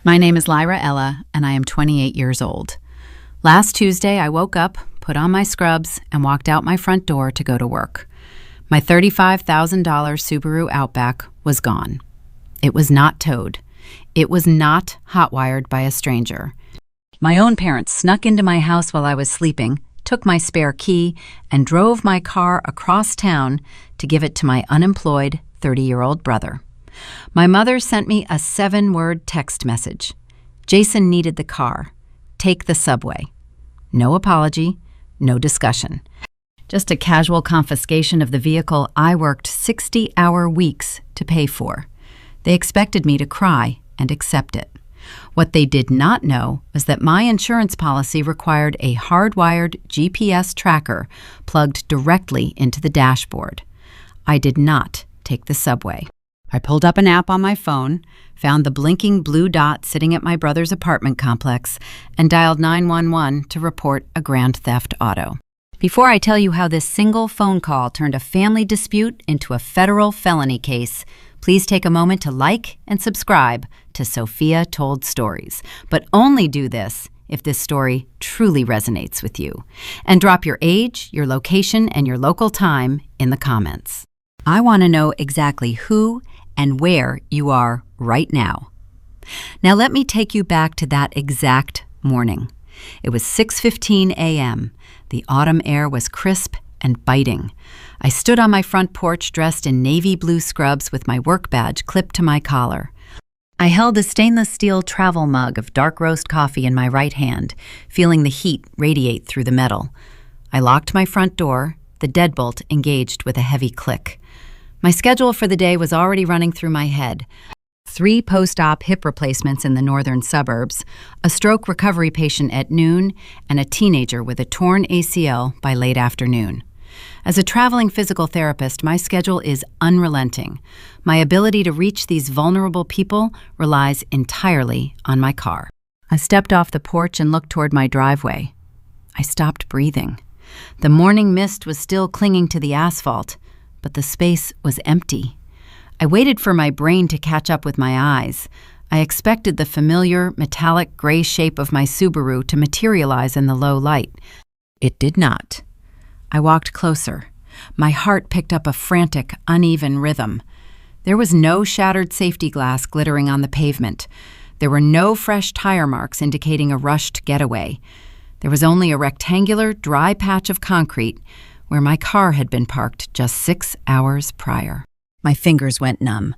My name is Lyra Ella, and I am 28 years old. Last Tuesday, I woke up, put on my scrubs, and walked out my front door to go to work. My $35,000 Subaru Outback was gone. It was not towed. It was not hotwired by a stranger. My own parents snuck into my house while I was sleeping, took my spare key, and drove my car across town to give it to my unemployed 30-year-old brother. My mother sent me a 7-word text message. Jason needed the car. Take the subway. No apology, no discussion. Just a casual confiscation of the vehicle I worked 60-hour weeks to pay for. They expected me to cry and accept it. What they did not know was that my insurance policy required a hardwired GPS tracker plugged directly into the dashboard. I did not take the subway. I pulled up an app on my phone, found the blinking blue dot sitting at my brother's apartment complex, and dialed 911 to report a grand theft auto. Before I tell you how this single phone call turned a family dispute into a federal felony case, please take a moment to like and subscribe to Sophia Told Stories. But only do this if this story truly resonates with you. And drop your age, your location, and your local time in the comments. I want to know exactly who and where you are right now. Now let me take you back to that exact morning. It was 6:15 a.m. The autumn air was crisp and biting. I stood on my front porch dressed in navy blue scrubs with my work badge clipped to my collar. I held a stainless steel travel mug of dark roast coffee in my right hand, feeling the heat radiate through the metal. I locked my front door, the deadbolt engaged with a heavy click. My schedule for the day was already running through my head. 3 post-op hip replacements in the northern suburbs, a stroke recovery patient at noon, and a teenager with a torn ACL by late afternoon. As a traveling physical therapist, my schedule is unrelenting. My ability to reach these vulnerable people relies entirely on my car. I stepped off the porch and looked toward my driveway. I stopped breathing. The morning mist was still clinging to the asphalt, but the space was empty. I waited for my brain to catch up with my eyes. I expected the familiar, metallic gray shape of my Subaru to materialize in the low light. It did not. I walked closer. My heart picked up a frantic, uneven rhythm. There was no shattered safety glass glittering on the pavement. There were no fresh tire marks indicating a rushed getaway. There was only a rectangular, dry patch of concrete where my car had been parked just 6 hours prior. My fingers went numb.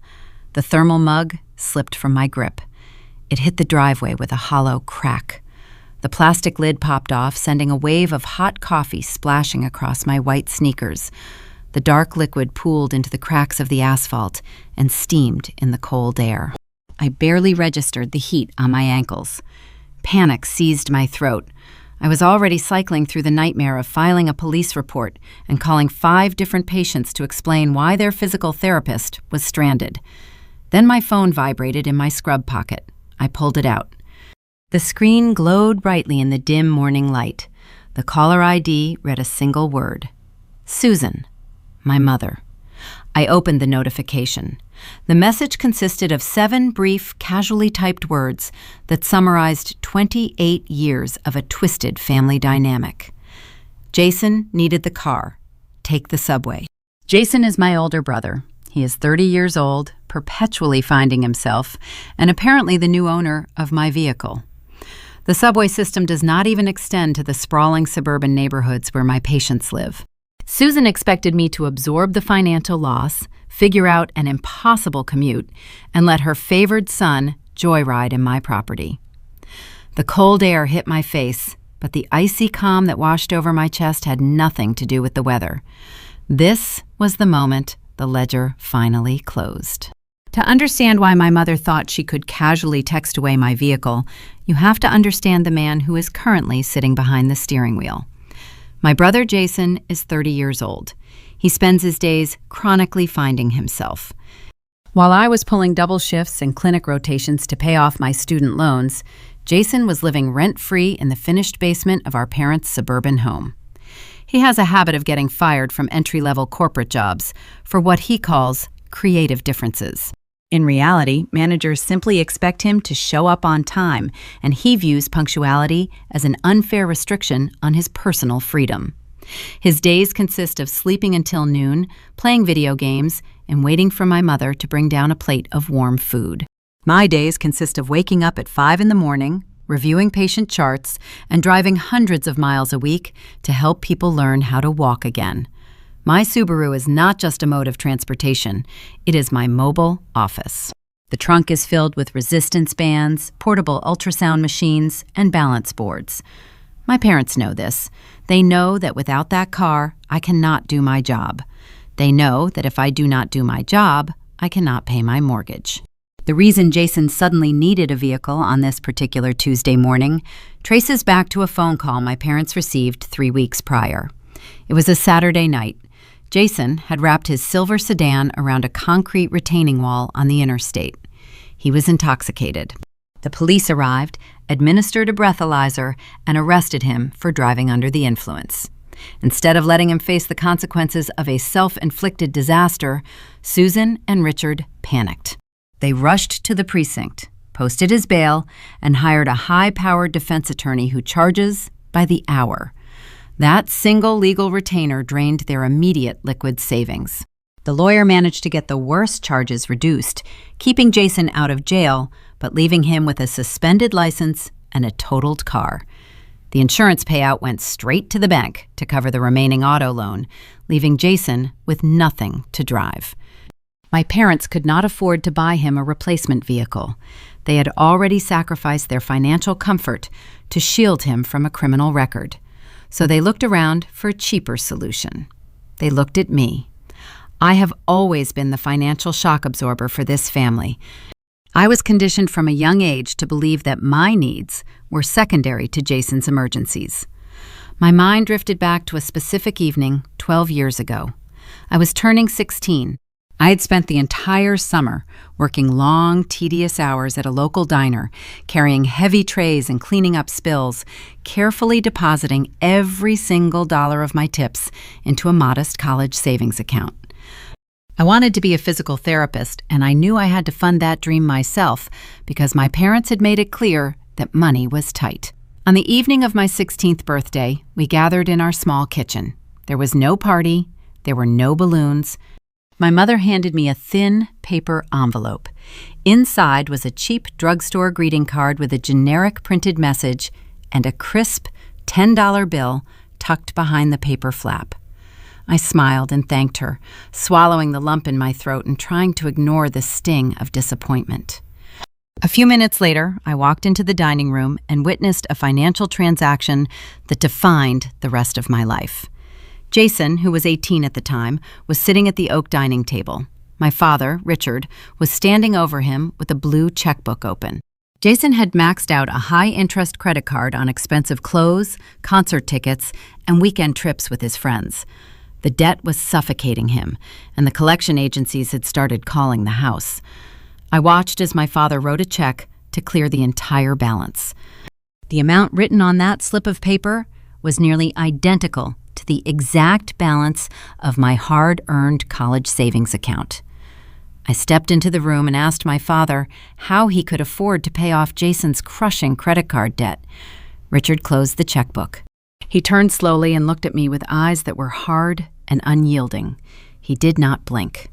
The thermal mug slipped from my grip. It hit the driveway with a hollow crack. The plastic lid popped off, sending a wave of hot coffee splashing across my white sneakers. The dark liquid pooled into the cracks of the asphalt and steamed in the cold air. I barely registered the heat on my ankles. Panic seized my throat. I was already cycling through the nightmare of filing a police report and calling 5 different patients to explain why their physical therapist was stranded. Then my phone vibrated in my scrub pocket. I pulled it out. The screen glowed brightly in the dim morning light. The caller ID read a single word. Susan, my mother. I opened the notification. The message consisted of 7 brief, casually typed words that summarized 28 years of a twisted family dynamic. Jason needed the car. Take the subway. Jason is my older brother. He is 30 years old, perpetually finding himself, and apparently the new owner of my vehicle. The subway system does not even extend to the sprawling suburban neighborhoods where my patients live. Susan expected me to absorb the financial loss, figure out an impossible commute, and let her favored son joyride in my property. The cold air hit my face, but the icy calm that washed over my chest had nothing to do with the weather. This was the moment the ledger finally closed. To understand why my mother thought she could casually text away my vehicle, you have to understand the man who is currently sitting behind the steering wheel. My brother Jason is 30 years old. He spends his days chronically finding himself. While I was pulling double shifts and clinic rotations to pay off my student loans, Jason was living rent-free in the finished basement of our parents' suburban home. He has a habit of getting fired from entry-level corporate jobs for what he calls creative differences. In reality, managers simply expect him to show up on time, and he views punctuality as an unfair restriction on his personal freedom. His days consist of sleeping until noon, playing video games, and waiting for my mother to bring down a plate of warm food. My days consist of waking up at 5 in the morning, reviewing patient charts, and driving hundreds of miles a week to help people learn how to walk again. My Subaru is not just a mode of transportation, it is my mobile office. The trunk is filled with resistance bands, portable ultrasound machines, and balance boards. My parents know this. They know that without that car, I cannot do my job. They know that if I do not do my job, I cannot pay my mortgage. The reason Jason suddenly needed a vehicle on this particular Tuesday morning traces back to a phone call my parents received 3 weeks prior. It was a Saturday night. Jason had wrapped his silver sedan around a concrete retaining wall on the interstate. He was intoxicated. The police arrived, administered a breathalyzer, and arrested him for driving under the influence. Instead of letting him face the consequences of a self-inflicted disaster, Susan and Richard panicked. They rushed to the precinct, posted his bail, and hired a high-powered defense attorney who charges by the hour. That single legal retainer drained their immediate liquid savings. The lawyer managed to get the worst charges reduced, keeping Jason out of jail, but leaving him with a suspended license and a totaled car. The insurance payout went straight to the bank to cover the remaining auto loan, leaving Jason with nothing to drive. My parents could not afford to buy him a replacement vehicle. They had already sacrificed their financial comfort to shield him from a criminal record. So they looked around for a cheaper solution. They looked at me. I have always been the financial shock absorber for this family. I was conditioned from a young age to believe that my needs were secondary to Jason's emergencies. My mind drifted back to a specific evening 12 years ago. I was turning 16. I had spent the entire summer working long, tedious hours at a local diner, carrying heavy trays and cleaning up spills, carefully depositing every single dollar of my tips into a modest college savings account. I wanted to be a physical therapist, and I knew I had to fund that dream myself because my parents had made it clear that money was tight. On the evening of my 16th birthday, we gathered in our small kitchen. There was no party, there were no balloons. My mother handed me a thin paper envelope. Inside was a cheap drugstore greeting card with a generic printed message and a crisp $10 bill tucked behind the paper flap. I smiled and thanked her, swallowing the lump in my throat and trying to ignore the sting of disappointment. A few minutes later, I walked into the dining room and witnessed a financial transaction that defined the rest of my life. Jason, who was 18 at the time, was sitting at the oak dining table. My father, Richard, was standing over him with a blue checkbook open. Jason had maxed out a high-interest credit card on expensive clothes, concert tickets, and weekend trips with his friends. The debt was suffocating him, and the collection agencies had started calling the house. I watched as my father wrote a check to clear the entire balance. The amount written on that slip of paper was nearly identical to the exact balance of my hard-earned college savings account. I stepped into the room and asked my father how he could afford to pay off Jason's crushing credit card debt. Richard closed the checkbook. He turned slowly and looked at me with eyes that were hard and unyielding. He did not blink.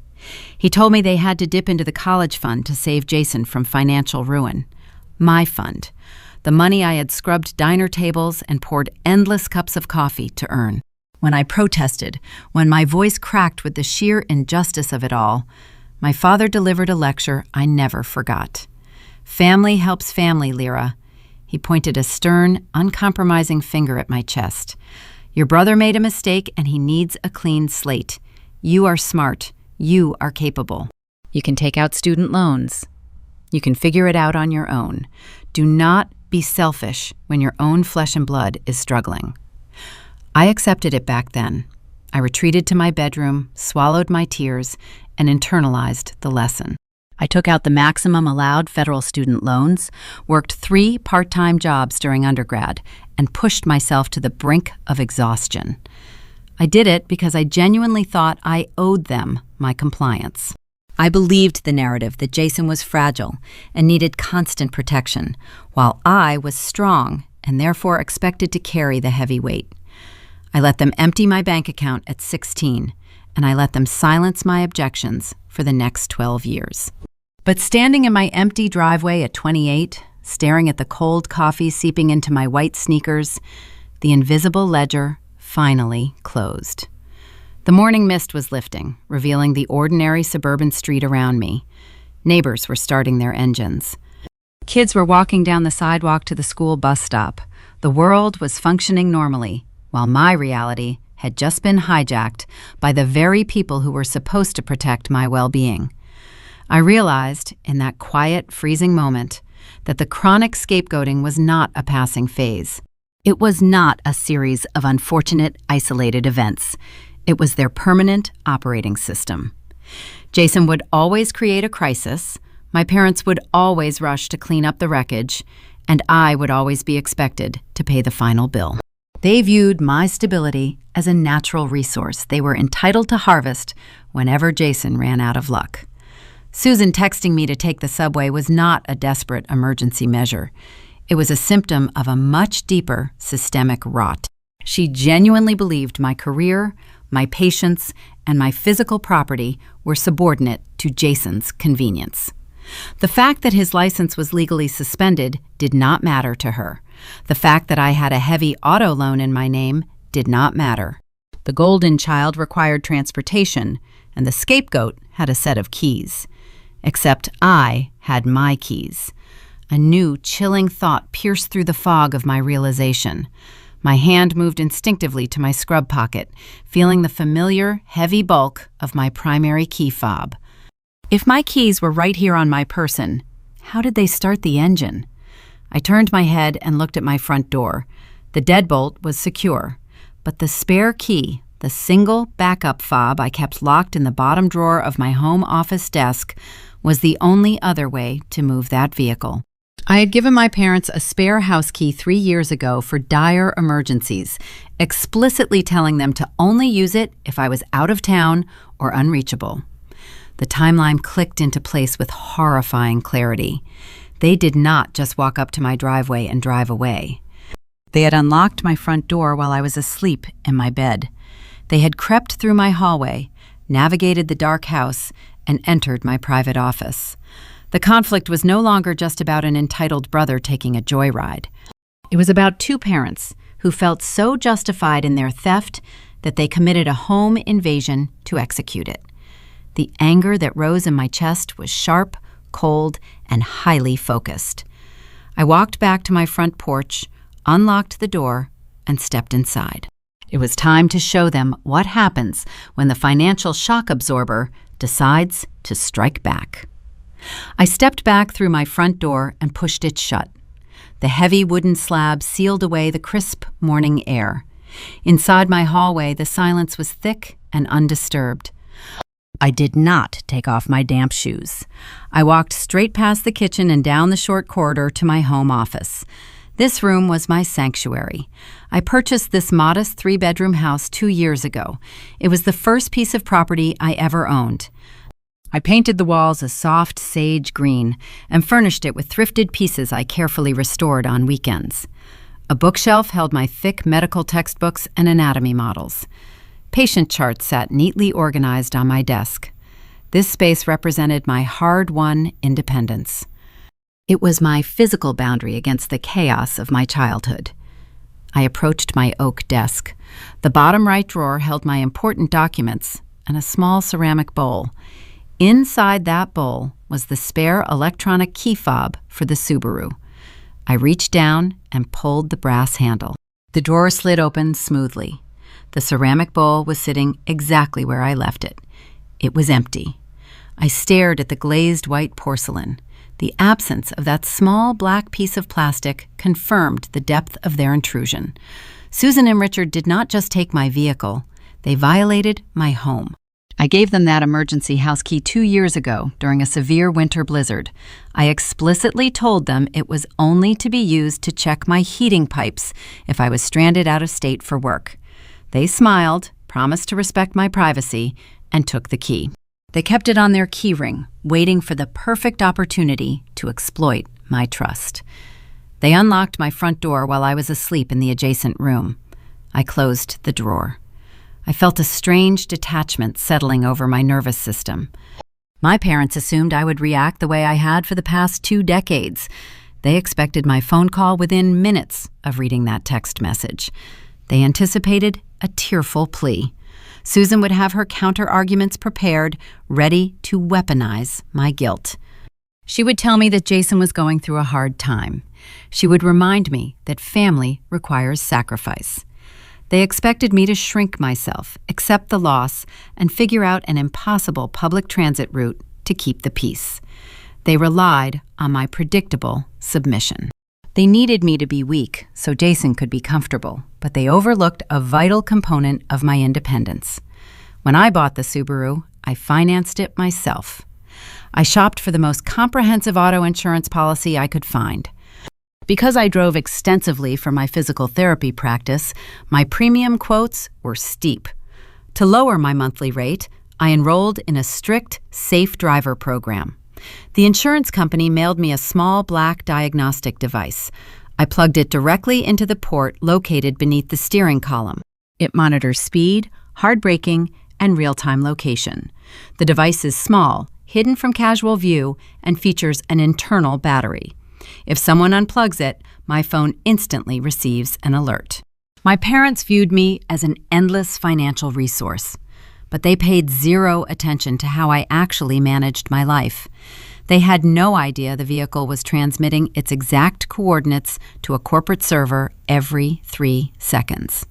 He told me they had to dip into the college fund to save Jason from financial ruin. My fund. The money I had scrubbed diner tables and poured endless cups of coffee to earn. When I protested, when my voice cracked with the sheer injustice of it all, my father delivered a lecture I never forgot. Family helps family, Lyra. He pointed a stern, uncompromising finger at my chest. Your brother made a mistake and he needs a clean slate. You are smart. You are capable. You can take out student loans. You can figure it out on your own. Do not be selfish when your own flesh and blood is struggling. I accepted it back then. I retreated to my bedroom, swallowed my tears, and internalized the lesson. I took out the maximum allowed federal student loans, worked 3 part-time jobs during undergrad, and pushed myself to the brink of exhaustion. I did it because I genuinely thought I owed them my compliance. I believed the narrative that Jason was fragile and needed constant protection, while I was strong and therefore expected to carry the heavy weight. I let them empty my bank account at 16, and I let them silence my objections for the next 12 years. But standing in my empty driveway at 28, staring at the cold coffee seeping into my white sneakers, the invisible ledger finally closed. The morning mist was lifting, revealing the ordinary suburban street around me. Neighbors were starting their engines. Kids were walking down the sidewalk to the school bus stop. The world was functioning normally, while my reality had just been hijacked by the very people who were supposed to protect my well-being. I realized, in that quiet, freezing moment, that the chronic scapegoating was not a passing phase. It was not a series of unfortunate, isolated events. It was their permanent operating system. Jason would always create a crisis, my parents would always rush to clean up the wreckage, and I would always be expected to pay the final bill. They viewed my stability as a natural resource they were entitled to harvest whenever Jason ran out of luck. Susan texting me to take the subway was not a desperate emergency measure. It was a symptom of a much deeper systemic rot. She genuinely believed my career, my patience, and my physical property were subordinate to Jason's convenience. The fact that his license was legally suspended did not matter to her. The fact that I had a heavy auto loan in my name did not matter. The golden child required transportation, and the scapegoat had a set of keys. Except I had my keys. A new, chilling thought pierced through the fog of my realization. My hand moved instinctively to my scrub pocket, feeling the familiar, heavy bulk of my primary key fob. If my keys were right here on my person, how did they start the engine? I turned my head and looked at my front door. The deadbolt was secure, but the spare key, the single backup fob I kept locked in the bottom drawer of my home office desk, was the only other way to move that vehicle. I had given my parents a spare house key 3 years ago for dire emergencies, explicitly telling them to only use it if I was out of town or unreachable. The timeline clicked into place with horrifying clarity. They did not just walk up to my driveway and drive away. They had unlocked my front door while I was asleep in my bed. They had crept through my hallway, navigated the dark house, and entered my private office. The conflict was no longer just about an entitled brother taking a joyride. It was about two parents who felt so justified in their theft that they committed a home invasion to execute it. The anger that rose in my chest was sharp, cold, and highly focused. I walked back to my front porch, unlocked the door, and stepped inside. It was time to show them what happens when the financial shock absorber decides to strike back. I stepped back through my front door and pushed it shut. The heavy wooden slab sealed away the crisp morning air. Inside my hallway, the silence was thick and undisturbed. I did not take off my damp shoes. I walked straight past the kitchen and down the short corridor to my home office. This room was my sanctuary. I purchased this modest 3-bedroom house 2 years ago. It was the first piece of property I ever owned. I painted the walls a soft sage green and furnished it with thrifted pieces I carefully restored on weekends. A bookshelf held my thick medical textbooks and anatomy models. Patient charts sat neatly organized on my desk. This space represented my hard-won independence. It was my physical boundary against the chaos of my childhood. I approached my oak desk. The bottom right drawer held my important documents and a small ceramic bowl. Inside that bowl was the spare electronic key fob for the Subaru. I reached down and pulled the brass handle. The drawer slid open smoothly. The ceramic bowl was sitting exactly where I left it. It was empty. I stared at the glazed white porcelain. The absence of that small black piece of plastic confirmed the depth of their intrusion. Susan and Richard did not just take my vehicle, they violated my home. I gave them that emergency house key 2 years ago during a severe winter blizzard. I explicitly told them it was only to be used to check my heating pipes if I was stranded out of state for work. They smiled, promised to respect my privacy, and took the key. They kept it on their keyring, waiting for the perfect opportunity to exploit my trust. They unlocked my front door while I was asleep in the adjacent room. I closed the drawer. I felt a strange detachment settling over my nervous system. My parents assumed I would react the way I had for the past 2 decades. They expected my phone call within minutes of reading that text message. They anticipated a tearful plea. Susan would have her counter-arguments prepared, ready to weaponize my guilt. She would tell me that Jason was going through a hard time. She would remind me that family requires sacrifice. They expected me to shrink myself, accept the loss, and figure out an impossible public transit route to keep the peace. They relied on my predictable submission. They needed me to be weak so Jason could be comfortable, but they overlooked a vital component of my independence. When I bought the Subaru, I financed it myself. I shopped for the most comprehensive auto insurance policy I could find. Because I drove extensively for my physical therapy practice, my premium quotes were steep. To lower my monthly rate, I enrolled in a strict safe driver program. The insurance company mailed me a small black diagnostic device. I plugged it directly into the port located beneath the steering column. It monitors speed, hard braking, and real-time location. The device is small, hidden from casual view, and features an internal battery. If someone unplugs it, my phone instantly receives an alert. My parents viewed me as an endless financial resource, but they paid zero attention to how I actually managed my life. They had no idea the vehicle was transmitting its exact coordinates to a corporate server every 3 seconds.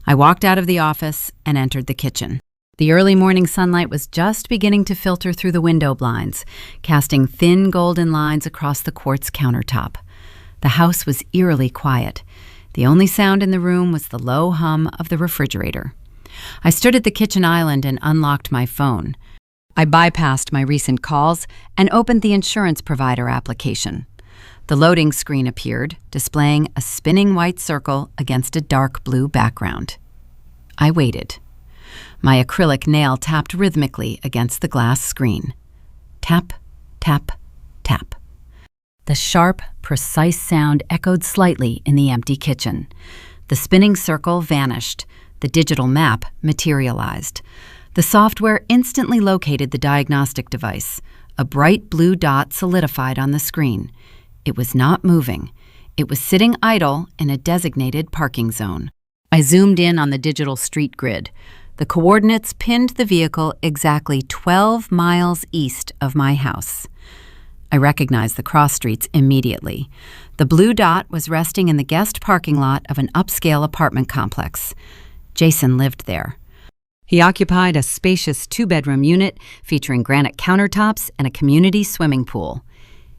I walked out of the office and entered the kitchen. The early morning sunlight was just beginning to filter through the window blinds, casting thin golden lines across the quartz countertop. The house was eerily quiet. The only sound in the room was the low hum of the refrigerator. I stood at the kitchen island and unlocked my phone. I bypassed my recent calls and opened the insurance provider application. The loading screen appeared, displaying a spinning white circle against a dark blue background. I waited. My acrylic nail tapped rhythmically against the glass screen. Tap, tap, tap. The sharp, precise sound echoed slightly in the empty kitchen. The spinning circle vanished. The digital map materialized. The software instantly located the diagnostic device. A bright blue dot solidified on the screen. It was not moving. It was sitting idle in a designated parking zone. I zoomed in on the digital street grid. The coordinates pinned the vehicle exactly 12 miles east of my house. I recognized the cross streets immediately. The blue dot was resting in the guest parking lot of an upscale apartment complex. Jason lived there. He occupied a spacious 2-bedroom unit featuring granite countertops and a community swimming pool.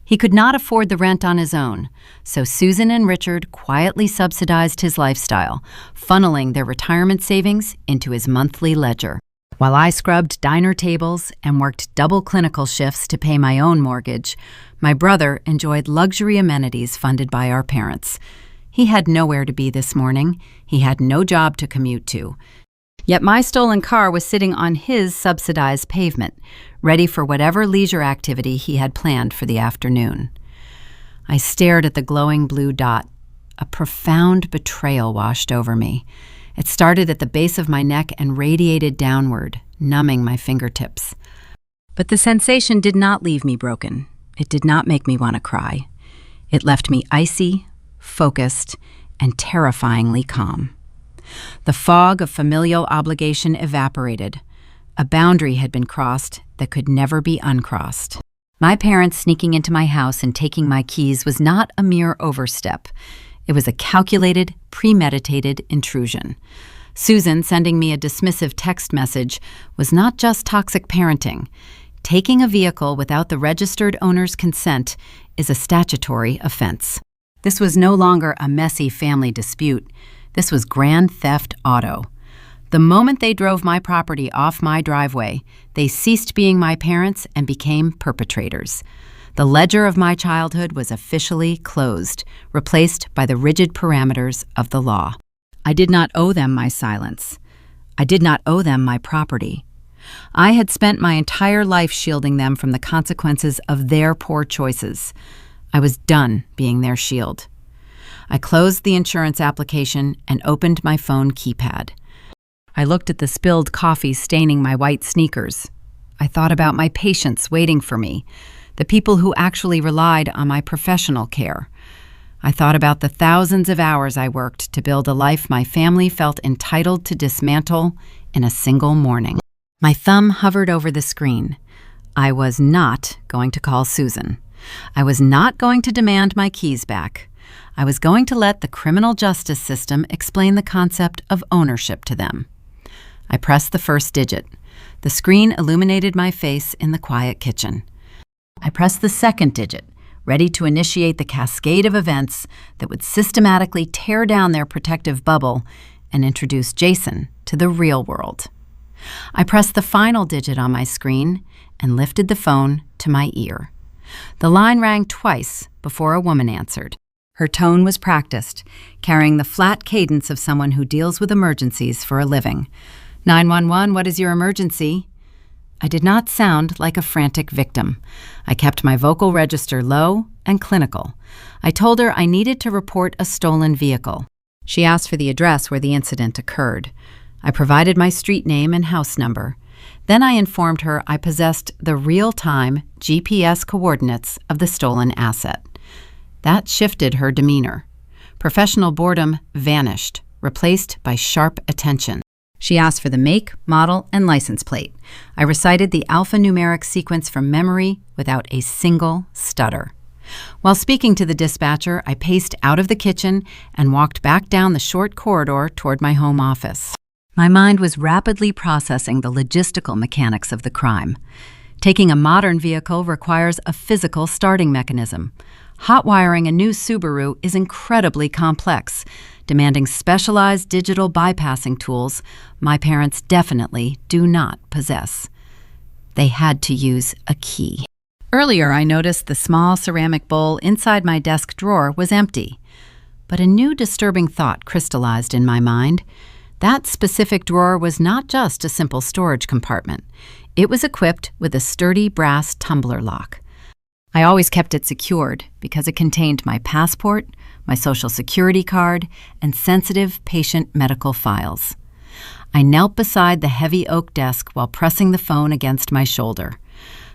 He could not afford the rent on his own, so Susan and Richard quietly subsidized his lifestyle, funneling their retirement savings into his monthly ledger. While I scrubbed diner tables and worked double clinical shifts to pay my own mortgage, my brother enjoyed luxury amenities funded by our parents. He had nowhere to be this morning. He had no job to commute to. Yet my stolen car was sitting on his subsidized pavement, ready for whatever leisure activity he had planned for the afternoon. I stared at the glowing blue dot. A profound betrayal washed over me. It started at the base of my neck and radiated downward, numbing my fingertips. But the sensation did not leave me broken. It did not make me want to cry. It left me icy, focused, and terrifyingly calm. The fog of familial obligation evaporated. A boundary had been crossed that could never be uncrossed. My parents sneaking into my house and taking my keys was not a mere overstep. It was a calculated, premeditated intrusion. Susan sending me a dismissive text message was not just toxic parenting. Taking a vehicle without the registered owner's consent is a statutory offense. This was no longer a messy family dispute. This was grand theft auto. The moment they drove my property off my driveway, they ceased being my parents and became perpetrators. The ledger of my childhood was officially closed, replaced by the rigid parameters of the law. I did not owe them my silence. I did not owe them my property. I had spent my entire life shielding them from the consequences of their poor choices. I was done being their shield. I closed the insurance application and opened my phone keypad. I looked at the spilled coffee staining my white sneakers. I thought about my patients waiting for me, the people who actually relied on my professional care. I thought about the thousands of hours I worked to build a life my family felt entitled to dismantle in a single morning. My thumb hovered over the screen. I was not going to call Susan. I was not going to demand my keys back. I was going to let the criminal justice system explain the concept of ownership to them. I pressed the first digit. The screen illuminated my face in the quiet kitchen. I pressed the second digit, ready to initiate the cascade of events that would systematically tear down their protective bubble and introduce Jason to the real world. I pressed the final digit on my screen and lifted the phone to my ear. The line rang twice before a woman answered. Her tone was practiced, carrying the flat cadence of someone who deals with emergencies for a living. 911, what is your emergency? I did not sound like a frantic victim. I kept my vocal register low and clinical. I told her I needed to report a stolen vehicle. She asked for the address where the incident occurred. I provided my street name and house number. Then I informed her I possessed the real-time GPS coordinates of the stolen asset. That shifted her demeanor. Professional boredom vanished, replaced by sharp attention. She asked for the make, model, and license plate. I recited the alphanumeric sequence from memory without a single stutter. While speaking to the dispatcher, I paced out of the kitchen and walked back down the short corridor toward my home office. My mind was rapidly processing the logistical mechanics of the crime. Taking a modern vehicle requires a physical starting mechanism. Hot wiring a new Subaru is incredibly complex, demanding specialized digital bypassing tools my parents definitely do not possess. They had to use a key. Earlier, I noticed the small ceramic bowl inside my desk drawer was empty. But a new disturbing thought crystallized in my mind. That specific drawer was not just a simple storage compartment. It was equipped with a sturdy brass tumbler lock. I always kept it secured because it contained my passport, my social security card, and sensitive patient medical files. I knelt beside the heavy oak desk while pressing the phone against my shoulder.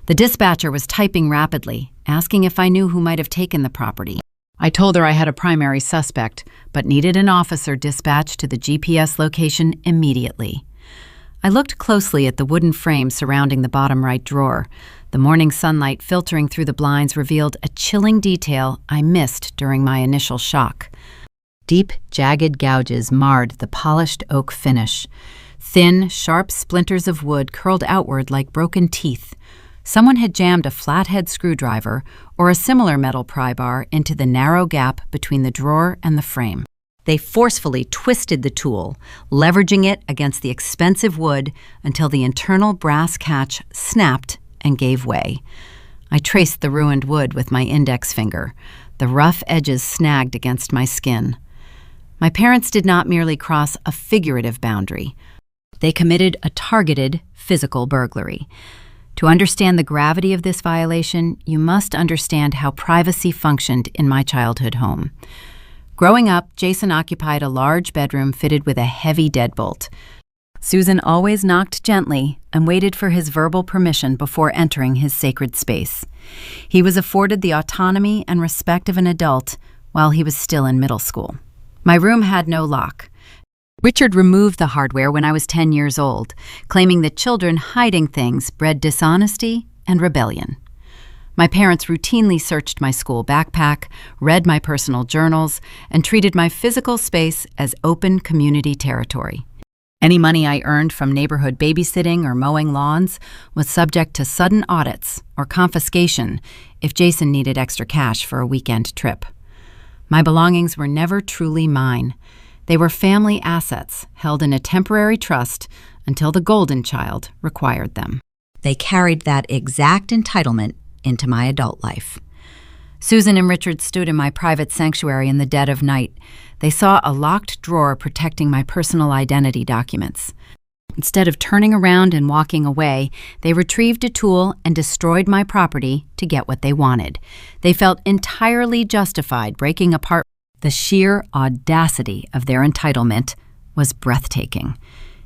The dispatcher was typing rapidly, asking if I knew who might have taken the property. I told her I had a primary suspect, but needed an officer dispatched to the GPS location immediately. I looked closely at the wooden frame surrounding the bottom right drawer. The morning sunlight filtering through the blinds revealed a chilling detail I missed during my initial shock. Deep, jagged gouges marred the polished oak finish. Thin, sharp splinters of wood curled outward like broken teeth. Someone had jammed a flathead screwdriver or a similar metal pry bar into the narrow gap between the drawer and the frame. They forcefully twisted the tool, leveraging it against the expensive wood until the internal brass catch snapped and gave way. I traced the ruined wood with my index finger. The rough edges snagged against my skin. My parents did not merely cross a figurative boundary. They committed a targeted physical burglary. To understand the gravity of this violation, you must understand how privacy functioned in my childhood home. Growing up, Jason occupied a large bedroom fitted with a heavy deadbolt. Susan always knocked gently and waited for his verbal permission before entering his sacred space. He was afforded the autonomy and respect of an adult while he was still in middle school. My room had no lock. Richard removed the hardware when I was 10 years old, claiming that children hiding things bred dishonesty and rebellion. My parents routinely searched my school backpack, read my personal journals, and treated my physical space as open community territory. Any money I earned from neighborhood babysitting or mowing lawns was subject to sudden audits or confiscation if Jason needed extra cash for a weekend trip. My belongings were never truly mine. They were family assets held in a temporary trust until the golden child required them. They carried that exact entitlement into my adult life. Susan and Richard stood in my private sanctuary in the dead of night. They saw a locked drawer protecting my personal identity documents. Instead of turning around and walking away, they retrieved a tool and destroyed my property to get what they wanted. They felt entirely justified breaking apart. The sheer audacity of their entitlement was breathtaking.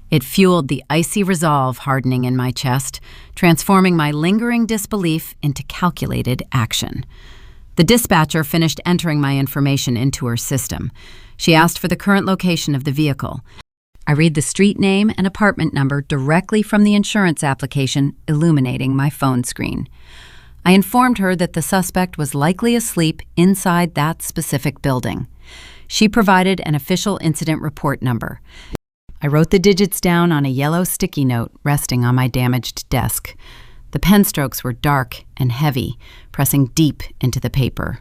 It fueled the icy resolve hardening in my chest, transforming my lingering disbelief into calculated action. The dispatcher finished entering my information into her system. She asked for the current location of the vehicle. I read the street name and apartment number directly from the insurance application, illuminating my phone screen. I informed her that the suspect was likely asleep inside that specific building. She provided an official incident report number. I wrote the digits down on a yellow sticky note resting on my damaged desk. The pen strokes were dark and heavy, pressing deep into the paper.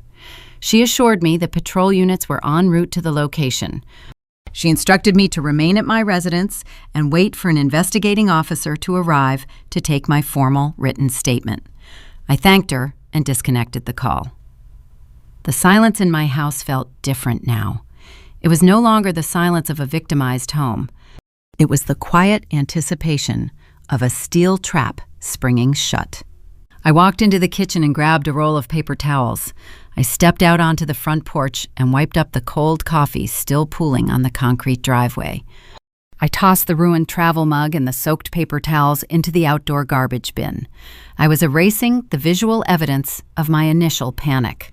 She assured me that patrol units were en route to the location. She instructed me to remain at my residence and wait for an investigating officer to arrive to take my formal written statement. I thanked her and disconnected the call. The silence in my house felt different now. It was no longer the silence of a victimized home. It was the quiet anticipation of a steel trap springing shut. I walked into the kitchen and grabbed a roll of paper towels. I stepped out onto the front porch and wiped up the cold coffee still pooling on the concrete driveway. I tossed the ruined travel mug and the soaked paper towels into the outdoor garbage bin. I was erasing the visual evidence of my initial panic.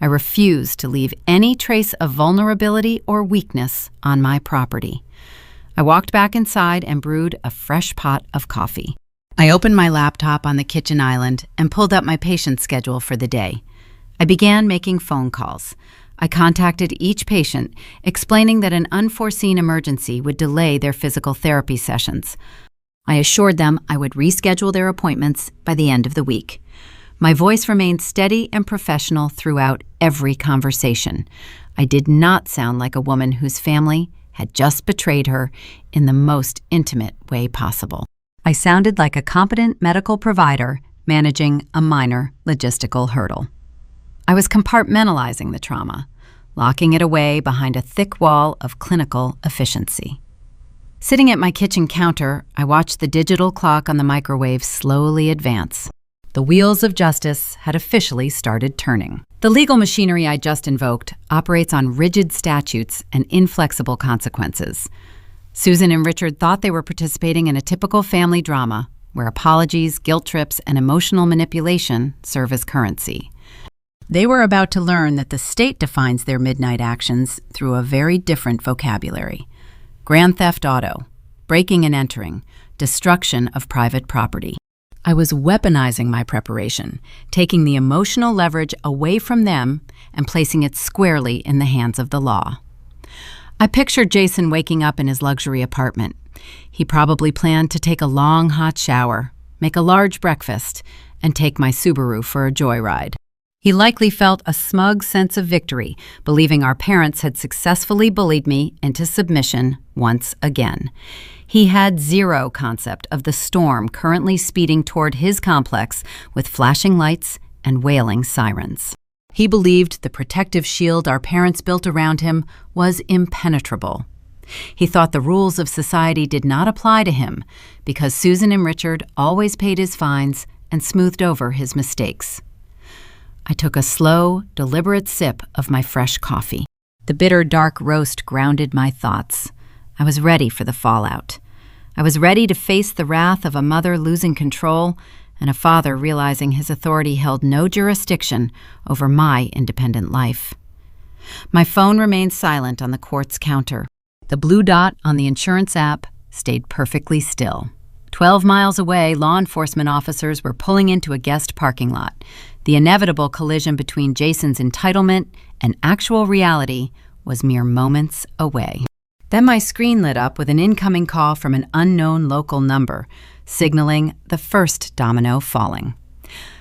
I refused to leave any trace of vulnerability or weakness on my property. I walked back inside and brewed a fresh pot of coffee. I opened my laptop on the kitchen island and pulled up my patient schedule for the day. I began making phone calls. I contacted each patient, explaining that an unforeseen emergency would delay their physical therapy sessions. I assured them I would reschedule their appointments by the end of the week. My voice remained steady and professional throughout every conversation. I did not sound like a woman whose family had just betrayed her in the most intimate way possible. I sounded like a competent medical provider managing a minor logistical hurdle. I was compartmentalizing the trauma, locking it away behind a thick wall of clinical efficiency. Sitting at my kitchen counter, I watched the digital clock on the microwave slowly advance. The wheels of justice had officially started turning. The legal machinery I just invoked operates on rigid statutes and inflexible consequences. Susan and Richard thought they were participating in a typical family drama where apologies, guilt trips, and emotional manipulation serve as currency. They were about to learn that the state defines their midnight actions through a very different vocabulary. Grand theft auto, breaking and entering, destruction of private property. I was weaponizing my preparation, taking the emotional leverage away from them and placing it squarely in the hands of the law. I pictured Jason waking up in his luxury apartment. He probably planned to take a long, hot shower, make a large breakfast, and take my Subaru for a joyride. He likely felt a smug sense of victory, believing our parents had successfully bullied me into submission once again. He had zero concept of the storm currently speeding toward his complex with flashing lights and wailing sirens. He believed the protective shield our parents built around him was impenetrable. He thought the rules of society did not apply to him because Susan and Richard always paid his fines and smoothed over his mistakes. I took a slow, deliberate sip of my fresh coffee. The bitter, dark roast grounded my thoughts. I was ready for the fallout. I was ready to face the wrath of a mother losing control and a father realizing his authority held no jurisdiction over my independent life. My phone remained silent on the quartz counter. The blue dot on the insurance app stayed perfectly still. 12 miles away, law enforcement officers were pulling into a guest parking lot. The inevitable collision between Jason's entitlement and actual reality was mere moments away. Then my screen lit up with an incoming call from an unknown local number, signaling the first domino falling.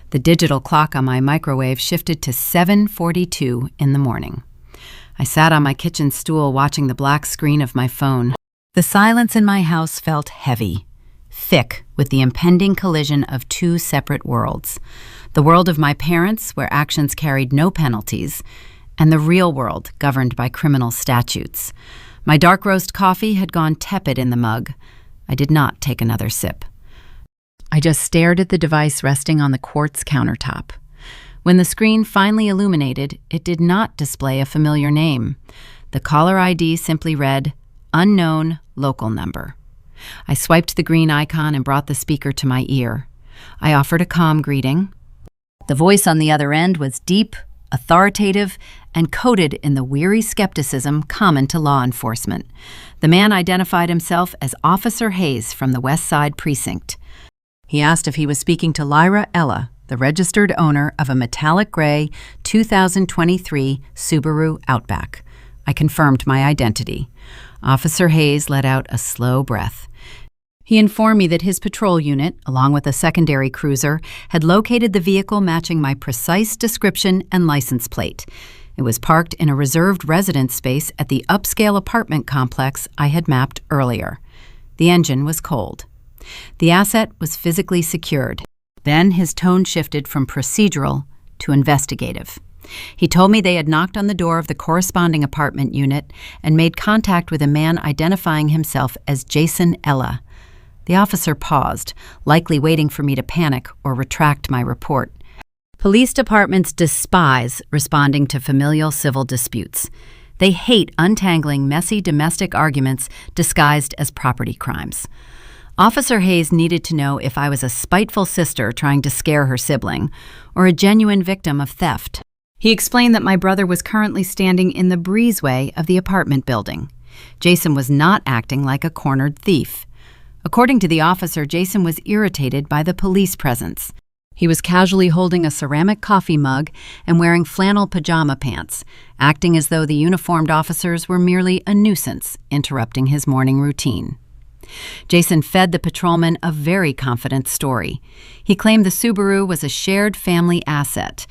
The digital clock on my microwave shifted to 7:42 in the morning. I sat on my kitchen stool watching the black screen of my phone. The silence in my house felt heavy, thick with the impending collision of two separate worlds. The world of my parents, where actions carried no penalties, and the real world governed by criminal statutes. My dark roast coffee had gone tepid in the mug. I did not take another sip. I just stared at the device resting on the quartz countertop. When the screen finally illuminated, it did not display a familiar name. The caller ID simply read, "Unknown local number." I swiped the green icon and brought the speaker to my ear. I offered a calm greeting. The voice on the other end was deep, authoritative, and coated in the weary skepticism common to law enforcement. The man identified himself as Officer Hayes from the West Side Precinct. He asked if he was speaking to Lyra Ella, the registered owner of a metallic gray 2023 Subaru Outback. I confirmed my identity. Officer Hayes let out a slow breath. He informed me that his patrol unit, along with a secondary cruiser, had located the vehicle matching my precise description and license plate. It was parked in a reserved residence space at the upscale apartment complex I had mapped earlier. The engine was cold. The asset was physically secured. Then his tone shifted from procedural to investigative. He told me they had knocked on the door of the corresponding apartment unit and made contact with a man identifying himself as Jason Ella. The officer paused, likely waiting for me to panic or retract my report. Police departments despise responding to familial civil disputes. They hate untangling messy domestic arguments disguised as property crimes. Officer Hayes needed to know if I was a spiteful sister trying to scare her sibling or a genuine victim of theft. He explained that my brother was currently standing in the breezeway of the apartment building. Jason was not acting like a cornered thief. According to the officer, Jason was irritated by the police presence. He was casually holding a ceramic coffee mug and wearing flannel pajama pants, acting as though the uniformed officers were merely a nuisance, interrupting his morning routine. Jason fed the patrolman a very confident story. He claimed the Subaru was a shared family asset.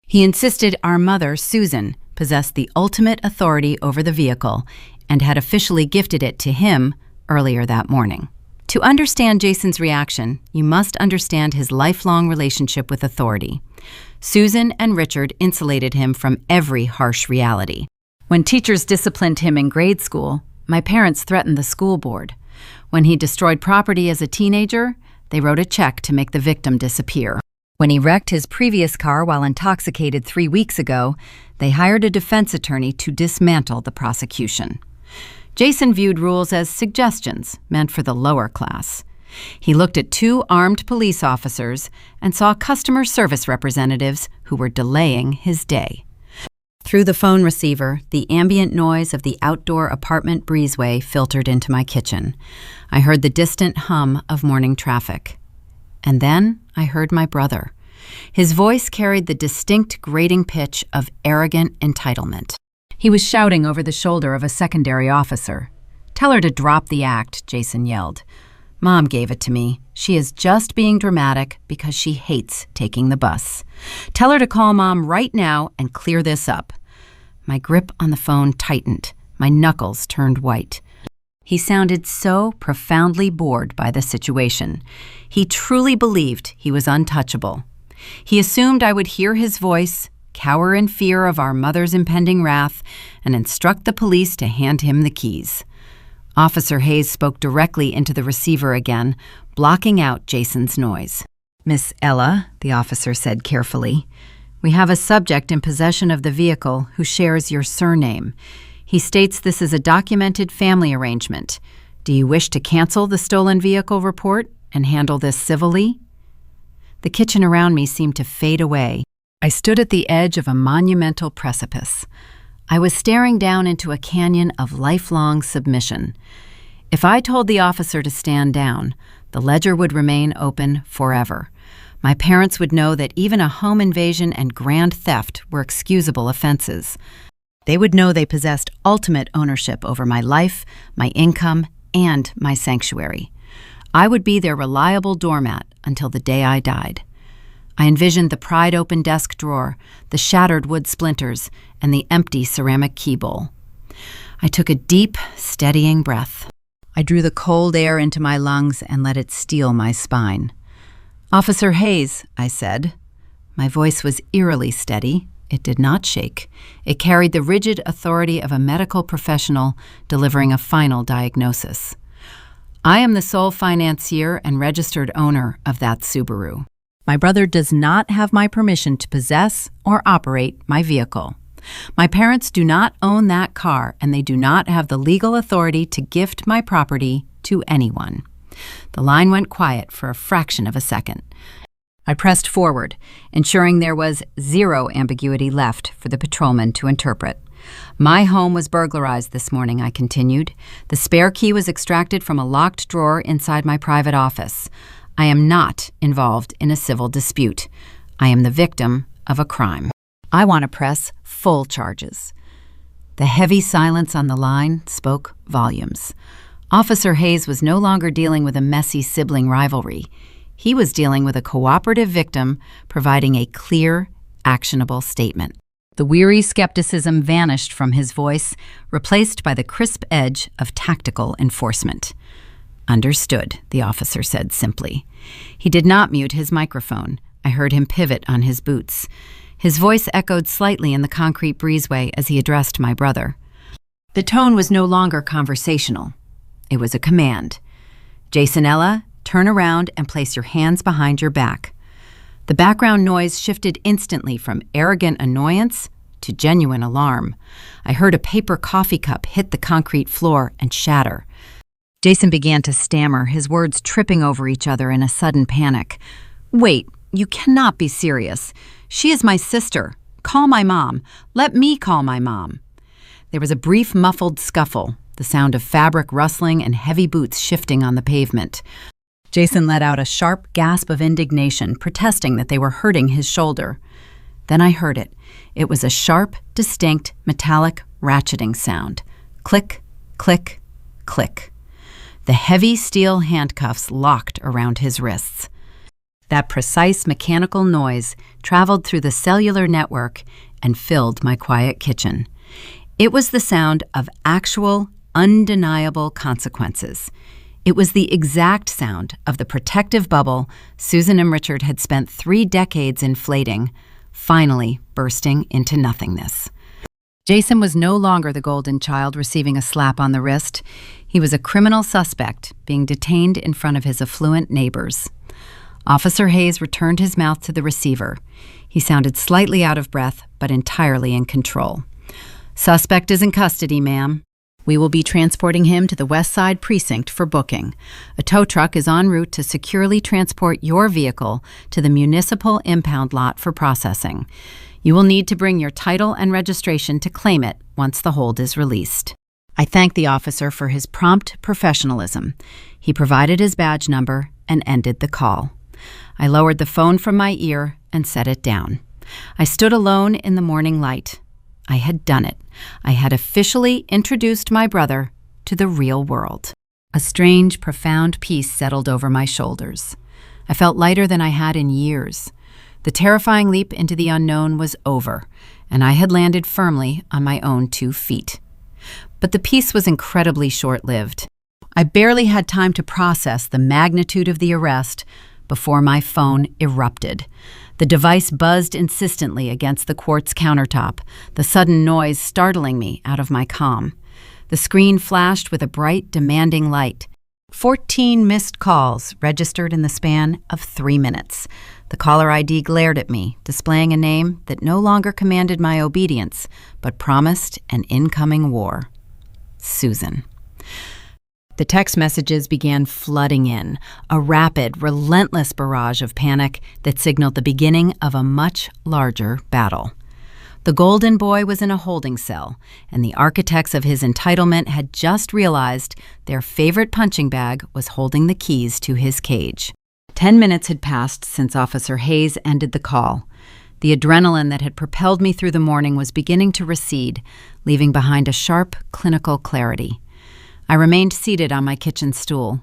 He insisted our mother, Susan, possessed the ultimate authority over the vehicle and had officially gifted it to him earlier that morning. To understand Jason's reaction, you must understand his lifelong relationship with authority. Susan and Richard insulated him from every harsh reality. When teachers disciplined him in grade school, my parents threatened the school board. When he destroyed property as a teenager, they wrote a check to make the victim disappear. When he wrecked his previous car while intoxicated 3 weeks ago, they hired a defense attorney to dismantle the prosecution. Jason viewed rules as suggestions meant for the lower class. He looked at 2 armed police officers and saw customer service representatives who were delaying his day. Through the phone receiver, the ambient noise of the outdoor apartment breezeway filtered into my kitchen. I heard the distant hum of morning traffic. And then I heard my brother. His voice carried the distinct grating pitch of arrogant entitlement. He was shouting over the shoulder of a secondary officer. "Tell her to drop the act," Jason yelled. "Mom gave it to me. She is just being dramatic because she hates taking the bus. Tell her to call Mom right now and clear this up." My grip on the phone tightened. My knuckles turned white. He sounded so profoundly bored by the situation. He truly believed he was untouchable. He assumed I would hear his voice, cower in fear of our mother's impending wrath, and instruct the police to hand him the keys. Officer Hayes spoke directly into the receiver again, blocking out Jason's noise. "Miss Ella," the officer said carefully, "we have a subject in possession of the vehicle who shares your surname. He states this is a documented family arrangement. Do you wish to cancel the stolen vehicle report and handle this civilly?" The kitchen around me seemed to fade away. I stood at the edge of a monumental precipice. I was staring down into a canyon of lifelong submission. If I told the officer to stand down, the ledger would remain open forever. My parents would know that even a home invasion and grand theft were excusable offenses. They would know they possessed ultimate ownership over my life, my income, and my sanctuary. I would be their reliable doormat until the day I died. I envisioned the pried-open desk drawer, the shattered wood splinters, and the empty ceramic key bowl. I took a deep, steadying breath. I drew the cold air into my lungs and let it steel my spine. "Officer Hayes," I said. My voice was eerily steady. It did not shake. It carried the rigid authority of a medical professional delivering a final diagnosis. I am the sole financier and registered owner of that Subaru. My brother does not have my permission to possess or operate my vehicle. My parents do not own that car, and they do not have the legal authority to gift my property to anyone." The line went quiet for a fraction of a second. I pressed forward, ensuring there was zero ambiguity left for the patrolman to interpret. "My home was burglarized this morning," I continued. "The spare key was extracted from a locked drawer inside my private office. I am not involved in a civil dispute. I am the victim of a crime. I want to press full charges." The heavy silence on the line spoke volumes. Officer Hayes was no longer dealing with a messy sibling rivalry. He was dealing with a cooperative victim providing a clear, actionable statement. The weary skepticism vanished from his voice, replaced by the crisp edge of tactical enforcement. "Understood," the officer said simply. He did not mute his microphone. I heard him pivot on his boots. His voice echoed slightly in the concrete breezeway as he addressed my brother. The tone was no longer conversational. It was a command. "Jasonella, turn around and place your hands behind your back." The background noise shifted instantly from arrogant annoyance to genuine alarm. I heard a paper coffee cup hit the concrete floor and shatter. Jason began to stammer, his words tripping over each other in a sudden panic. "Wait, you cannot be serious. She is my sister. Call my mom. Let me call my mom." There was a brief muffled scuffle, the sound of fabric rustling and heavy boots shifting on the pavement. Jason let out a sharp gasp of indignation, protesting that they were hurting his shoulder. Then I heard it. It was a sharp, distinct, metallic ratcheting sound. Click, click, click. The heavy steel handcuffs locked around his wrists. That precise mechanical noise traveled through the cellular network and filled my quiet kitchen. It was the sound of actual, undeniable consequences. It was the exact sound of the protective bubble Susan and Richard had spent 3 decades inflating, finally bursting into nothingness. Jason was no longer the golden child receiving a slap on the wrist. He was a criminal suspect being detained in front of his affluent neighbors. Officer Hayes returned his mouth to the receiver. He sounded slightly out of breath, but entirely in control. "Suspect is in custody, ma'am. We will be transporting him to the West Side Precinct for booking. A tow truck is en route to securely transport your vehicle to the municipal impound lot for processing. You will need to bring your title and registration to claim it once the hold is released." I thanked the officer for his prompt professionalism. He provided his badge number and ended the call. I lowered the phone from my ear and set it down. I stood alone in the morning light. I had done it. I had officially introduced my brother to the real world. A strange, profound peace settled over my shoulders. I felt lighter than I had in years. The terrifying leap into the unknown was over, and I had landed firmly on my own 2 feet. But the peace was incredibly short-lived. I barely had time to process the magnitude of the arrest before my phone erupted. The device buzzed insistently against the quartz countertop, the sudden noise startling me out of my calm. The screen flashed with a bright, demanding light. 14 missed calls registered in the span of 3 minutes. The caller ID glared at me, displaying a name that no longer commanded my obedience, but promised an incoming war. Susan. The text messages began flooding in, a rapid, relentless barrage of panic that signaled the beginning of a much larger battle. The golden boy was in a holding cell, and the architects of his entitlement had just realized their favorite punching bag was holding the keys to his cage. 10 minutes had passed since Officer Hayes ended the call. The adrenaline that had propelled me through the morning was beginning to recede, leaving behind a sharp, clinical clarity. I remained seated on my kitchen stool.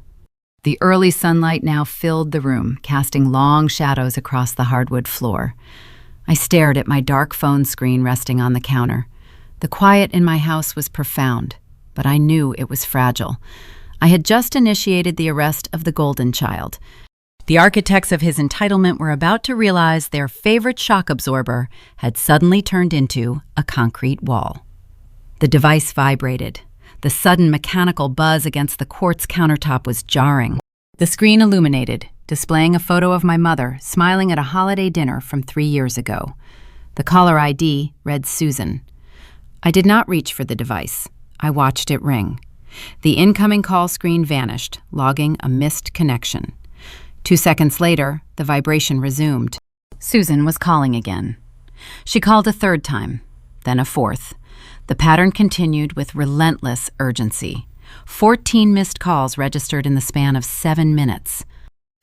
The early sunlight now filled the room, casting long shadows across the hardwood floor. I stared at my dark phone screen resting on the counter. The quiet in my house was profound, but I knew it was fragile. I had just initiated the arrest of the golden child. The architects of his entitlement were about to realize their favorite shock absorber had suddenly turned into a concrete wall. The device vibrated. The sudden mechanical buzz against the quartz countertop was jarring. The screen illuminated, displaying a photo of my mother smiling at a holiday dinner from 3 years ago. The caller ID read Susan. I did not reach for the device. I watched it ring. The incoming call screen vanished, logging a missed connection. 2 seconds later, the vibration resumed. Susan was calling again. She called a third time, then a fourth. The pattern continued with relentless urgency. 14 missed calls registered in the span of 7 minutes.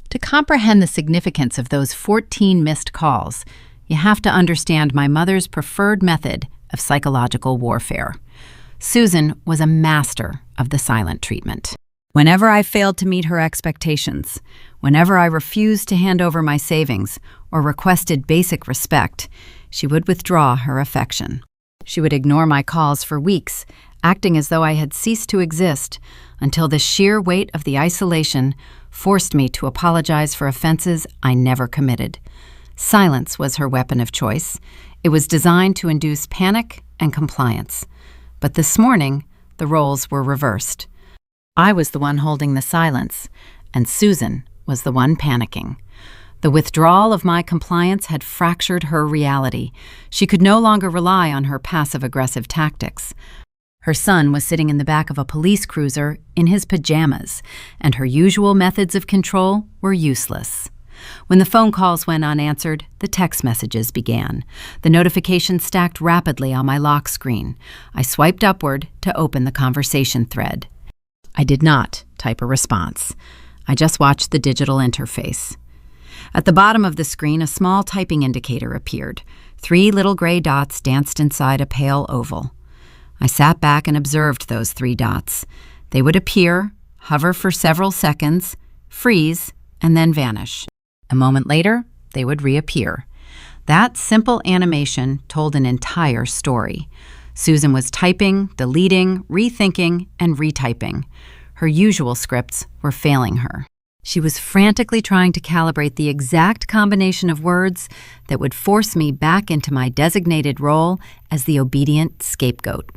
To comprehend the significance of those 14 missed calls, you have to understand my mother's preferred method of psychological warfare. Susan was a master of the silent treatment. Whenever I failed to meet her expectations, whenever I refused to hand over my savings or requested basic respect, she would withdraw her affection. She would ignore my calls for weeks, acting as though I had ceased to exist, until the sheer weight of the isolation forced me to apologize for offenses I never committed. Silence was her weapon of choice. It was designed to induce panic and compliance. But this morning, the roles were reversed. I was the one holding the silence, and Susan was the one panicking. The withdrawal of my compliance had fractured her reality. She could no longer rely on her passive-aggressive tactics. Her son was sitting in the back of a police cruiser in his pajamas, and her usual methods of control were useless. When the phone calls went unanswered, the text messages began. The notifications stacked rapidly on my lock screen. I swiped upward to open the conversation thread. I did not type a response. I just watched the digital interface. At the bottom of the screen, a small typing indicator appeared. 3 little gray dots danced inside a pale oval. I sat back and observed those 3 dots. They would appear, hover for several seconds, freeze, and then vanish. A moment later, they would reappear. That simple animation told an entire story. Susan was typing, deleting, rethinking, and retyping. Her usual scripts were failing her. She was frantically trying to calibrate the exact combination of words that would force me back into my designated role as the obedient scapegoat.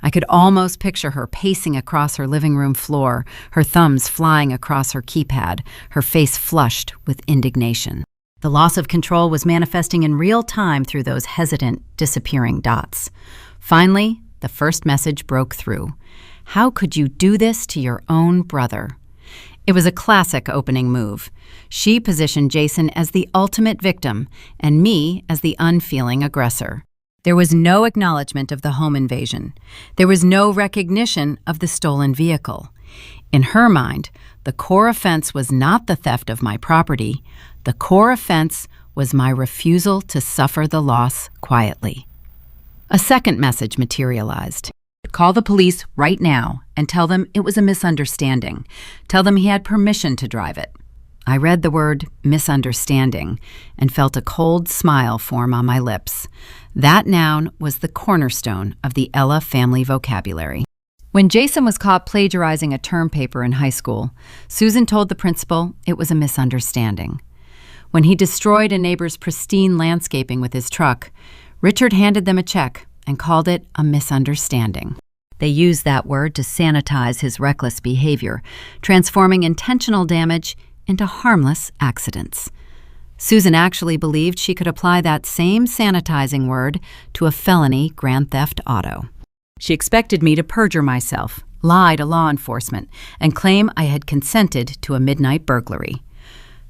I could almost picture her pacing across her living room floor, her thumbs flying across her keypad, her face flushed with indignation. The loss of control was manifesting in real time through those hesitant, disappearing dots. Finally, the first message broke through. How could you do this to your own brother? It was a classic opening move. She positioned Jason as the ultimate victim and me as the unfeeling aggressor. There was no acknowledgement of the home invasion. There was no recognition of the stolen vehicle. In her mind, the core offense was not the theft of my property. The core offense was my refusal to suffer the loss quietly. A second message materialized. Call the police right now and tell them it was a misunderstanding. Tell them he had permission to drive it. I read the word misunderstanding and felt a cold smile form on my lips. That noun was the cornerstone of the Ella family vocabulary. When Jason was caught plagiarizing a term paper in high school, Susan told the principal it was a misunderstanding. When he destroyed a neighbor's pristine landscaping with his truck, Richard handed them a check and called it a misunderstanding. They used that word to sanitize his reckless behavior, transforming intentional damage into harmless accidents. Susan actually believed she could apply that same sanitizing word to a felony grand theft auto. She expected me to perjure myself, lie to law enforcement, and claim I had consented to a midnight burglary.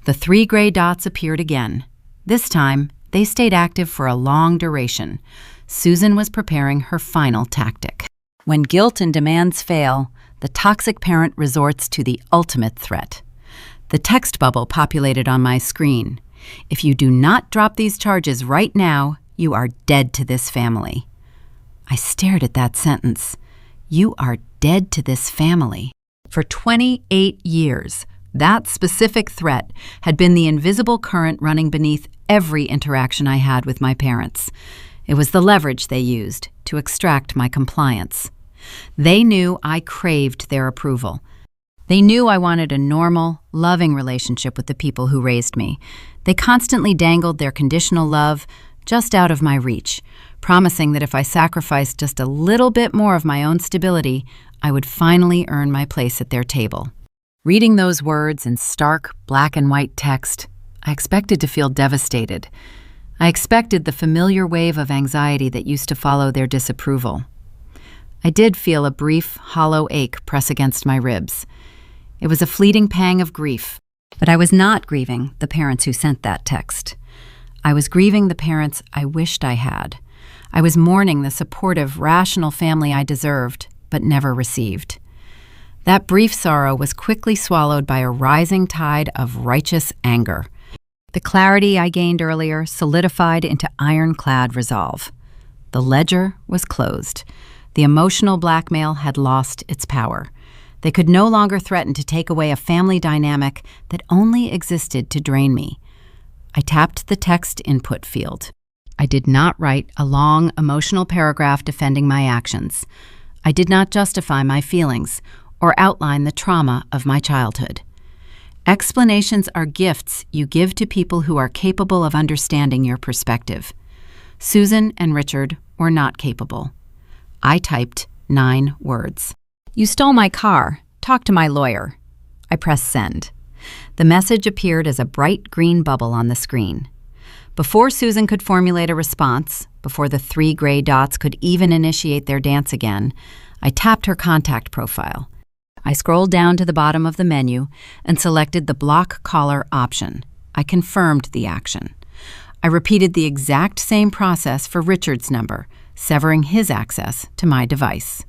The 3 gray dots appeared again. This time, they stayed active for a long duration. Susan was preparing her final tactic. When guilt and demands fail, the toxic parent resorts to the ultimate threat. The text bubble populated on my screen. If you do not drop these charges right now, you are dead to this family. I stared at that sentence. You are dead to this family. For 28 years, that specific threat had been the invisible current running beneath every interaction I had with my parents. It was the leverage they used to extract my compliance. They knew I craved their approval. They knew I wanted a normal, loving relationship with the people who raised me. They constantly dangled their conditional love just out of my reach, promising that if I sacrificed just a little bit more of my own stability, I would finally earn my place at their table. Reading those words in stark black and white text, I expected to feel devastated. I expected the familiar wave of anxiety that used to follow their disapproval. I did feel a brief, hollow ache press against my ribs. It was a fleeting pang of grief, but I was not grieving the parents who sent that text. I was grieving the parents I wished I had. I was mourning the supportive, rational family I deserved, but never received. That brief sorrow was quickly swallowed by a rising tide of righteous anger. The clarity I gained earlier solidified into ironclad resolve. The ledger was closed. The emotional blackmail had lost its power. They could no longer threaten to take away a family dynamic that only existed to drain me. I tapped the text input field. I did not write a long, emotional paragraph defending my actions. I did not justify my feelings or outline the trauma of my childhood. Explanations are gifts you give to people who are capable of understanding your perspective. Susan and Richard were not capable. I typed 9 words. "You stole my car. Talk to my lawyer." I pressed send. The message appeared as a bright green bubble on the screen. Before Susan could formulate a response, before the 3 gray dots could even initiate their dance again, I tapped her contact profile. I scrolled down to the bottom of the menu and selected the block caller option. I confirmed the action. I repeated the exact same process for Richard's number, severing his access to my device.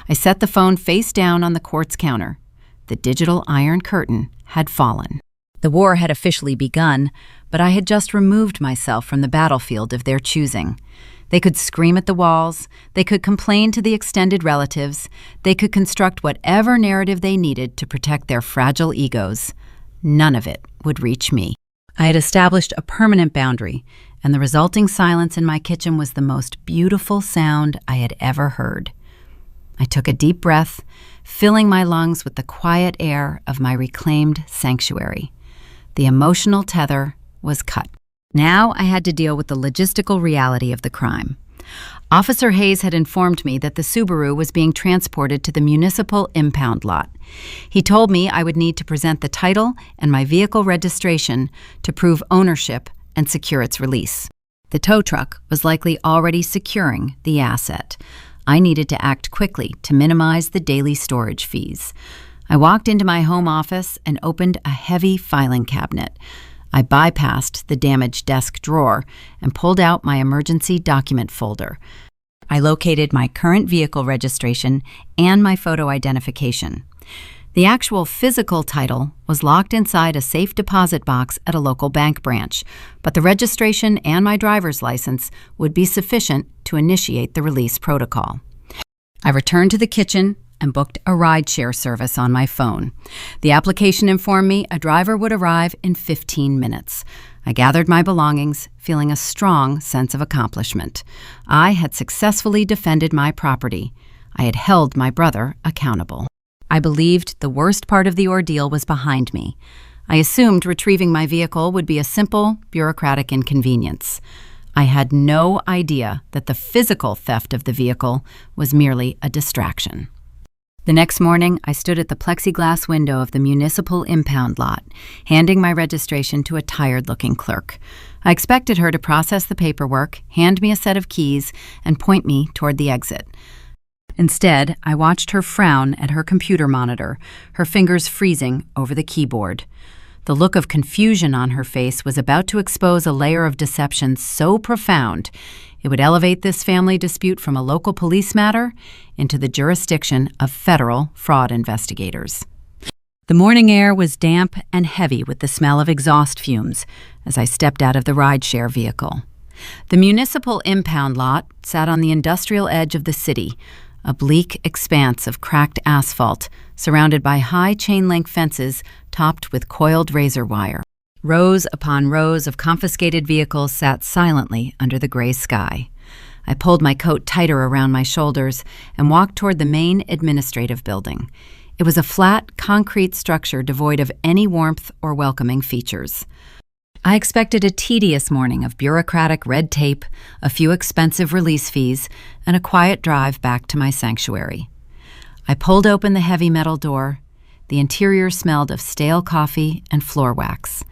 I set the phone face down on the quartz counter. The digital iron curtain had fallen. The war had officially begun, but I had just removed myself from the battlefield of their choosing. They could scream at the walls, they could complain to the extended relatives, they could construct whatever narrative they needed to protect their fragile egos. None of it would reach me. I had established a permanent boundary, and the resulting silence in my kitchen was the most beautiful sound I had ever heard. I took a deep breath, filling my lungs with the quiet air of my reclaimed sanctuary. The emotional tether was cut. Now I had to deal with the logistical reality of the crime. Officer Hayes had informed me that the Subaru was being transported to the municipal impound lot. He told me I would need to present the title and my vehicle registration to prove ownership and secure its release. The tow truck was likely already securing the asset. I needed to act quickly to minimize the daily storage fees. I walked into my home office and opened a heavy filing cabinet. I bypassed the damaged desk drawer and pulled out my emergency document folder. I located my current vehicle registration and my photo identification. The actual physical title was locked inside a safe deposit box at a local bank branch, but the registration and my driver's license would be sufficient to initiate the release protocol. I returned to the kitchen and booked a rideshare service on my phone. The application informed me a driver would arrive in 15 minutes. I gathered my belongings, feeling a strong sense of accomplishment. I had successfully defended my property. I had held my brother accountable. I believed the worst part of the ordeal was behind me. I assumed retrieving my vehicle would be a simple, bureaucratic inconvenience. I had no idea that the physical theft of the vehicle was merely a distraction. The next morning, I stood at the plexiglass window of the municipal impound lot, handing my registration to a tired-looking clerk. I expected her to process the paperwork, hand me a set of keys, and point me toward the exit. Instead, I watched her frown at her computer monitor, her fingers freezing over the keyboard. The look of confusion on her face was about to expose a layer of deception so profound it would elevate this family dispute from a local police matter into the jurisdiction of federal fraud investigators. The morning air was damp and heavy with the smell of exhaust fumes as I stepped out of the rideshare vehicle. The municipal impound lot sat on the industrial edge of the city, a bleak expanse of cracked asphalt surrounded by high chain-link fences topped with coiled razor wire. Rows upon rows of confiscated vehicles sat silently under the gray sky. I pulled my coat tighter around my shoulders and walked toward the main administrative building. It was a flat, concrete structure devoid of any warmth or welcoming features. I expected a tedious morning of bureaucratic red tape, a few expensive release fees, and a quiet drive back to my sanctuary. I pulled open the heavy metal door. The interior smelled of stale coffee and floor wax.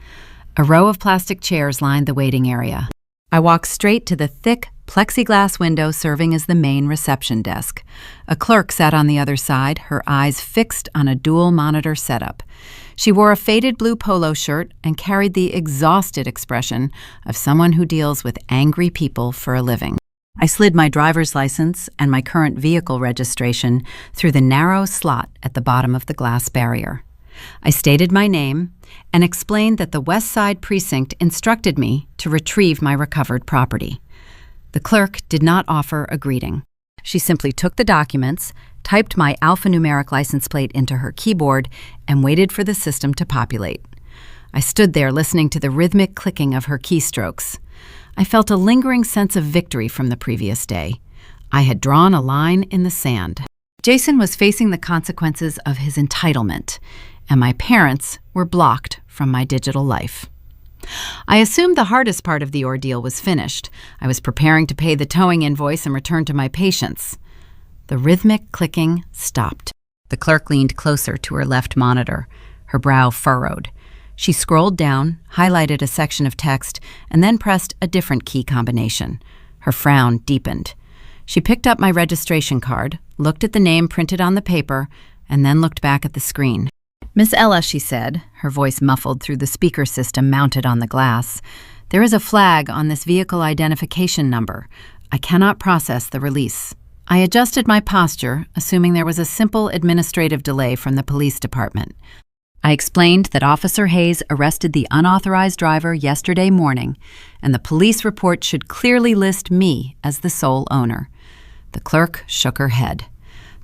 A row of plastic chairs lined the waiting area. I walked straight to the thick plexiglass window serving as the main reception desk. A clerk sat on the other side, her eyes fixed on a dual monitor setup. She wore a faded blue polo shirt and carried the exhausted expression of someone who deals with angry people for a living. I slid my driver's license and my current vehicle registration through the narrow slot at the bottom of the glass barrier. I stated my name and explained that the West Side Precinct instructed me to retrieve my recovered property. The clerk did not offer a greeting. She simply took the documents, typed my alphanumeric license plate into her keyboard, and waited for the system to populate. I stood there listening to the rhythmic clicking of her keystrokes. I felt a lingering sense of victory from the previous day. I had drawn a line in the sand. Jason was facing the consequences of his entitlement, and my parents were blocked from my digital life. I assumed the hardest part of the ordeal was finished. I was preparing to pay the towing invoice and return to my patients. The rhythmic clicking stopped. The clerk leaned closer to her left monitor, her brow furrowed. She scrolled down, highlighted a section of text, and then pressed a different key combination. Her frown deepened. She picked up my registration card, looked at the name printed on the paper, and then looked back at the screen. "Miss Ella," she said, her voice muffled through the speaker system mounted on the glass, "there is a flag on this vehicle identification number. I cannot process the release." I adjusted my posture, assuming there was a simple administrative delay from the police department. I explained that Officer Hayes arrested the unauthorized driver yesterday morning, and the police report should clearly list me as the sole owner. The clerk shook her head.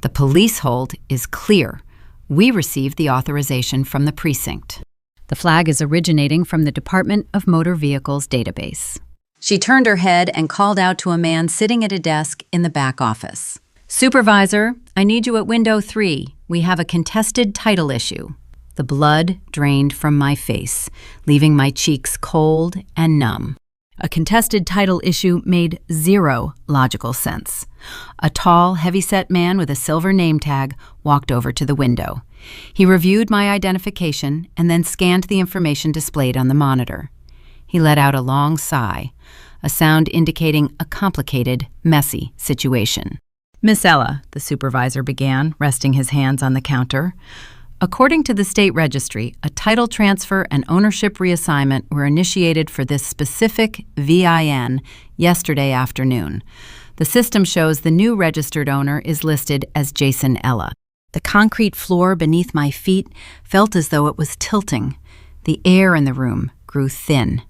"The police hold is clear. We received the authorization from the precinct. The flag is originating from the Department of Motor Vehicles database." She turned her head and called out to a man sitting at a desk in the back office. "Supervisor, I need you at window 3. We have a contested title issue." The blood drained from my face, leaving my cheeks cold and numb. A contested title issue made zero logical sense. A tall, heavy-set man with a silver name tag walked over to the window. He reviewed my identification and then scanned the information displayed on the monitor. He let out a long sigh, a sound indicating a complicated, messy situation. "Miss Ella," the supervisor began, resting his hands on the counter. "According to the state registry, a title transfer and ownership reassignment were initiated for this specific VIN yesterday afternoon. The system shows the new registered owner is listed as Jason Ella." The concrete floor beneath my feet felt as though it was tilting. The air in the room grew thin.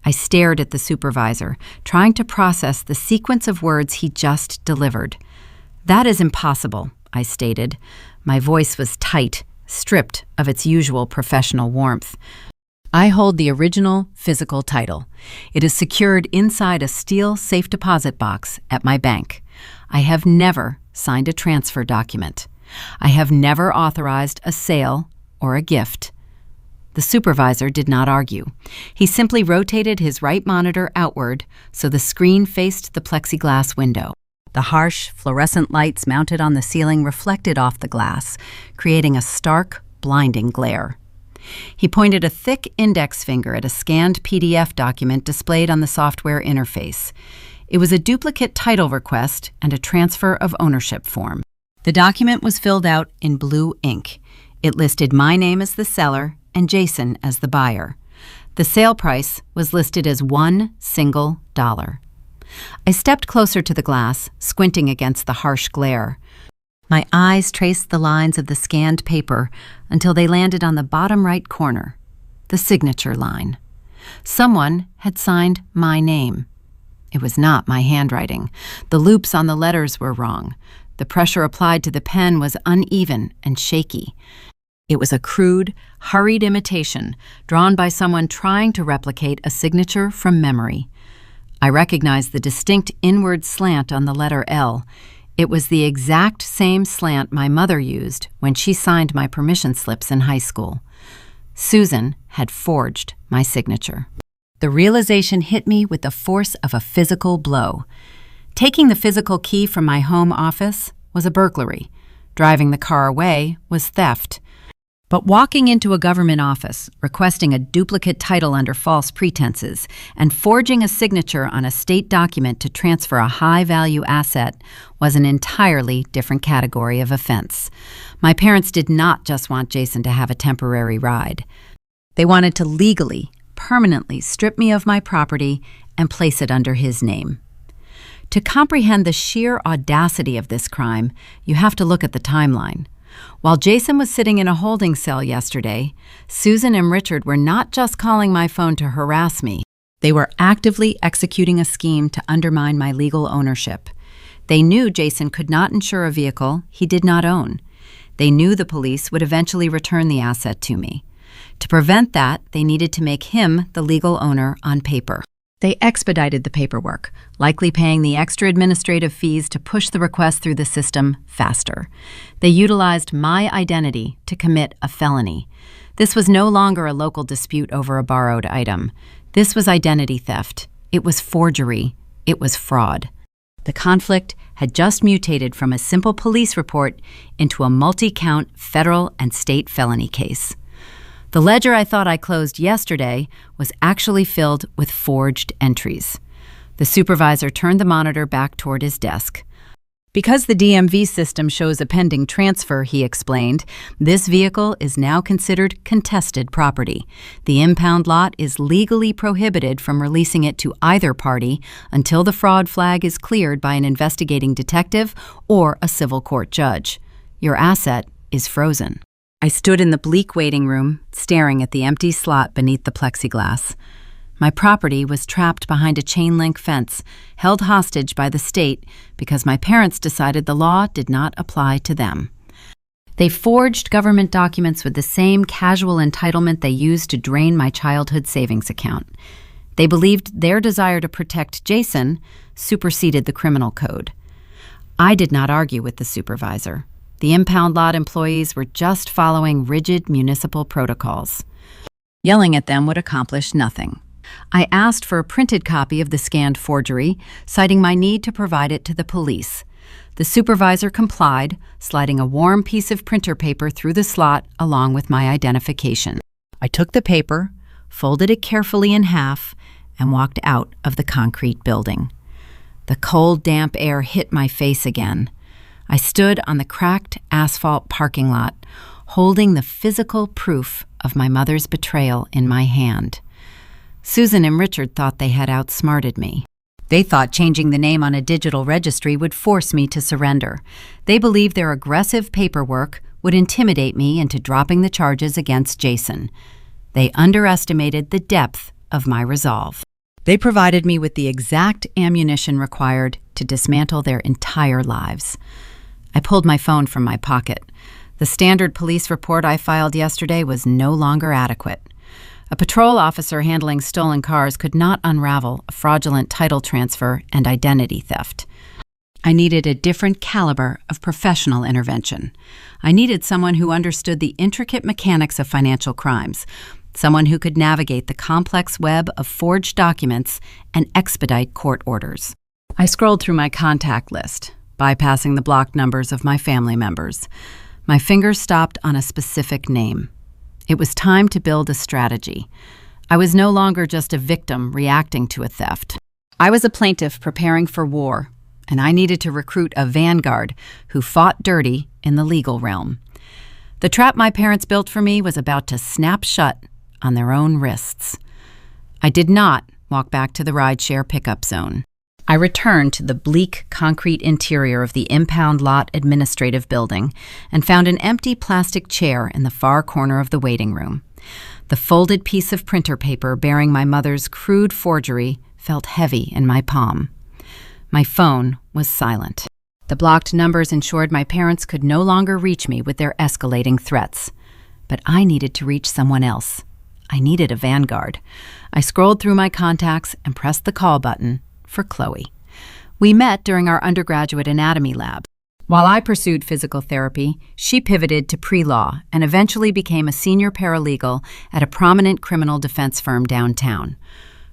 I stared at the supervisor, trying to process the sequence of words he just delivered. "That is impossible," I stated. My voice was tight, stripped of its usual professional warmth. "I hold the original physical title. It is secured inside a steel safe deposit box at my bank. I have never signed a transfer document. I have never authorized a sale or a gift." The supervisor did not argue. He simply rotated his right monitor outward so the screen faced the plexiglass window. The harsh, fluorescent lights mounted on the ceiling reflected off the glass, creating a stark, blinding glare. He pointed a thick index finger at a scanned PDF document displayed on the software interface. It was a duplicate title request and a transfer of ownership form. The document was filled out in blue ink. It listed my name as the seller and Jason as the buyer. The sale price was listed as $1 single. I stepped closer to the glass, squinting against the harsh glare. My eyes traced the lines of the scanned paper until they landed on the bottom right corner, the signature line. Someone had signed my name. It was not my handwriting. The loops on the letters were wrong. The pressure applied to the pen was uneven and shaky. It was a crude, hurried imitation drawn by someone trying to replicate a signature from memory. I recognized the distinct inward slant on the letter L. It was the exact same slant my mother used when she signed my permission slips in high school. Susan had forged my signature. The realization hit me with the force of a physical blow. Taking the physical key from my home office was a burglary. Driving the car away was theft. But walking into a government office, requesting a duplicate title under false pretenses, and forging a signature on a state document to transfer a high-value asset was an entirely different category of offense. My parents did not just want Jason to have a temporary ride. They wanted to legally, permanently strip me of my property and place it under his name. To comprehend the sheer audacity of this crime, you have to look at the timeline. While Jason was sitting in a holding cell yesterday, Susan and Richard were not just calling my phone to harass me. They were actively executing a scheme to undermine my legal ownership. They knew Jason could not insure a vehicle he did not own. They knew the police would eventually return the asset to me. To prevent that, they needed to make him the legal owner on paper. They expedited the paperwork, likely paying the extra administrative fees to push the request through the system faster. They utilized my identity to commit a felony. This was no longer a local dispute over a borrowed item. This was identity theft. It was forgery. It was fraud. The conflict had just mutated from a simple police report into a multi-count federal and state felony case. The ledger I thought I closed yesterday was actually filled with forged entries. The supervisor turned the monitor back toward his desk. Because the DMV system shows a pending transfer, he explained, this vehicle is now considered contested property. The impound lot is legally prohibited from releasing it to either party until the fraud flag is cleared by an investigating detective or a civil court judge. Your asset is frozen. I stood in the bleak waiting room, staring at the empty slot beneath the plexiglass. My property was trapped behind a chain-link fence, held hostage by the state because my parents decided the law did not apply to them. They forged government documents with the same casual entitlement they used to drain my childhood savings account. They believed their desire to protect Jason superseded the criminal code. I did not argue with the supervisor. The impound lot employees were just following rigid municipal protocols. Yelling at them would accomplish nothing. I asked for a printed copy of the scanned forgery, citing my need to provide it to the police. The supervisor complied, sliding a warm piece of printer paper through the slot along with my identification. I took the paper, folded it carefully in half, and walked out of the concrete building. The cold, damp air hit my face again. I stood on the cracked asphalt parking lot, holding the physical proof of my mother's betrayal in my hand. Susan and Richard thought they had outsmarted me. They thought changing the name on a digital registry would force me to surrender. They believed their aggressive paperwork would intimidate me into dropping the charges against Jason. They underestimated the depth of my resolve. They provided me with the exact ammunition required to dismantle their entire lives. I pulled my phone from my pocket. The standard police report I filed yesterday was no longer adequate. A patrol officer handling stolen cars could not unravel a fraudulent title transfer and identity theft. I needed a different caliber of professional intervention. I needed someone who understood the intricate mechanics of financial crimes, someone who could navigate the complex web of forged documents and expedite court orders. I scrolled through my contact list, bypassing the blocked numbers of my family members. My fingers stopped on a specific name. It was time to build a strategy. I was no longer just a victim reacting to a theft. I was a plaintiff preparing for war, and I needed to recruit a vanguard who fought dirty in the legal realm. The trap my parents built for me was about to snap shut on their own wrists. I did not walk back to the rideshare pickup zone. I returned to the bleak concrete interior of the impound lot administrative building and found an empty plastic chair in the far corner of the waiting room. The folded piece of printer paper bearing my mother's crude forgery felt heavy in my palm. My phone was silent. The blocked numbers ensured my parents could no longer reach me with their escalating threats. But I needed to reach someone else. I needed a vanguard. I scrolled through my contacts and pressed the call button for Chloe. We met during our undergraduate anatomy lab. While I pursued physical therapy, she pivoted to pre-law and eventually became a senior paralegal at a prominent criminal defense firm downtown.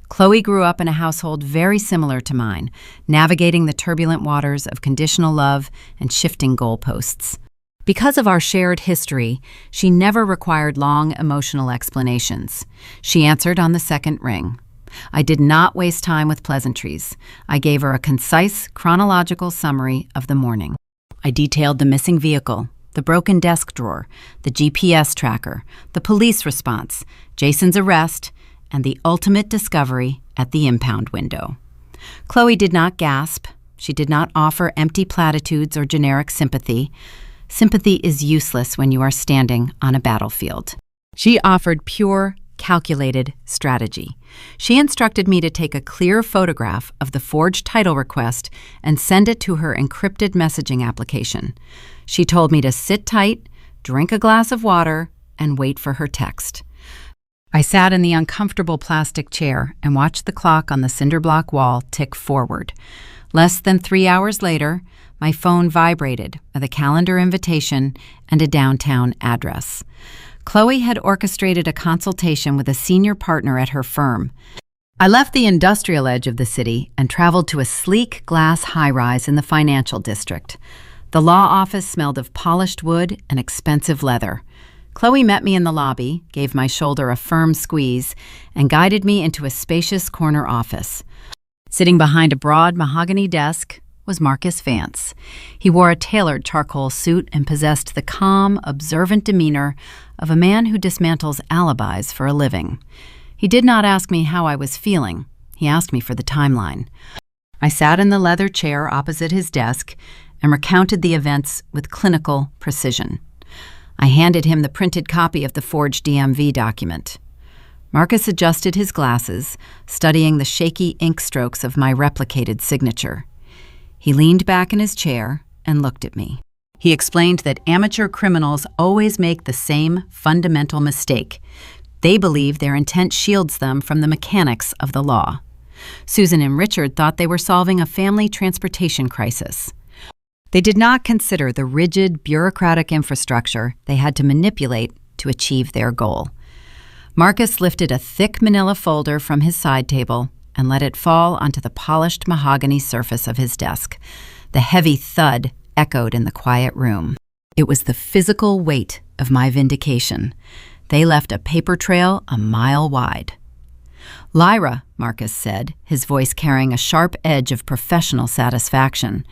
Chloe grew up in a household very similar to mine, navigating the turbulent waters of conditional love and shifting goalposts. Because of our shared history, she never required long emotional explanations. She answered on the second ring. I did not waste time with pleasantries. I gave her a concise, chronological summary of the morning. I detailed the missing vehicle, the broken desk drawer, the GPS tracker, the police response, Jason's arrest, and the ultimate discovery at the impound window. Chloe did not gasp. She did not offer empty platitudes or generic sympathy. Sympathy is useless when you are standing on a battlefield. She offered pure, calculated strategy. She instructed me to take a clear photograph of the forged title request and send it to her encrypted messaging application. She told me to sit tight, drink a glass of water, and wait for her text. I sat in the uncomfortable plastic chair and watched the clock on the cinder block wall tick forward. Less than 3 hours later, my phone vibrated with a calendar invitation and a downtown address. Chloe had orchestrated a consultation with a senior partner at her firm. I left the industrial edge of the city and traveled to a sleek glass high-rise in the financial district. The law office smelled of polished wood and expensive leather. Chloe met me in the lobby, gave my shoulder a firm squeeze, and guided me into a spacious corner office. Sitting behind a broad mahogany desk was Marcus Vance. He wore a tailored charcoal suit and possessed the calm, observant demeanor of a man who dismantles alibis for a living. He did not ask me how I was feeling. He asked me for the timeline. I sat in the leather chair opposite his desk and recounted the events with clinical precision. I handed him the printed copy of the forged DMV document. Marcus adjusted his glasses, studying the shaky ink strokes of my replicated signature. He leaned back in his chair and looked at me. He explained that amateur criminals always make the same fundamental mistake. They believe their intent shields them from the mechanics of the law. Susan and Richard thought they were solving a family transportation crisis. They did not consider the rigid, bureaucratic infrastructure they had to manipulate to achieve their goal. Marcus lifted a thick manila folder from his side table and let it fall onto the polished mahogany surface of his desk. The heavy thud echoed in the quiet room. It was the physical weight of my vindication. They left a paper trail a mile wide. "Lyra," Marcus said, his voice carrying a sharp edge of professional satisfaction,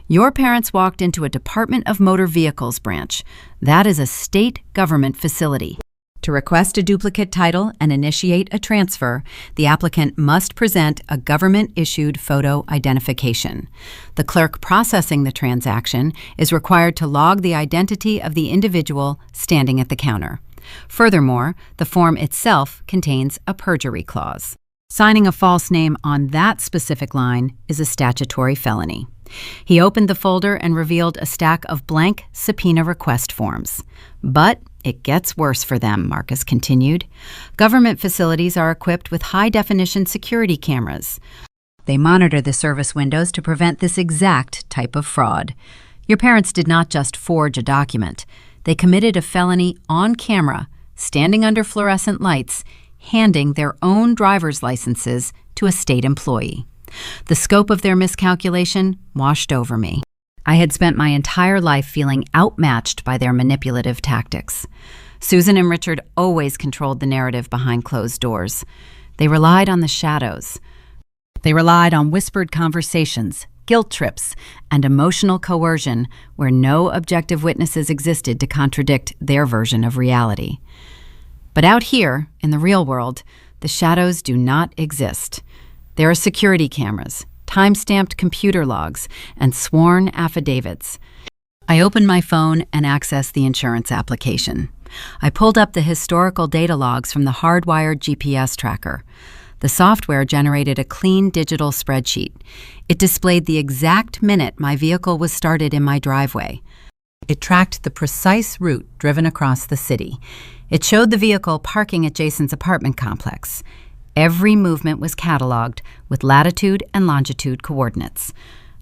"your parents walked into a Department of Motor Vehicles branch. That is a state government facility. To request a duplicate title and initiate a transfer, the applicant must present a government-issued photo identification. The clerk processing the transaction is required to log the identity of the individual standing at the counter. Furthermore, the form itself contains a perjury clause. Signing a false name on that specific line is a statutory felony." He opened the folder and revealed a stack of blank subpoena request forms. "But it gets worse for them," Marcus continued. "Government facilities are equipped with high-definition security cameras. They monitor the service windows to prevent this exact type of fraud. Your parents did not just forge a document. They committed a felony on camera, standing under fluorescent lights, handing their own driver's licenses to a state employee. The scope of their miscalculation washed over me. I had spent my entire life feeling outmatched by their manipulative tactics. Susan and Richard always controlled the narrative behind closed doors. They relied on the shadows. They relied on whispered conversations, guilt trips, and emotional coercion where no objective witnesses existed to contradict their version of reality. But out here, in the real world, the shadows do not exist. There are security cameras, time-stamped computer logs, and sworn affidavits. I opened my phone and accessed the insurance application. I pulled up the historical data logs from the hardwired GPS tracker. The software generated a clean digital spreadsheet. It displayed the exact minute my vehicle was started in my driveway. It tracked the precise route driven across the city. It showed the vehicle parking at Jason's apartment complex. Every movement was cataloged with latitude and longitude coordinates.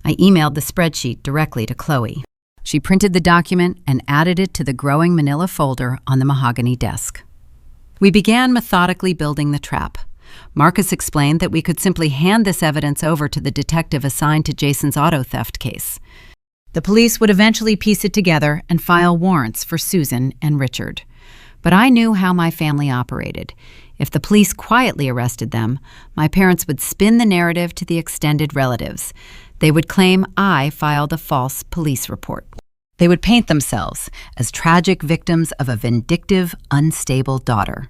I emailed the spreadsheet directly to Chloe. She printed the document and added it to the growing manila folder on the mahogany desk. We began methodically building the trap. Marcus explained that we could simply hand this evidence over to the detective assigned to Jason's auto theft case. The police would eventually piece it together and file warrants for Susan and Richard. But I knew how my family operated. If the police quietly arrested them, my parents would spin the narrative to the extended relatives. They would claim I filed a false police report. They would paint themselves as tragic victims of a vindictive, unstable daughter.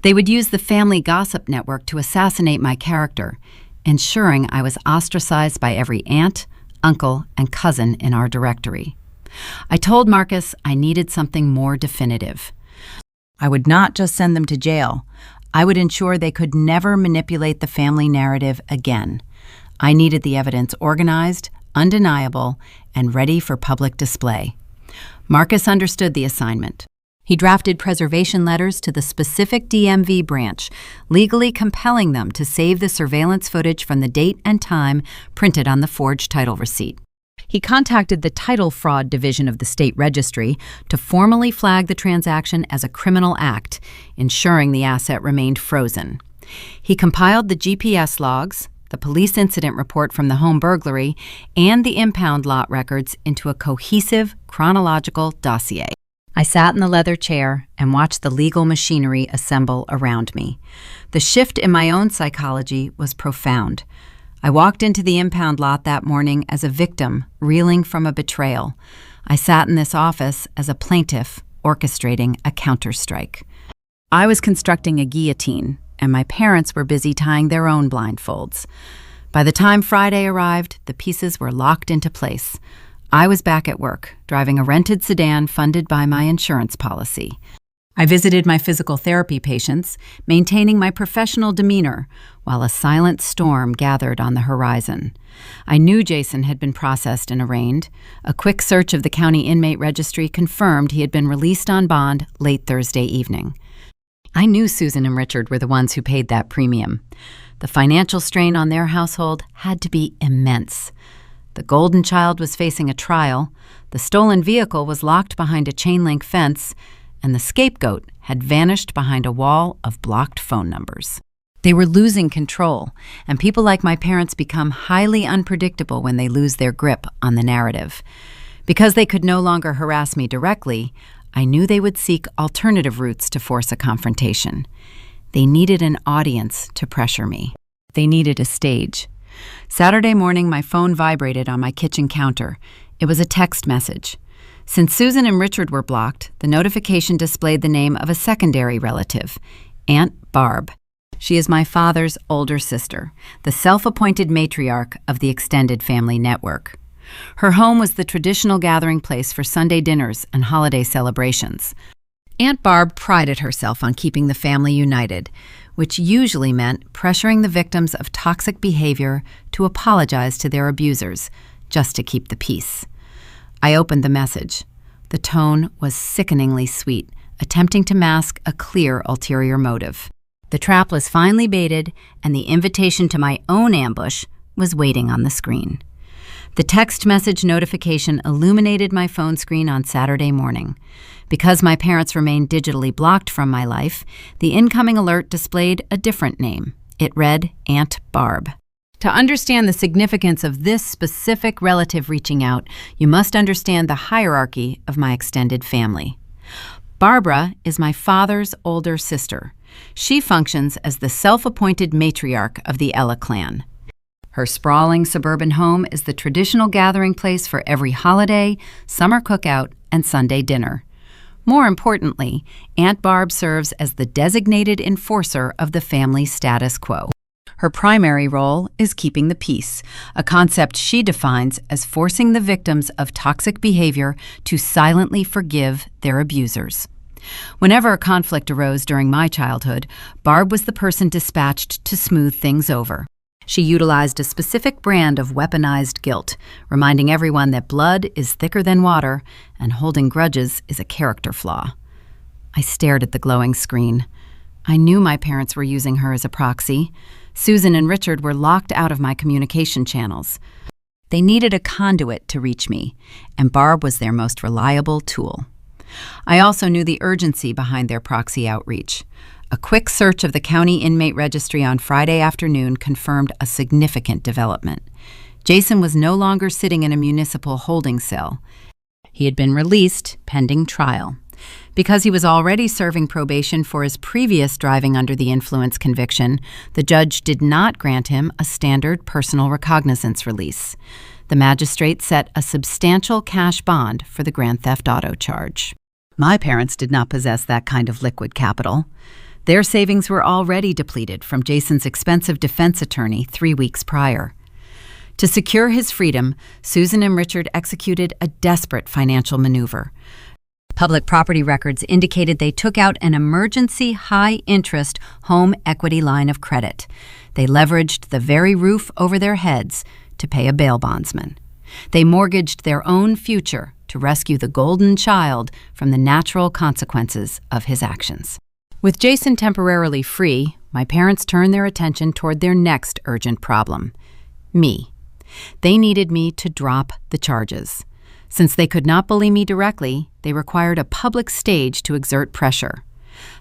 They would use the family gossip network to assassinate my character, ensuring I was ostracized by every aunt, uncle, and cousin in our directory. I told Marcus I needed something more definitive. I would not just send them to jail. I would ensure they could never manipulate the family narrative again. I needed the evidence organized, undeniable, and ready for public display. Marcus understood the assignment. He drafted preservation letters to the specific DMV branch, legally compelling them to save the surveillance footage from the date and time printed on the forged title receipt. He contacted the Title Fraud Division of the state registry to formally flag the transaction as a criminal act, ensuring the asset remained frozen. He compiled the GPS logs, the police incident report from the home burglary, and the impound lot records into a cohesive, chronological dossier. I sat in the leather chair and watched the legal machinery assemble around me. The shift in my own psychology was profound. I walked into the impound lot that morning as a victim, reeling from a betrayal. I sat in this office as a plaintiff, orchestrating a counterstrike. I was constructing a guillotine, and my parents were busy tying their own blindfolds. By the time Friday arrived, the pieces were locked into place. I was back at work, driving a rented sedan funded by my insurance policy. I visited my physical therapy patients, maintaining my professional demeanor, while a silent storm gathered on the horizon. I knew Jason had been processed and arraigned. A quick search of the county inmate registry confirmed he had been released on bond late Thursday evening. I knew Susan and Richard were the ones who paid that premium. The financial strain on their household had to be immense. The golden child was facing a trial, the stolen vehicle was locked behind a chain-link fence, and the scapegoat had vanished behind a wall of blocked phone numbers. They were losing control, and people like my parents become highly unpredictable when they lose their grip on the narrative. Because they could no longer harass me directly, I knew they would seek alternative routes to force a confrontation. They needed an audience to pressure me. They needed a stage. Saturday morning, my phone vibrated on my kitchen counter. It was a text message. Since Susan and Richard were blocked, the notification displayed the name of a secondary relative, Aunt Barb. She is my father's older sister, the self-appointed matriarch of the extended family network. Her home was the traditional gathering place for Sunday dinners and holiday celebrations. Aunt Barb prided herself on keeping the family united, which usually meant pressuring the victims of toxic behavior to apologize to their abusers, just to keep the peace. I opened the message. The tone was sickeningly sweet, attempting to mask a clear ulterior motive. The trap was finally baited, and the invitation to my own ambush was waiting on the screen. The text message notification illuminated my phone screen on Saturday morning. Because my parents remained digitally blocked from my life, the incoming alert displayed a different name. It read Aunt Barb. To understand the significance of this specific relative reaching out, you must understand the hierarchy of my extended family. Barbara is my father's older sister. She functions as the self-appointed matriarch of the Ella clan. Her sprawling suburban home is the traditional gathering place for every holiday, summer cookout, and Sunday dinner. More importantly, Aunt Barb serves as the designated enforcer of the family status quo. Her primary role is keeping the peace, a concept she defines as forcing the victims of toxic behavior to silently forgive their abusers. Whenever a conflict arose during my childhood, Barb was the person dispatched to smooth things over. She utilized a specific brand of weaponized guilt, reminding everyone that blood is thicker than water and holding grudges is a character flaw. I stared at the glowing screen. I knew my parents were using her as a proxy. Susan and Richard were locked out of my communication channels. They needed a conduit to reach me, and Barb was their most reliable tool. I also knew the urgency behind their proxy outreach. A quick search of the county inmate registry on Friday afternoon confirmed a significant development. Jason was no longer sitting in a municipal holding cell. He had been released pending trial. Because he was already serving probation for his previous driving under the influence conviction, the judge did not grant him a standard personal recognizance release. The magistrate set a substantial cash bond for the grand theft auto charge. My parents did not possess that kind of liquid capital. Their savings were already depleted from Jason's expensive defense attorney 3 weeks prior. To secure his freedom, Susan and Richard executed a desperate financial maneuver. Public property records indicated they took out an emergency high-interest home equity line of credit. They leveraged the very roof over their heads to pay a bail bondsman. They mortgaged their own future to rescue the golden child from the natural consequences of his actions. With Jason temporarily free, my parents turned their attention toward their next urgent problem: me. They needed me to drop the charges. Since they could not bully me directly, they required a public stage to exert pressure.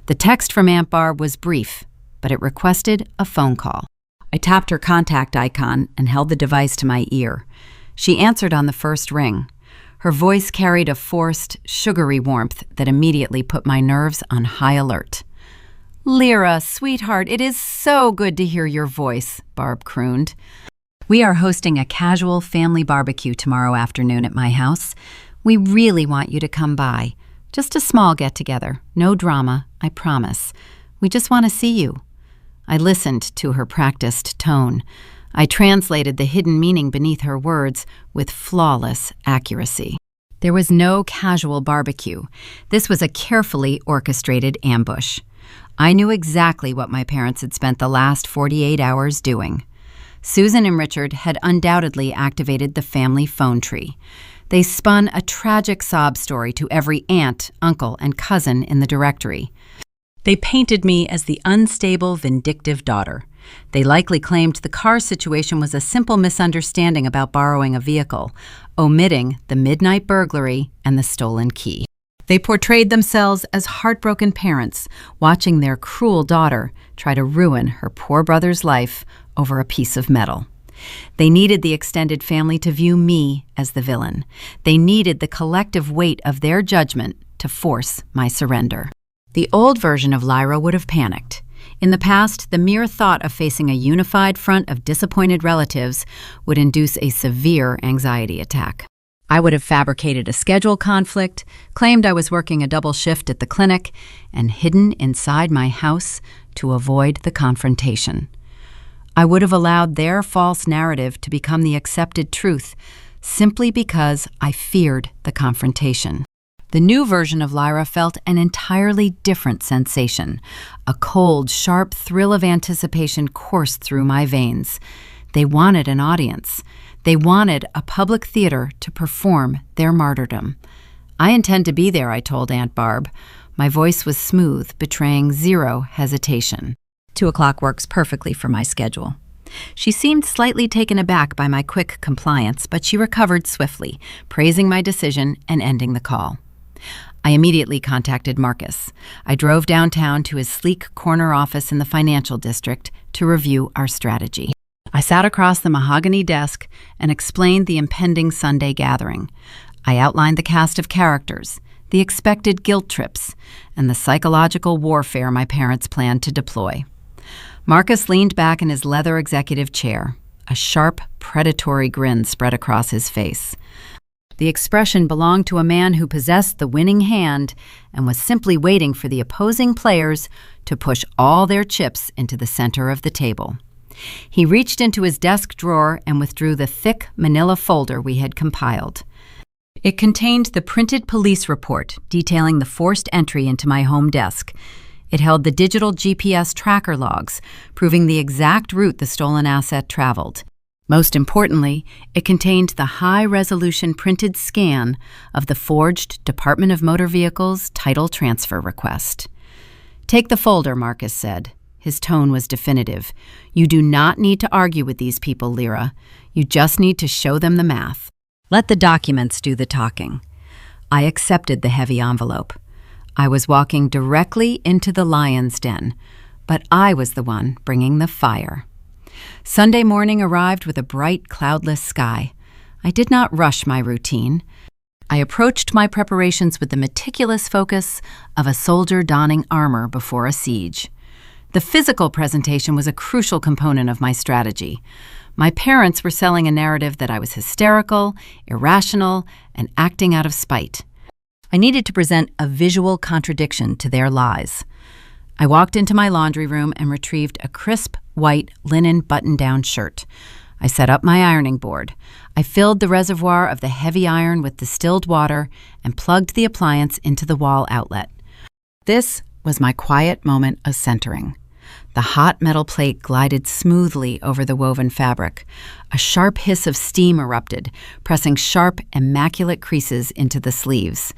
The text from Aunt Barb was brief, but it requested a phone call. I tapped her contact icon and held the device to my ear. She answered on the first ring. Her voice carried a forced, sugary warmth that immediately put my nerves on high alert. "Lyra, sweetheart, it is so good to hear your voice," Barb crooned. "We are hosting a casual family barbecue tomorrow afternoon at my house. We really want you to come by. Just a small get-together. No drama, I promise. We just want to see you." I listened to her practiced tone. I translated the hidden meaning beneath her words with flawless accuracy. There was no casual barbecue. This was a carefully orchestrated ambush. I knew exactly what my parents had spent the last 48 hours doing. Susan and Richard had undoubtedly activated the family phone tree. They spun a tragic sob story to every aunt, uncle, and cousin in the directory. They painted me as the unstable, vindictive daughter. They likely claimed the car situation was a simple misunderstanding about borrowing a vehicle, omitting the midnight burglary and the stolen key. They portrayed themselves as heartbroken parents watching their cruel daughter try to ruin her poor brother's life over a piece of metal. They needed the extended family to view me as the villain. They needed the collective weight of their judgment to force my surrender. The old version of Lyra would have panicked. In the past, the mere thought of facing a unified front of disappointed relatives would induce a severe anxiety attack. I would have fabricated a schedule conflict, claimed I was working a double shift at the clinic, and hidden inside my house to avoid the confrontation. I would have allowed their false narrative to become the accepted truth simply because I feared the confrontation. The new version of Lyra felt an entirely different sensation. A cold, sharp thrill of anticipation coursed through my veins. They wanted an audience. They wanted a public theater to perform their martyrdom. "I intend to be there," I told Aunt Barb. My voice was smooth, betraying zero hesitation. 2 o'clock works perfectly for my schedule. She seemed slightly taken aback by my quick compliance, but she recovered swiftly, praising my decision and ending the call. I immediately contacted Marcus. I drove downtown to his sleek corner office in the financial district to review our strategy. I sat across the mahogany desk and explained the impending Sunday gathering. I outlined the cast of characters, the expected guilt trips, and the psychological warfare my parents planned to deploy. Marcus leaned back in his leather executive chair. A sharp, predatory grin spread across his face. The expression belonged to a man who possessed the winning hand and was simply waiting for the opposing players to push all their chips into the center of the table. He reached into his desk drawer and withdrew the thick manila folder we had compiled. It contained the printed police report detailing the forced entry into my home desk. It held the digital GPS tracker logs, proving the exact route the stolen asset traveled. Most importantly, it contained the high-resolution printed scan of the forged Department of Motor Vehicles title transfer request. "Take the folder," Marcus said. His tone was definitive. "You do not need to argue with these people, Lyra. You just need to show them the math. Let the documents do the talking." I accepted the heavy envelope. I was walking directly into the lion's den, but I was the one bringing the fire. Sunday morning arrived with a bright, cloudless sky. I did not rush my routine. I approached my preparations with the meticulous focus of a soldier donning armor before a siege. The physical presentation was a crucial component of my strategy. My parents were selling a narrative that I was hysterical, irrational, and acting out of spite. I needed to present a visual contradiction to their lies. I walked into my laundry room and retrieved a crisp, white linen button-down shirt. I set up my ironing board. I filled the reservoir of the heavy iron with distilled water and plugged the appliance into the wall outlet. This was my quiet moment of centering. The hot metal plate glided smoothly over the woven fabric. A sharp hiss of steam erupted, pressing sharp, immaculate creases into the sleeves.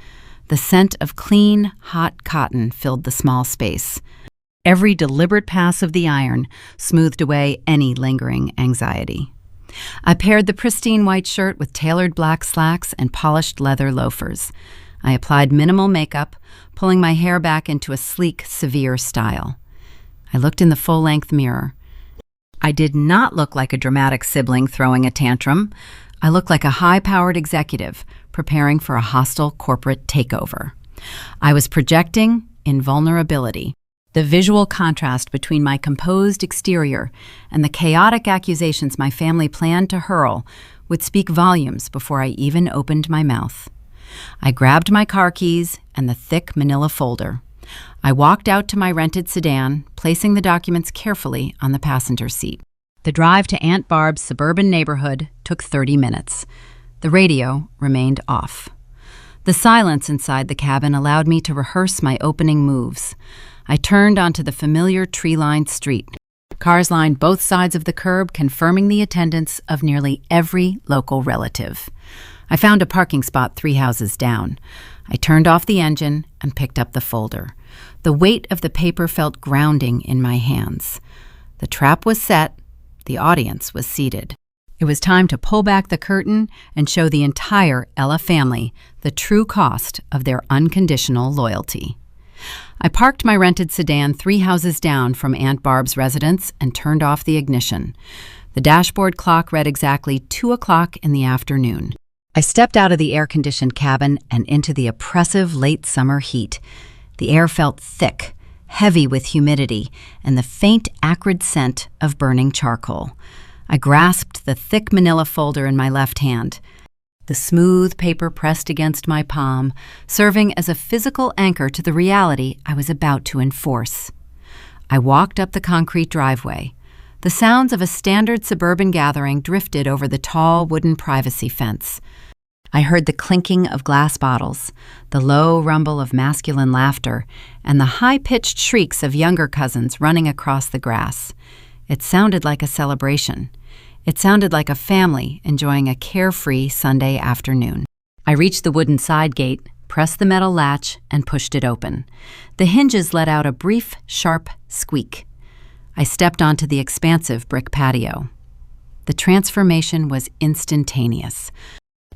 The scent of clean, hot cotton filled the small space. Every deliberate pass of the iron smoothed away any lingering anxiety. I paired the pristine white shirt with tailored black slacks and polished leather loafers. I applied minimal makeup, pulling my hair back into a sleek, severe style. I looked in the full-length mirror. I did not look like a dramatic sibling throwing a tantrum. I looked like a high-powered executive preparing for a hostile corporate takeover. I was projecting invulnerability. The visual contrast between my composed exterior and the chaotic accusations my family planned to hurl would speak volumes before I even opened my mouth. I grabbed my car keys and the thick manila folder. I walked out to my rented sedan, placing the documents carefully on the passenger seat. The drive to Aunt Barb's suburban neighborhood took 30 minutes. The radio remained off. The silence inside the cabin allowed me to rehearse my opening moves. I turned onto the familiar tree-lined street. Cars lined both sides of the curb, confirming the attendance of nearly every local relative. I found a parking spot 3 houses down. I turned off the engine and picked up the folder. The weight of the paper felt grounding in my hands. The trap was set. The audience was seated. It was time to pull back the curtain and show the entire Ella family the true cost of their unconditional loyalty. I parked my rented sedan 3 houses down from Aunt Barb's residence and turned off the ignition. The dashboard clock read exactly 2 o'clock in the afternoon. I stepped out of the air-conditioned cabin and into the oppressive late summer heat. The air felt thick, heavy with humidity, and the faint, acrid scent of burning charcoal. I grasped the thick manila folder in my left hand. The smooth paper pressed against my palm, serving as a physical anchor to the reality I was about to enforce. I walked up the concrete driveway. The sounds of a standard suburban gathering drifted over the tall wooden privacy fence. I heard the clinking of glass bottles, the low rumble of masculine laughter, and the high-pitched shrieks of younger cousins running across the grass. It sounded like a celebration. It sounded like a family enjoying a carefree Sunday afternoon. I reached the wooden side gate, pressed the metal latch, and pushed it open. The hinges let out a brief, sharp squeak. I stepped onto the expansive brick patio. The transformation was instantaneous.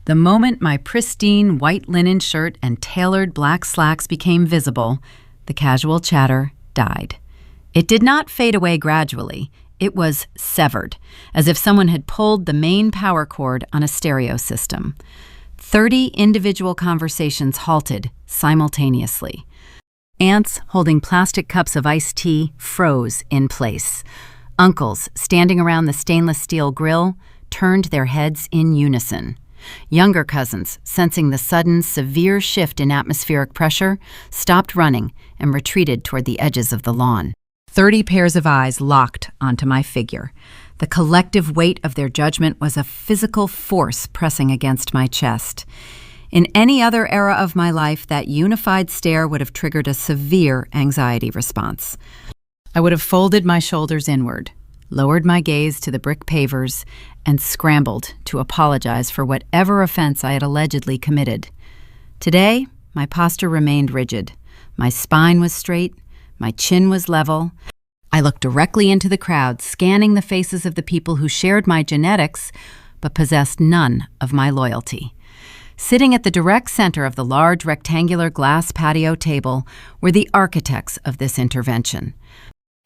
The moment my pristine white linen shirt and tailored black slacks became visible, the casual chatter died. It did not fade away gradually. It was severed, as if someone had pulled the main power cord on a stereo system. 30 individual conversations halted simultaneously. Aunts holding plastic cups of iced tea froze in place. Uncles standing around the stainless steel grill turned their heads in unison. Younger cousins, sensing the sudden, severe shift in atmospheric pressure, stopped running and retreated toward the edges of the lawn. 30 pairs of eyes locked onto my figure. The collective weight of their judgment was a physical force pressing against my chest. In any other era of my life, that unified stare would have triggered a severe anxiety response. I would have folded my shoulders inward, lowered my gaze to the brick pavers, and scrambled to apologize for whatever offense I had allegedly committed. Today, my posture remained rigid. My spine was straight. My chin was level. I looked directly into the crowd, scanning the faces of the people who shared my genetics but possessed none of my loyalty. Sitting at the direct center of the large rectangular glass patio table were the architects of this intervention.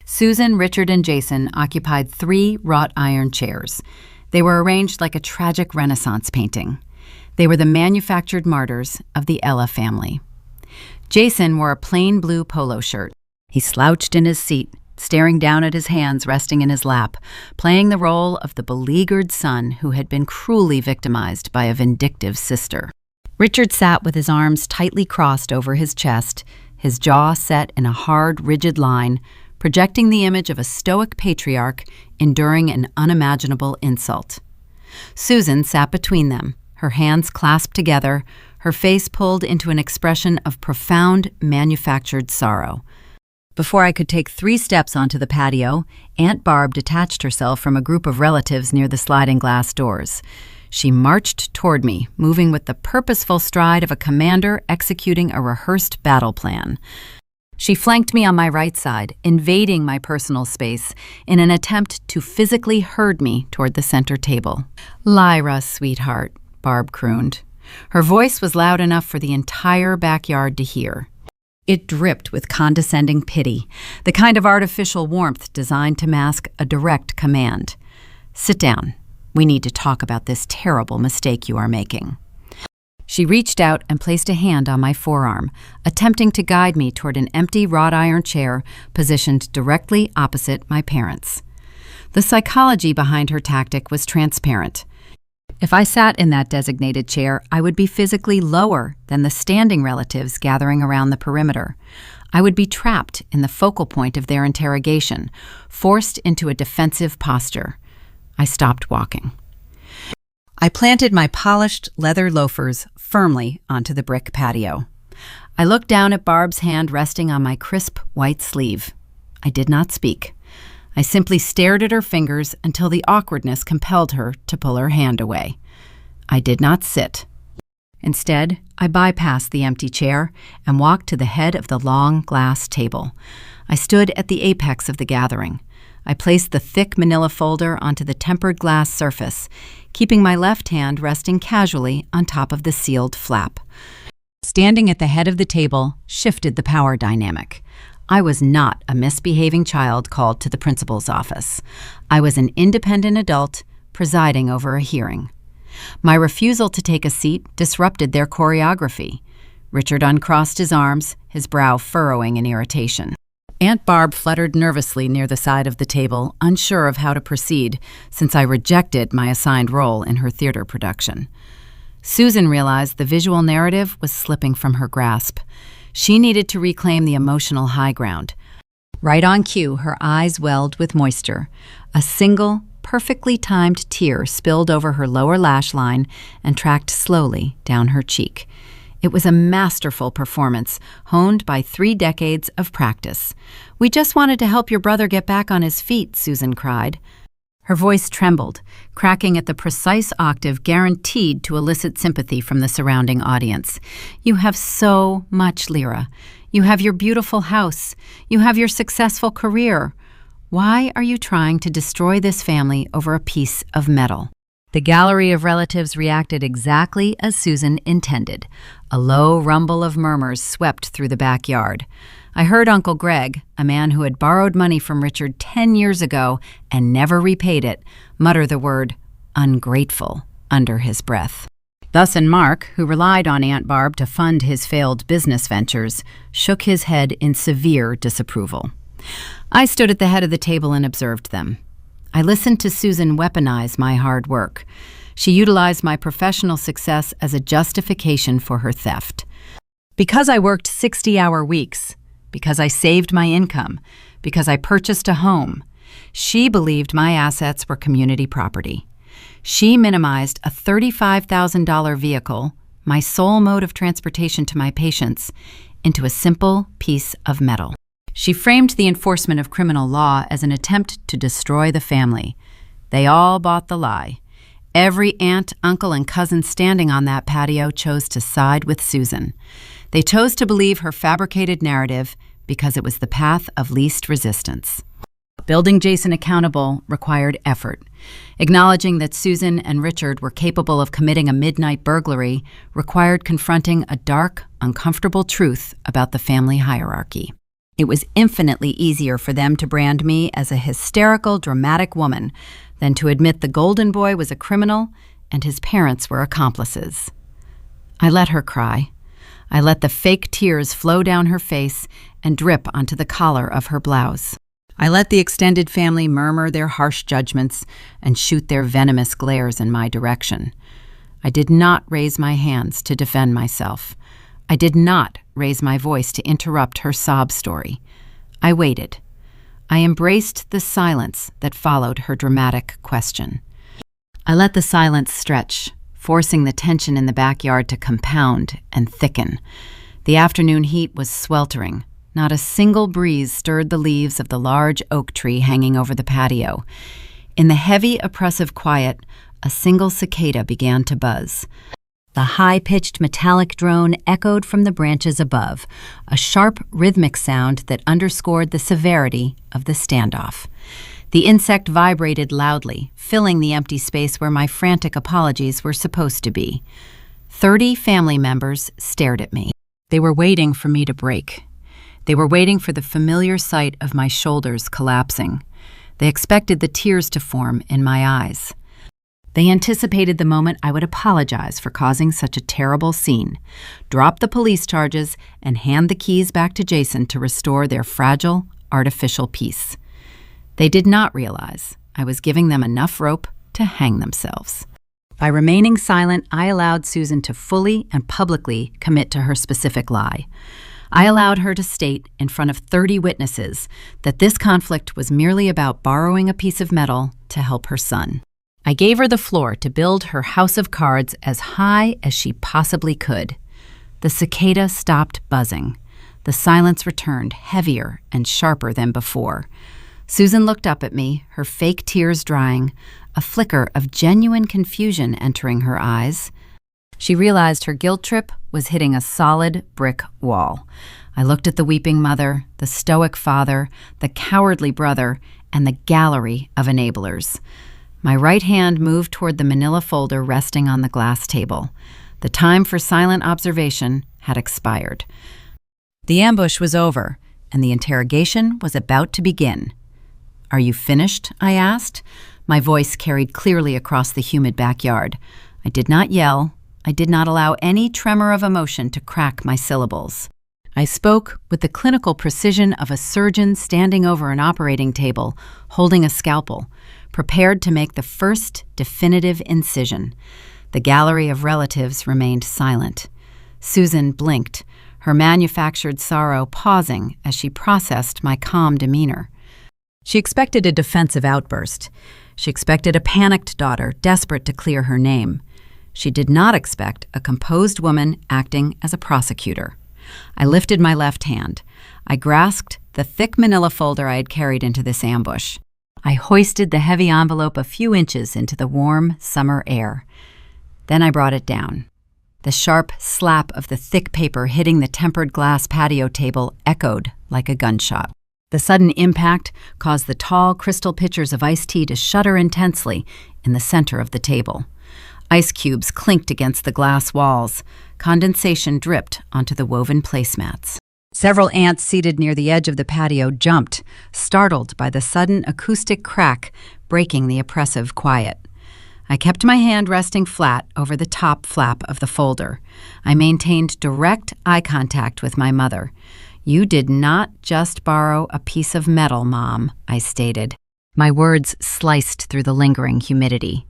Susan, Richard, and Jason occupied 3 wrought iron chairs. They were arranged like a tragic Renaissance painting. They were the manufactured martyrs of the Ella family. Jason wore a plain blue polo shirt. He slouched in his seat, staring down at his hands resting in his lap, playing the role of the beleaguered son who had been cruelly victimized by a vindictive sister. Richard sat with his arms tightly crossed over his chest, his jaw set in a hard, rigid line, projecting the image of a stoic patriarch enduring an unimaginable insult. Susan sat between them, her hands clasped together, her face pulled into an expression of profound, manufactured sorrow. Before I could take 3 steps onto the patio, Aunt Barb detached herself from a group of relatives near the sliding glass doors. She marched toward me, moving with the purposeful stride of a commander executing a rehearsed battle plan. She flanked me on my right side, invading my personal space in an attempt to physically herd me toward the center table. "Lyra, sweetheart," Barb crooned. Her voice was loud enough for the entire backyard to hear. It dripped with condescending pity, the kind of artificial warmth designed to mask a direct command. "Sit down. We need to talk about this terrible mistake you are making." She reached out and placed a hand on my forearm, attempting to guide me toward an empty wrought iron chair positioned directly opposite my parents. The psychology behind her tactic was transparent. If I sat in that designated chair, I would be physically lower than the standing relatives gathering around the perimeter. I would be trapped in the focal point of their interrogation, forced into a defensive posture. I stopped walking. I planted my polished leather loafers firmly onto the brick patio. I looked down at Barb's hand resting on my crisp white sleeve. I did not speak. I simply stared at her fingers until the awkwardness compelled her to pull her hand away. I did not sit. Instead, I bypassed the empty chair and walked to the head of the long glass table. I stood at the apex of the gathering. I placed the thick manila folder onto the tempered glass surface, keeping my left hand resting casually on top of the sealed flap. Standing at the head of the table shifted the power dynamic. I was not a misbehaving child called to the principal's office. I was an independent adult presiding over a hearing. My refusal to take a seat disrupted their choreography. Richard uncrossed his arms, his brow furrowing in irritation. Aunt Barb fluttered nervously near the side of the table, unsure of how to proceed, since I rejected my assigned role in her theater production. Susan realized the visual narrative was slipping from her grasp. She needed to reclaim the emotional high ground. Right on cue, her eyes welled with moisture. A single, perfectly timed tear spilled over her lower lash line and tracked slowly down her cheek. It was a masterful performance, honed by 3 decades of practice. "We just wanted to help your brother get back on his feet," Susan cried. Her voice trembled, cracking at the precise octave guaranteed to elicit sympathy from the surrounding audience. "You have so much, Lyra. You have your beautiful house. You have your successful career. Why are you trying to destroy this family over a piece of metal?" The gallery of relatives reacted exactly as Susan intended. A low rumble of murmurs swept through the backyard. I heard Uncle Greg, a man who had borrowed money from Richard 10 years ago and never repaid it, mutter the word ungrateful under his breath. Thus, and Mark, who relied on Aunt Barb to fund his failed business ventures, shook his head in severe disapproval. I stood at the head of the table and observed them. I listened to Susan weaponize my hard work. She utilized my professional success as a justification for her theft. Because I worked 60-hour weeks, because I saved my income, because I purchased a home, she believed my assets were community property. She minimized a $35,000 vehicle, my sole mode of transportation to my patients, into a simple piece of metal. She framed the enforcement of criminal law as an attempt to destroy the family. They all bought the lie. Every aunt, uncle, and cousin standing on that patio chose to side with Susan. They chose to believe her fabricated narrative because it was the path of least resistance. Building Jason accountable required effort. Acknowledging that Susan and Richard were capable of committing a midnight burglary required confronting a dark, uncomfortable truth about the family hierarchy. It was infinitely easier for them to brand me as a hysterical, dramatic woman than to admit the golden boy was a criminal and his parents were accomplices. I let her cry. I let the fake tears flow down her face and drip onto the collar of her blouse. I let the extended family murmur their harsh judgments and shoot their venomous glares in my direction. I did not raise my hands to defend myself. I did not raise my voice to interrupt her sob story. I waited. I embraced the silence that followed her dramatic question. I let the silence stretch, forcing the tension in the backyard to compound and thicken. The afternoon heat was sweltering. Not a single breeze stirred the leaves of the large oak tree hanging over the patio. In the heavy, oppressive quiet, a single cicada began to buzz. The high-pitched metallic drone echoed from the branches above, a sharp, rhythmic sound that underscored the severity of the standoff. The insect vibrated loudly, filling the empty space where my frantic apologies were supposed to be. 30 family members stared at me. They were waiting for me to break. They were waiting for the familiar sight of my shoulders collapsing. They expected the tears to form in my eyes. They anticipated the moment I would apologize for causing such a terrible scene, drop the police charges, and hand the keys back to Jason to restore their fragile, artificial peace. They did not realize I was giving them enough rope to hang themselves. By remaining silent, I allowed Susan to fully and publicly commit to her specific lie. I allowed her to state in front of 30 witnesses that this conflict was merely about borrowing a piece of metal to help her son. I gave her the floor to build her house of cards as high as she possibly could. The cicada stopped buzzing. The silence returned, heavier and sharper than before. Susan looked up at me, her fake tears drying, a flicker of genuine confusion entering her eyes. She realized her guilt trip was hitting a solid brick wall. I looked at the weeping mother, the stoic father, the cowardly brother, and the gallery of enablers. My right hand moved toward the manila folder resting on the glass table. The time for silent observation had expired. The ambush was over, and the interrogation was about to begin. "Are you finished?" I asked. My voice carried clearly across the humid backyard. I did not yell. I did not allow any tremor of emotion to crack my syllables. I spoke with the clinical precision of a surgeon standing over an operating table, holding a scalpel, prepared to make the first definitive incision. The gallery of relatives remained silent. Susan blinked, her manufactured sorrow pausing as she processed my calm demeanor. She expected a defensive outburst. She expected a panicked daughter desperate to clear her name. She did not expect a composed woman acting as a prosecutor. I lifted my left hand. I grasped the thick manila folder I had carried into this ambush. I hoisted the heavy envelope a few inches into the warm summer air. Then I brought it down. The sharp slap of the thick paper hitting the tempered glass patio table echoed like a gunshot. The sudden impact caused the tall crystal pitchers of iced tea to shudder intensely in the center of the table. Ice cubes clinked against the glass walls. Condensation dripped onto the woven placemats. Several ants seated near the edge of the patio jumped, startled by the sudden acoustic crack breaking the oppressive quiet. I kept my hand resting flat over the top flap of the folder. I maintained direct eye contact with my mother. "You did not just borrow a piece of metal, Mom," I stated. My words sliced through the lingering humidity.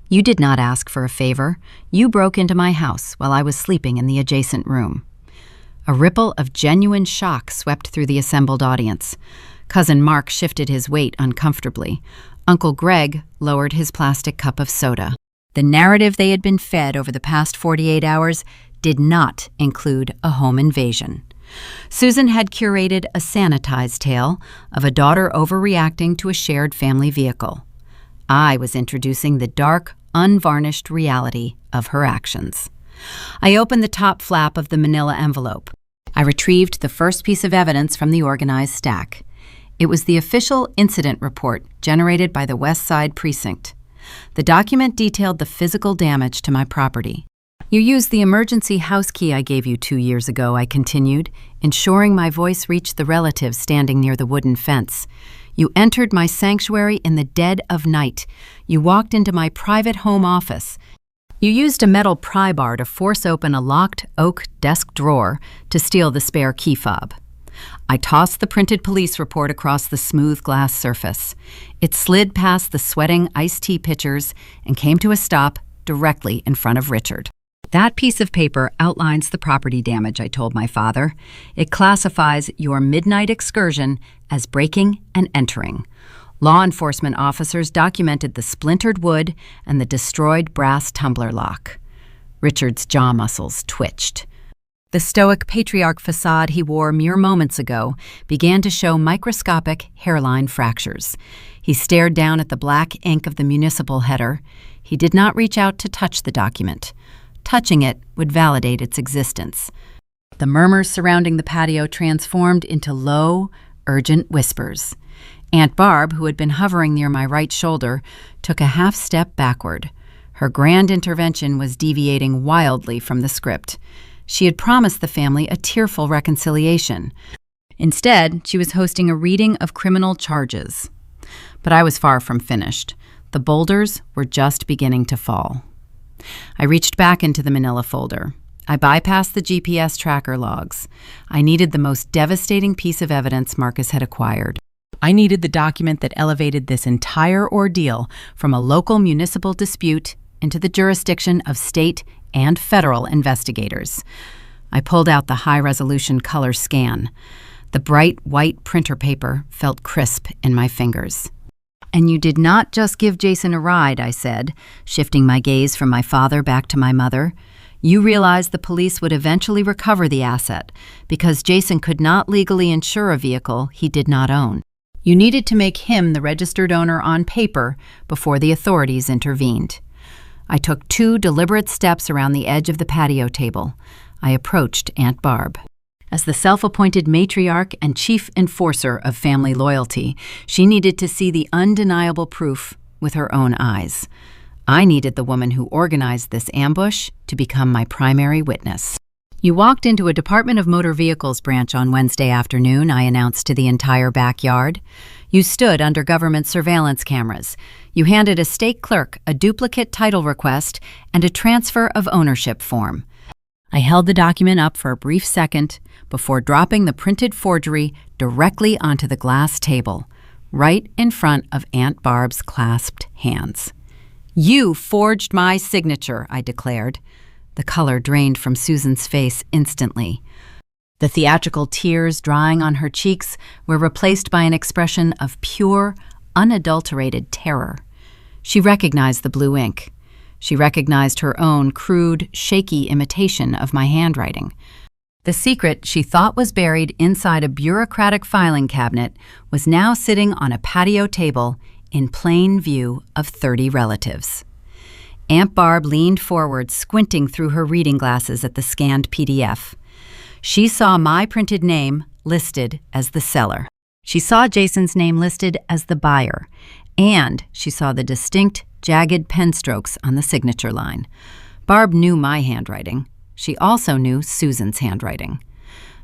"You did not ask for a favor. You broke into my house while I was sleeping in the adjacent room." A ripple of genuine shock swept through the assembled audience. Cousin Mark shifted his weight uncomfortably. Uncle Greg lowered his plastic cup of soda. The narrative they had been fed over the past 48 hours did not include a home invasion. Susan had curated a sanitized tale of a daughter overreacting to a shared family vehicle. I was introducing the dark, unvarnished reality of her actions. I opened the top flap of the manila envelope. I retrieved the first piece of evidence from the organized stack. It was the official incident report generated by the West Side Precinct. The document detailed the physical damage to my property. You used the emergency house key I gave you 2 years ago, I continued, ensuring my voice reached the relatives standing near the wooden fence. You entered my sanctuary in the dead of night. You walked into my private home office. You used a metal pry bar to force open a locked oak desk drawer to steal the spare key fob. I tossed the printed police report across the smooth glass surface. It slid past the sweating iced tea pitchers and came to a stop directly in front of Richard. That piece of paper outlines the property damage, I told my father. It classifies your midnight excursion as breaking and entering. Law enforcement officers documented the splintered wood and the destroyed brass tumbler lock. Richard's jaw muscles twitched. The stoic patriarch facade he wore mere moments ago began to show microscopic hairline fractures. He stared down at the black ink of the municipal header. He did not reach out to touch the document. Touching it would validate its existence. The murmurs surrounding the patio transformed into low, urgent whispers. Aunt Barb, who had been hovering near my right shoulder, took a half step backward. Her grand intervention was deviating wildly from the script. She had promised the family a tearful reconciliation. Instead, she was hosting a reading of criminal charges. But I was far from finished. The boulders were just beginning to fall. I reached back into the manila folder. I bypassed the GPS tracker logs. I needed the most devastating piece of evidence Marcus had acquired. I needed the document that elevated this entire ordeal from a local municipal dispute into the jurisdiction of state and federal investigators. I pulled out the high-resolution color scan. The bright white printer paper felt crisp in my fingers. "And you did not just give Jason a ride," I said, shifting my gaze from my father back to my mother. "You realized the police would eventually recover the asset because Jason could not legally insure a vehicle he did not own. You needed to make him the registered owner on paper before the authorities intervened." I took 2 deliberate steps around the edge of the patio table. I approached Aunt Barb. As the self-appointed matriarch and chief enforcer of family loyalty, she needed to see the undeniable proof with her own eyes. I needed the woman who organized this ambush to become my primary witness. "You walked into a Department of Motor Vehicles branch on Wednesday afternoon," I announced to the entire backyard. "You stood under government surveillance cameras. You handed a state clerk a duplicate title request and a transfer of ownership form." I held the document up for a brief second before dropping the printed forgery directly onto the glass table, right in front of Aunt Barb's clasped hands. "You forged my signature," I declared. The color drained from Susan's face instantly. The theatrical tears drying on her cheeks were replaced by an expression of pure, unadulterated terror. She recognized the blue ink. She recognized her own crude, shaky imitation of my handwriting. The secret she thought was buried inside a bureaucratic filing cabinet was now sitting on a patio table in plain view of 30 relatives. Aunt Barb leaned forward, squinting through her reading glasses at the scanned PDF. She saw my printed name listed as the seller. She saw Jason's name listed as the buyer, and she saw the distinct, jagged pen strokes on the signature line. Barb knew my handwriting. She also knew Susan's handwriting.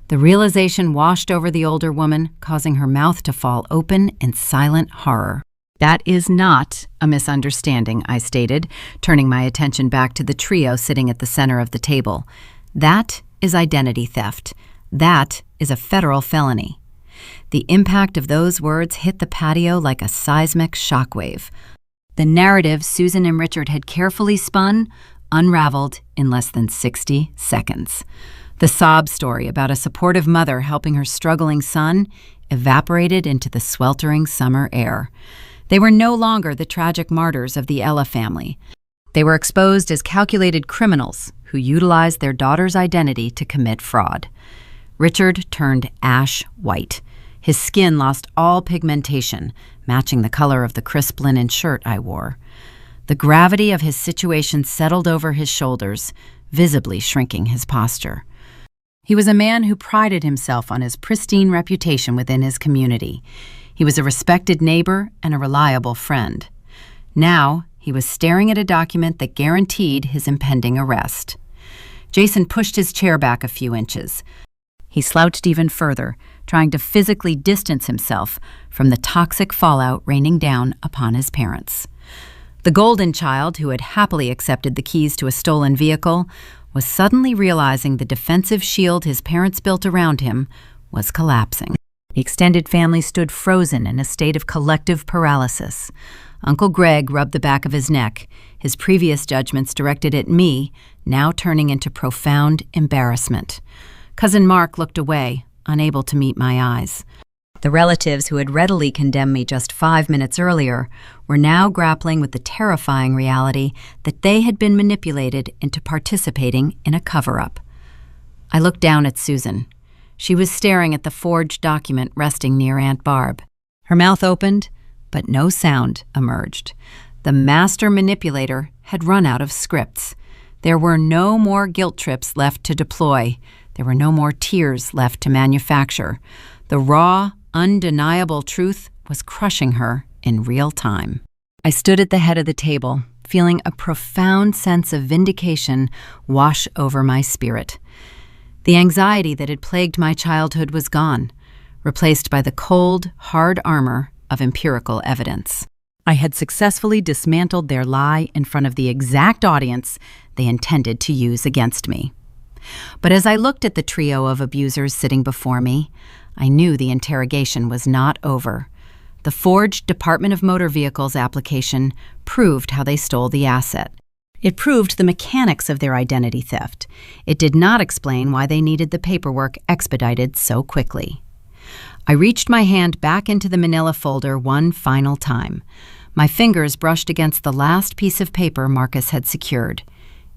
The realization washed over the older woman, causing her mouth to fall open in silent horror. "That is not a misunderstanding," I stated, turning my attention back to the trio sitting at the center of the table. "That is identity theft. That is a federal felony." The impact of those words hit the patio like a seismic shockwave. The narrative Susan and Richard had carefully spun unraveled in less than 60 seconds. The sob story about a supportive mother helping her struggling son evaporated into the sweltering summer air. They were no longer the tragic martyrs of the Ella family. They were exposed as calculated criminals who utilized their daughter's identity to commit fraud. Richard turned ash white. His skin lost all pigmentation, matching the color of the crisp linen shirt I wore. The gravity of his situation settled over his shoulders, visibly shrinking his posture. He was a man who prided himself on his pristine reputation within his community. He was a respected neighbor and a reliable friend. Now, he was staring at a document that guaranteed his impending arrest. Jason pushed his chair back a few inches. He slouched even further, trying to physically distance himself from the toxic fallout raining down upon his parents. The golden child, who had happily accepted the keys to a stolen vehicle, was suddenly realizing the defensive shield his parents built around him was collapsing. The extended family stood frozen in a state of collective paralysis. Uncle Greg rubbed the back of his neck, his previous judgments directed at me, now turning into profound embarrassment. Cousin Mark looked away, unable to meet my eyes. The relatives who had readily condemned me just 5 minutes earlier were now grappling with the terrifying reality that they had been manipulated into participating in a cover-up. I looked down at Susan. She was staring at the forged document resting near Aunt Barb. Her mouth opened, but no sound emerged. The master manipulator had run out of scripts. There were no more guilt trips left to deploy. There were no more tears left to manufacture. The raw, undeniable truth was crushing her in real time. I stood at the head of the table, feeling a profound sense of vindication wash over my spirit. The anxiety that had plagued my childhood was gone, replaced by the cold, hard armor of empirical evidence. I had successfully dismantled their lie in front of the exact audience they intended to use against me. But as I looked at the trio of abusers sitting before me, I knew the interrogation was not over. The forged Department of Motor Vehicles application proved how they stole the asset. It proved the mechanics of their identity theft. It did not explain why they needed the paperwork expedited so quickly. I reached my hand back into the manila folder one final time. My fingers brushed against the last piece of paper Marcus had secured.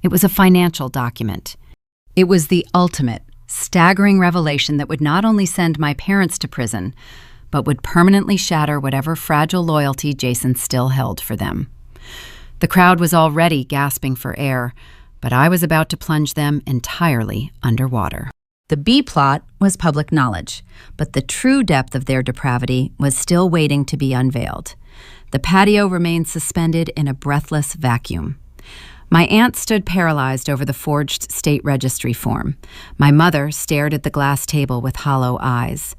It was a financial document. It was the ultimate, staggering revelation that would not only send my parents to prison, but would permanently shatter whatever fragile loyalty Jason still held for them. The crowd was already gasping for air, but I was about to plunge them entirely underwater. The B-plot was public knowledge, but the true depth of their depravity was still waiting to be unveiled. The patio remained suspended in a breathless vacuum. My aunt stood paralyzed over the forged state registry form. My mother stared at the glass table with hollow eyes.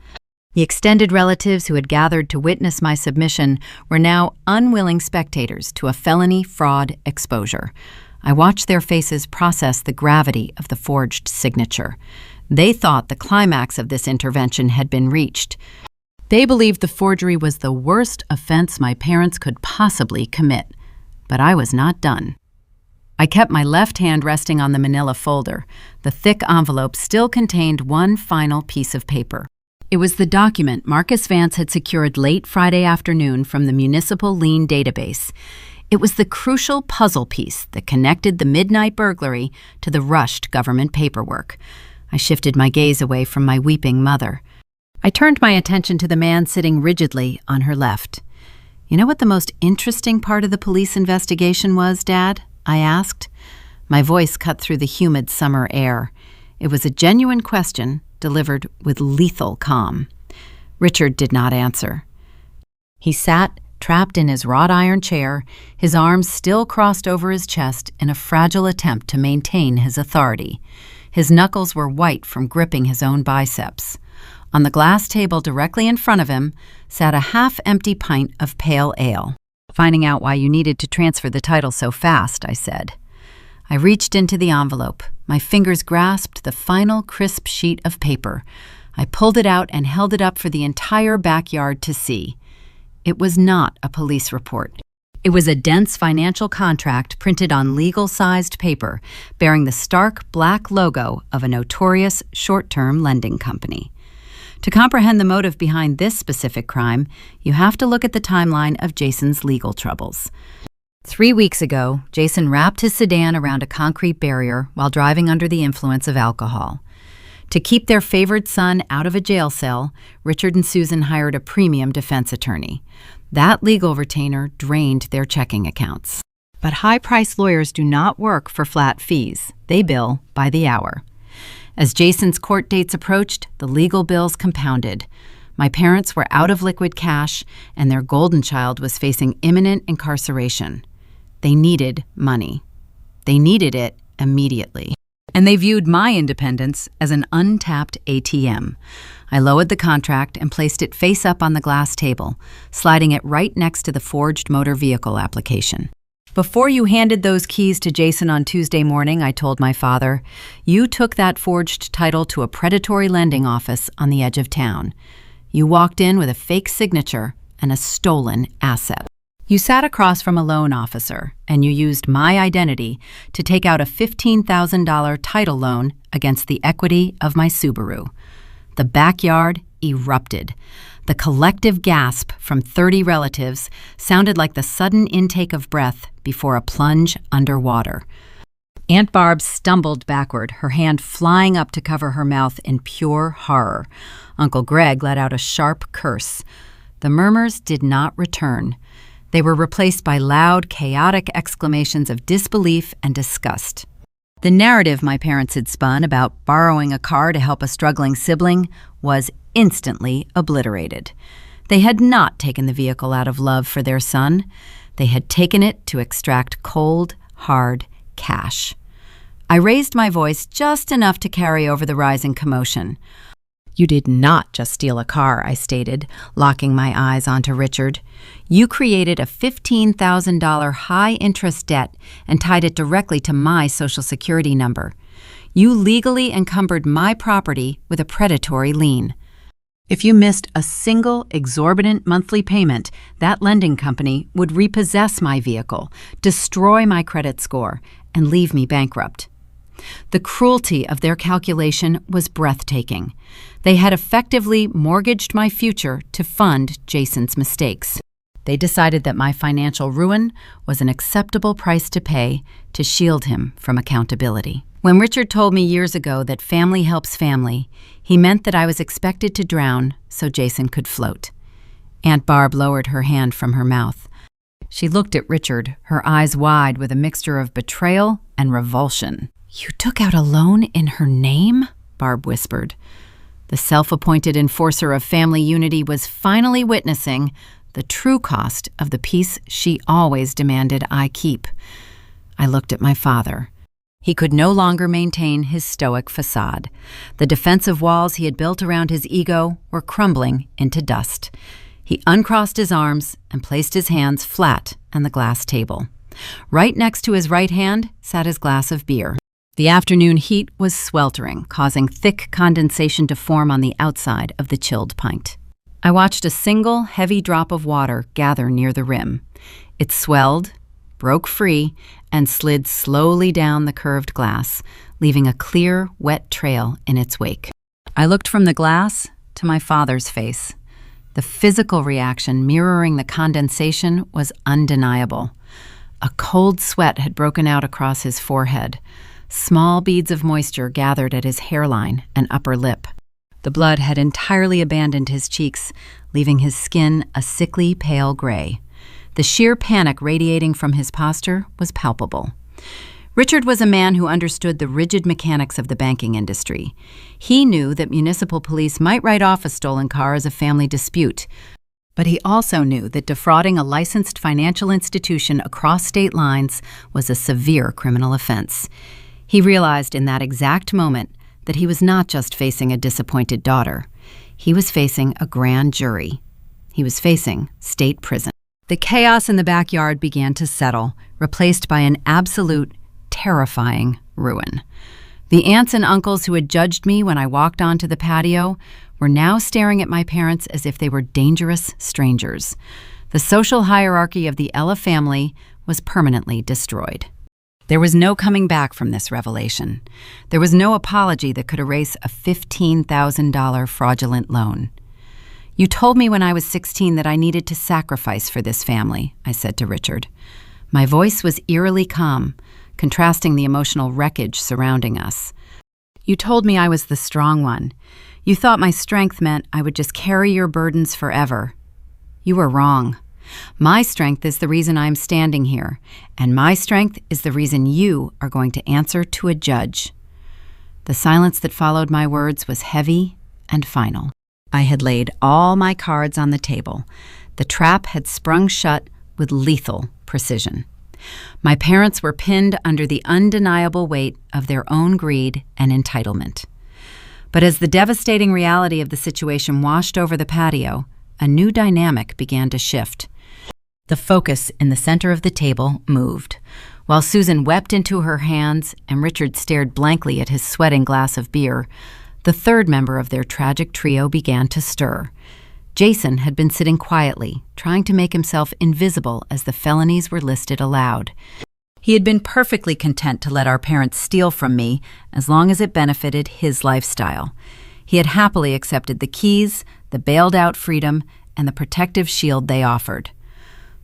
The extended relatives who had gathered to witness my submission were now unwilling spectators to a felony fraud exposure. I watched their faces process the gravity of the forged signature. They thought the climax of this intervention had been reached. They believed the forgery was the worst offense my parents could possibly commit. But I was not done. I kept my left hand resting on the manila folder. The thick envelope still contained one final piece of paper. It was the document Marcus Vance had secured late Friday afternoon from the municipal lien database. It was the crucial puzzle piece that connected the midnight burglary to the rushed government paperwork. I shifted my gaze away from my weeping mother. I turned my attention to the man sitting rigidly on her left. "You know what the most interesting part of the police investigation was, Dad?" I asked. My voice cut through the humid summer air. It was a genuine question, delivered with lethal calm. Richard did not answer. He sat, trapped in his wrought iron chair, his arms still crossed over his chest in a fragile attempt to maintain his authority. His knuckles were white from gripping his own biceps. On the glass table directly in front of him sat a half-empty pint of pale ale. "Finding out why you needed to transfer the title so fast," I said. I reached into the envelope. My fingers grasped the final crisp sheet of paper. I pulled it out and held it up for the entire backyard to see. It was not a police report. It was a dense financial contract printed on legal-sized paper, bearing the stark black logo of a notorious short-term lending company. To comprehend the motive behind this specific crime, you have to look at the timeline of Jason's legal troubles. 3 weeks ago, Jason wrapped his sedan around a concrete barrier while driving under the influence of alcohol. To keep their favored son out of a jail cell, Richard and Susan hired a premium defense attorney. That legal retainer drained their checking accounts. But high-priced lawyers do not work for flat fees. They bill by the hour. As Jason's court dates approached, the legal bills compounded. My parents were out of liquid cash, and their golden child was facing imminent incarceration. They needed money. They needed it immediately. And they viewed my independence as an untapped ATM. I lowered the contract and placed it face up on the glass table, sliding it right next to the forged motor vehicle application. Before you handed those keys to Jason on Tuesday morning, I told my father, you took that forged title to a predatory lending office on the edge of town. You walked in with a fake signature and a stolen asset. You sat across from a loan officer, and you used my identity to take out a $15,000 title loan against the equity of my Subaru. The backyard erupted. The collective gasp from 30 relatives sounded like the sudden intake of breath before a plunge underwater. Aunt Barb stumbled backward, her hand flying up to cover her mouth in pure horror. Uncle Greg let out a sharp curse. The murmurs did not return. They were replaced by loud, chaotic exclamations of disbelief and disgust. The narrative my parents had spun about borrowing a car to help a struggling sibling was instantly obliterated. They had not taken the vehicle out of love for their son. They had taken it to extract cold, hard cash. I raised my voice just enough to carry over the rising commotion. You did not just steal a car, I stated, locking my eyes onto Richard. You created a $15,000 high-interest debt and tied it directly to my Social Security number. You legally encumbered my property with a predatory lien. If you missed a single exorbitant monthly payment, that lending company would repossess my vehicle, destroy my credit score, and leave me bankrupt. The cruelty of their calculation was breathtaking. They had effectively mortgaged my future to fund Jason's mistakes. They decided that my financial ruin was an acceptable price to pay to shield him from accountability. When Richard told me years ago that family helps family, he meant that I was expected to drown so Jason could float. Aunt Barb lowered her hand from her mouth. She looked at Richard, her eyes wide with a mixture of betrayal and revulsion. You took out a loan in her name? Barb whispered. The self-appointed enforcer of family unity was finally witnessing the true cost of the peace she always demanded I keep. I looked at my father. He could no longer maintain his stoic facade. The defensive walls he had built around his ego were crumbling into dust. He uncrossed his arms and placed his hands flat on the glass table. Right next to his right hand sat his glass of beer. The afternoon heat was sweltering, causing thick condensation to form on the outside of the chilled pint. I watched a single, heavy drop of water gather near the rim. It swelled, broke free, and slid slowly down the curved glass, leaving a clear, wet trail in its wake. I looked from the glass to my father's face. The physical reaction mirroring the condensation was undeniable. A cold sweat had broken out across his forehead. Small beads of moisture gathered at his hairline and upper lip. The blood had entirely abandoned his cheeks, leaving his skin a sickly pale gray. The sheer panic radiating from his posture was palpable. Richard was a man who understood the rigid mechanics of the banking industry. He knew that municipal police might write off a stolen car as a family dispute, but he also knew that defrauding a licensed financial institution across state lines was a severe criminal offense. He realized in that exact moment that he was not just facing a disappointed daughter. He was facing a grand jury. He was facing state prison. The chaos in the backyard began to settle, replaced by an absolute, terrifying ruin. The aunts and uncles who had judged me when I walked onto the patio were now staring at my parents as if they were dangerous strangers. The social hierarchy of the Ella family was permanently destroyed. There was no coming back from this revelation. There was no apology that could erase a $15,000 fraudulent loan. You told me when I was 16 that I needed to sacrifice for this family, I said to Richard. My voice was eerily calm, contrasting the emotional wreckage surrounding us. You told me I was the strong one. You thought my strength meant I would just carry your burdens forever. You were wrong. My strength is the reason I'm standing here, and my strength is the reason you are going to answer to a judge. The silence that followed my words was heavy and final. I had laid all my cards on the table. The trap had sprung shut with lethal precision. My parents were pinned under the undeniable weight of their own greed and entitlement. But as the devastating reality of the situation washed over the patio, a new dynamic began to shift. The focus in the center of the table moved. While Susan wept into her hands and Richard stared blankly at his sweating glass of beer, the third member of their tragic trio began to stir. Jason had been sitting quietly, trying to make himself invisible as the felonies were listed aloud. He had been perfectly content to let our parents steal from me as long as it benefited his lifestyle. He had happily accepted the keys, the bailed-out freedom, and the protective shield they offered.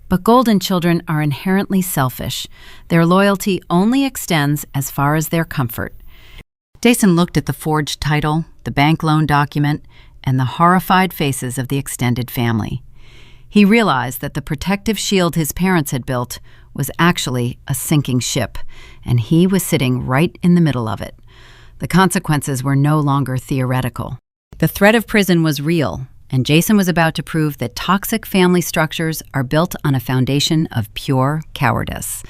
But golden children are inherently selfish. Their loyalty only extends as far as their comfort. Jason looked at the forged title, the bank loan document, and the horrified faces of the extended family. He realized that the protective shield his parents had built was actually a sinking ship, and he was sitting right in the middle of it. The consequences were no longer theoretical. The threat of prison was real, and Jason was about to prove that toxic family structures are built on a foundation of pure cowardice.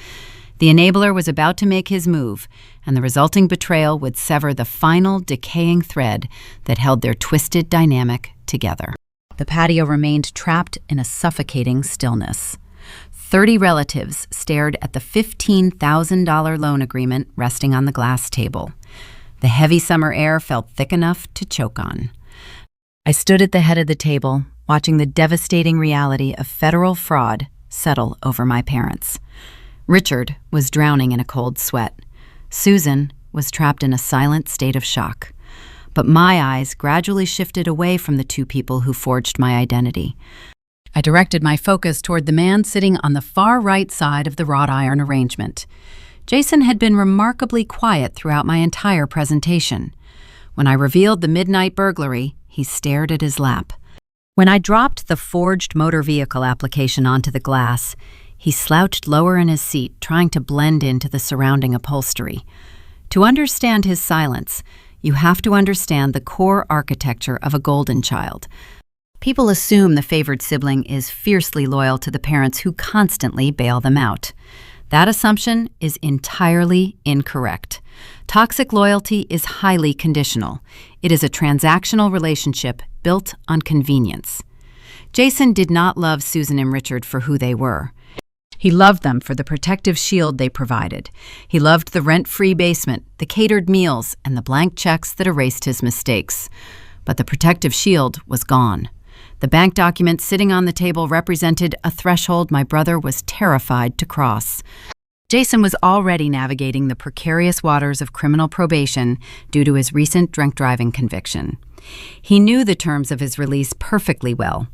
The enabler was about to make his move, and the resulting betrayal would sever the final decaying thread that held their twisted dynamic together. The patio remained trapped in a suffocating stillness. 30 relatives stared at the $15,000 loan agreement resting on the glass table. The heavy summer air felt thick enough to choke on. I stood at the head of the table, watching the devastating reality of federal fraud settle over my parents. Richard was drowning in a cold sweat. Susan was trapped in a silent state of shock. But my eyes gradually shifted away from the two people who forged my identity. I directed my focus toward the man sitting on the far right side of the wrought iron arrangement. Jason had been remarkably quiet throughout my entire presentation. When I revealed the midnight burglary, he stared at his lap. When I dropped the forged motor vehicle application onto the glass, he slouched lower in his seat, trying to blend into the surrounding upholstery. To understand his silence, you have to understand the core architecture of a golden child. People assume the favored sibling is fiercely loyal to the parents who constantly bail them out. That assumption is entirely incorrect. Toxic loyalty is highly conditional. It is a transactional relationship built on convenience. Jason did not love Susan and Richard for who they were. He loved them for the protective shield they provided. He loved the rent-free basement, the catered meals, and the blank checks that erased his mistakes. But the protective shield was gone. The bank document sitting on the table represented a threshold my brother was terrified to cross. Jason was already navigating the precarious waters of criminal probation due to his recent drunk driving conviction. He knew the terms of his release perfectly well.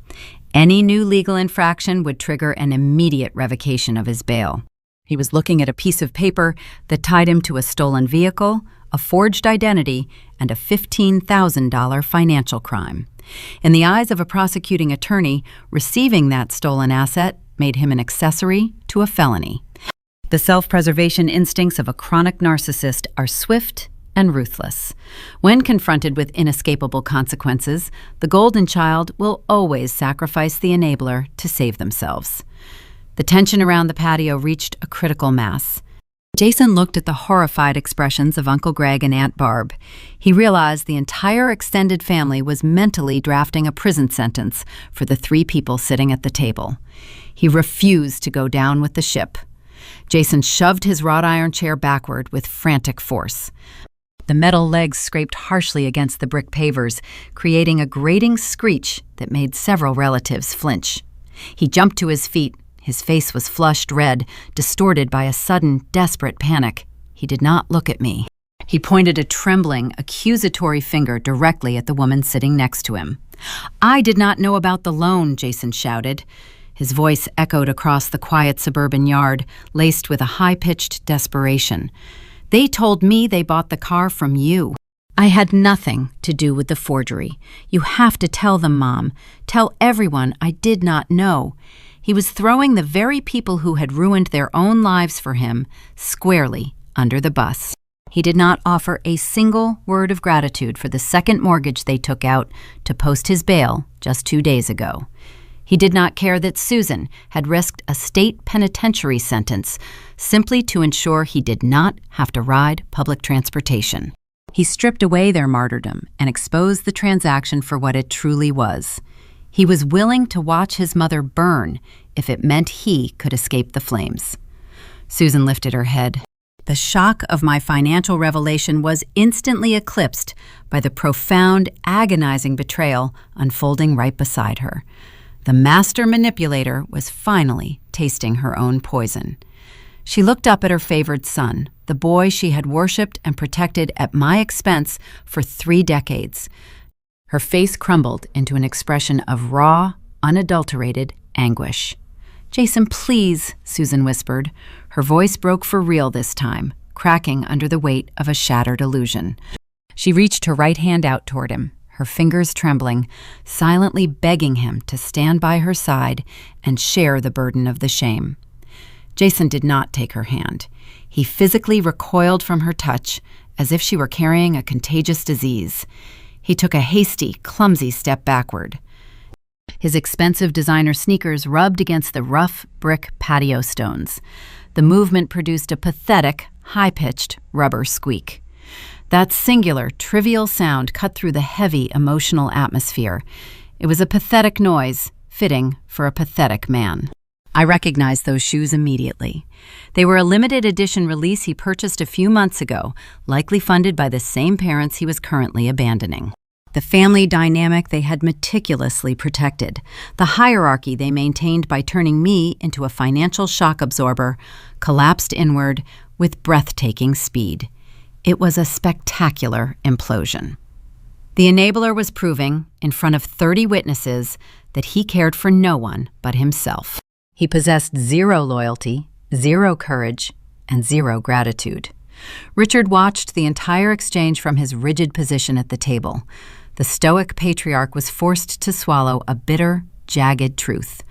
Any new legal infraction would trigger an immediate revocation of his bail. He was looking at a piece of paper that tied him to a stolen vehicle, a forged identity, and a $15,000 financial crime. In the eyes of a prosecuting attorney, receiving that stolen asset made him an accessory to a felony. The self-preservation instincts of a chronic narcissist are swift and ruthless. When confronted with inescapable consequences, the golden child will always sacrifice the enabler to save themselves. The tension around the patio reached a critical mass. Jason looked at the horrified expressions of Uncle Greg and Aunt Barb. He realized the entire extended family was mentally drafting a prison sentence for the three people sitting at the table. He refused to go down with the ship. Jason shoved his wrought iron chair backward with frantic force. The metal legs scraped harshly against the brick pavers, creating a grating screech that made several relatives flinch. He jumped to his feet. His face was flushed red, distorted by a sudden, desperate panic. He did not look at me. He pointed a trembling, accusatory finger directly at the woman sitting next to him. "I did not know about the loan," Jason shouted. His voice echoed across the quiet suburban yard, laced with a high-pitched desperation. "They told me they bought the car from you. I had nothing to do with the forgery. You have to tell them, Mom. Tell everyone I did not know." He was throwing the very people who had ruined their own lives for him squarely under the bus. He did not offer a single word of gratitude for the second mortgage they took out to post his bail just 2 days ago. He did not care that Susan had risked a state penitentiary sentence simply to ensure he did not have to ride public transportation. He stripped away their martyrdom and exposed the transaction for what it truly was. He was willing to watch his mother burn if it meant he could escape the flames. Susan lifted her head. The shock of my financial revelation was instantly eclipsed by the profound, agonizing betrayal unfolding right beside her. The master manipulator was finally tasting her own poison. She looked up at her favored son, the boy she had worshipped and protected at my expense for 3 decades. Her face crumbled into an expression of raw, unadulterated anguish. "Jason, please," Susan whispered. Her voice broke for real this time, cracking under the weight of a shattered illusion. She reached her right hand out toward him, her fingers trembling, silently begging him to stand by her side and share the burden of the shame. Jason did not take her hand. He physically recoiled from her touch, as if she were carrying a contagious disease. He took a hasty, clumsy step backward. His expensive designer sneakers rubbed against the rough brick patio stones. The movement produced a pathetic, high-pitched rubber squeak. That singular, trivial sound cut through the heavy, emotional atmosphere. It was a pathetic noise, fitting for a pathetic man. I recognized those shoes immediately. They were a limited edition release he purchased a few months ago, likely funded by the same parents he was currently abandoning. The family dynamic they had meticulously protected, the hierarchy they maintained by turning me into a financial shock absorber, collapsed inward with breathtaking speed. It was a spectacular implosion. The enabler was proving, in front of 30 witnesses, that he cared for no one but himself. He possessed 0 loyalty, 0 courage, and 0 gratitude. Richard watched the entire exchange from his rigid position at the table. The stoic patriarch was forced to swallow a bitter, jagged truth.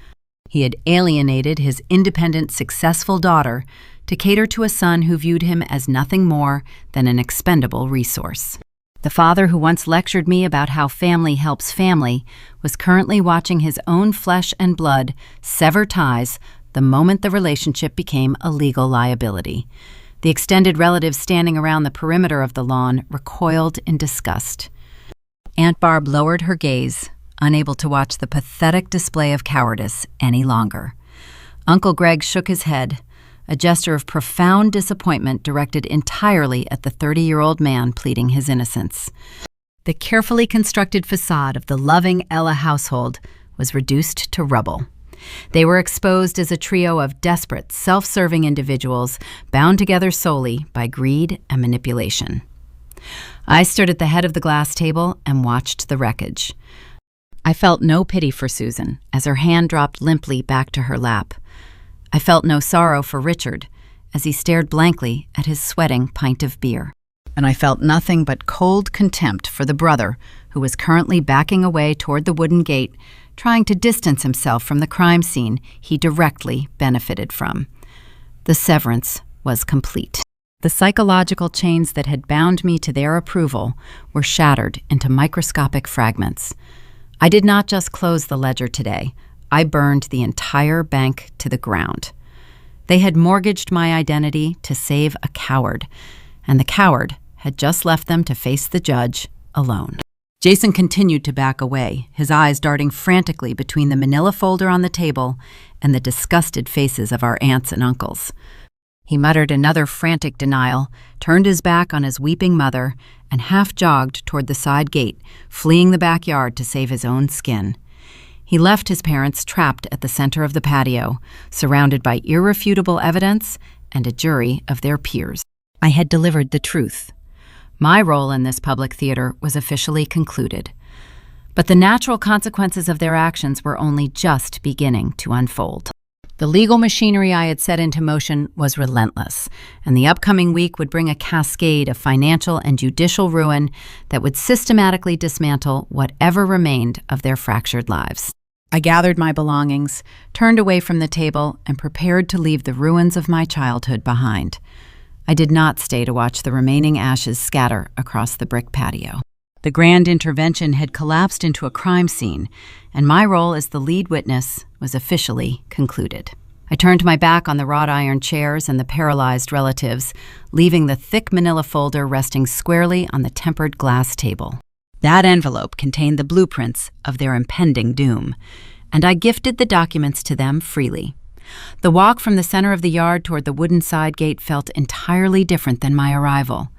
He had alienated his independent, successful daughter to cater to a son who viewed him as nothing more than an expendable resource. The father who once lectured me about how family helps family was currently watching his own flesh and blood sever ties the moment the relationship became a legal liability. The extended relatives standing around the perimeter of the lawn recoiled in disgust. Aunt Barb lowered her gaze, unable to watch the pathetic display of cowardice any longer. Uncle Greg shook his head, a gesture of profound disappointment directed entirely at the 30-year-old man pleading his innocence. The carefully constructed facade of the loving Ella household was reduced to rubble. They were exposed as a trio of desperate, self-serving individuals bound together solely by greed and manipulation. I stood at the head of the glass table and watched the wreckage. I felt no pity for Susan as her hand dropped limply back to her lap. I felt no sorrow for Richard as he stared blankly at his sweating pint of beer. And I felt nothing but cold contempt for the brother who was currently backing away toward the wooden gate, trying to distance himself from the crime scene he directly benefited from. The severance was complete. The psychological chains that had bound me to their approval were shattered into microscopic fragments. I did not just close the ledger today. I burned the entire bank to the ground. They had mortgaged my identity to save a coward, and the coward had just left them to face the judge alone. Jason continued to back away, his eyes darting frantically between the manila folder on the table and the disgusted faces of our aunts and uncles. He muttered another frantic denial, turned his back on his weeping mother, and half-jogged toward the side gate, fleeing the backyard to save his own skin. He left his parents trapped at the center of the patio, surrounded by irrefutable evidence and a jury of their peers. I had delivered the truth. My role in this public theater was officially concluded. But the natural consequences of their actions were only just beginning to unfold. The legal machinery I had set into motion was relentless, and the upcoming week would bring a cascade of financial and judicial ruin that would systematically dismantle whatever remained of their fractured lives. I gathered my belongings, turned away from the table, and prepared to leave the ruins of my childhood behind. I did not stay to watch the remaining ashes scatter across the brick patio. The grand intervention had collapsed into a crime scene, and my role as the lead witness was officially concluded. I turned my back on the wrought iron chairs and the paralyzed relatives, leaving the thick manila folder resting squarely on the tempered glass table. That envelope contained the blueprints of their impending doom, and I gifted the documents to them freely. The walk from the center of the yard toward the wooden side gate felt entirely different than my arrival.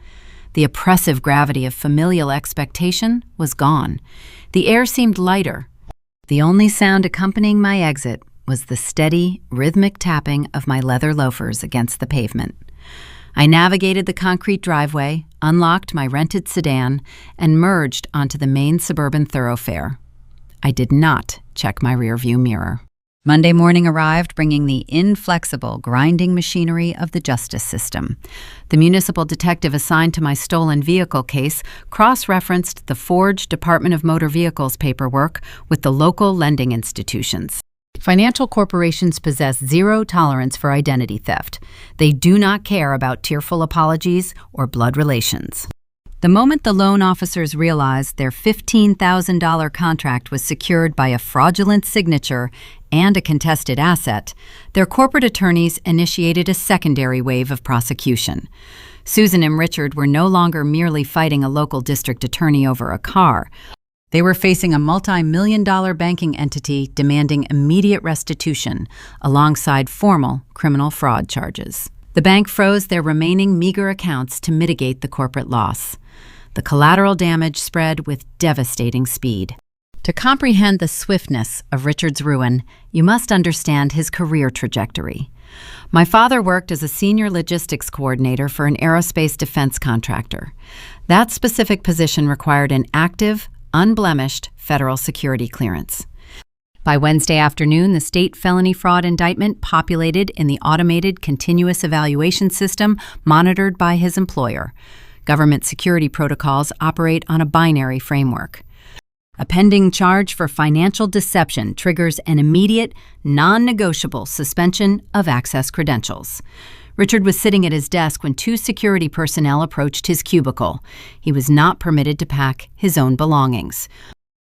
The oppressive gravity of familial expectation was gone. The air seemed lighter. The only sound accompanying my exit was the steady, rhythmic tapping of my leather loafers against the pavement. I navigated the concrete driveway, unlocked my rented sedan, and merged onto the main suburban thoroughfare. I did not check my rearview mirror. Monday morning arrived, bringing the inflexible, grinding machinery of the justice system. The municipal detective assigned to my stolen vehicle case cross-referenced the forged Department of Motor Vehicles paperwork with the local lending institutions. Financial corporations possess zero tolerance for identity theft. They do not care about tearful apologies or blood relations. The moment the loan officers realized their $15,000 contract was secured by a fraudulent signature and a contested asset, their corporate attorneys initiated a secondary wave of prosecution. Susan and Richard were no longer merely fighting a local district attorney over a car. They were facing a multi-million-dollar banking entity demanding immediate restitution alongside formal criminal fraud charges. The bank froze their remaining meager accounts to mitigate the corporate loss. The collateral damage spread with devastating speed. To comprehend the swiftness of Richard's ruin, you must understand his career trajectory. My father worked as a senior logistics coordinator for an aerospace defense contractor. That specific position required an active, unblemished federal security clearance. By Wednesday afternoon, the state felony fraud indictment populated in the automated continuous evaluation system monitored by his employer. Government security protocols operate on a binary framework. A pending charge for financial deception triggers an immediate, non-negotiable suspension of access credentials. Richard was sitting at his desk when two security personnel approached his cubicle. He was not permitted to pack his own belongings.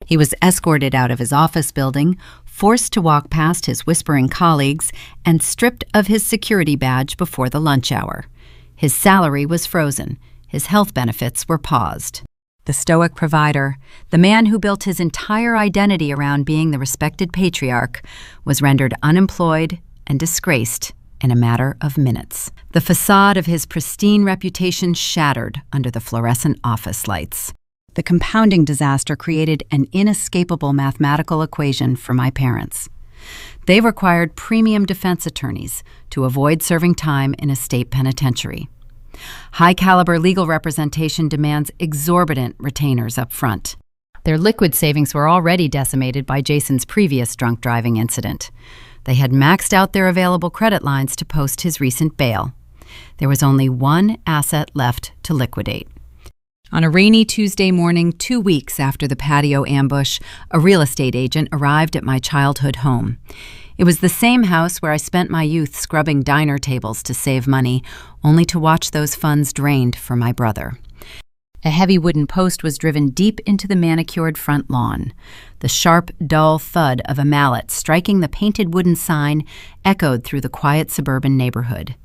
He was escorted out of his office building, forced to walk past his whispering colleagues, and stripped of his security badge before the lunch hour. His salary was frozen. His health benefits were paused. The stoic provider, the man who built his entire identity around being the respected patriarch, was rendered unemployed and disgraced in a matter of minutes. The facade of his pristine reputation shattered under the fluorescent office lights. The compounding disaster created an inescapable mathematical equation for my parents. They required premium defense attorneys to avoid serving time in a state penitentiary. High-caliber legal representation demands exorbitant retainers up front. Their liquid savings were already decimated by Jason's previous drunk driving incident. They had maxed out their available credit lines to post his recent bail. There was only one asset left to liquidate. On a rainy Tuesday morning, 2 weeks after the patio ambush, a real estate agent arrived at my childhood home. It was the same house where I spent my youth scrubbing diner tables to save money, only to watch those funds drained for my brother. A heavy wooden post was driven deep into the manicured front lawn. The sharp, dull thud of a mallet striking the painted wooden sign echoed through the quiet suburban neighborhood.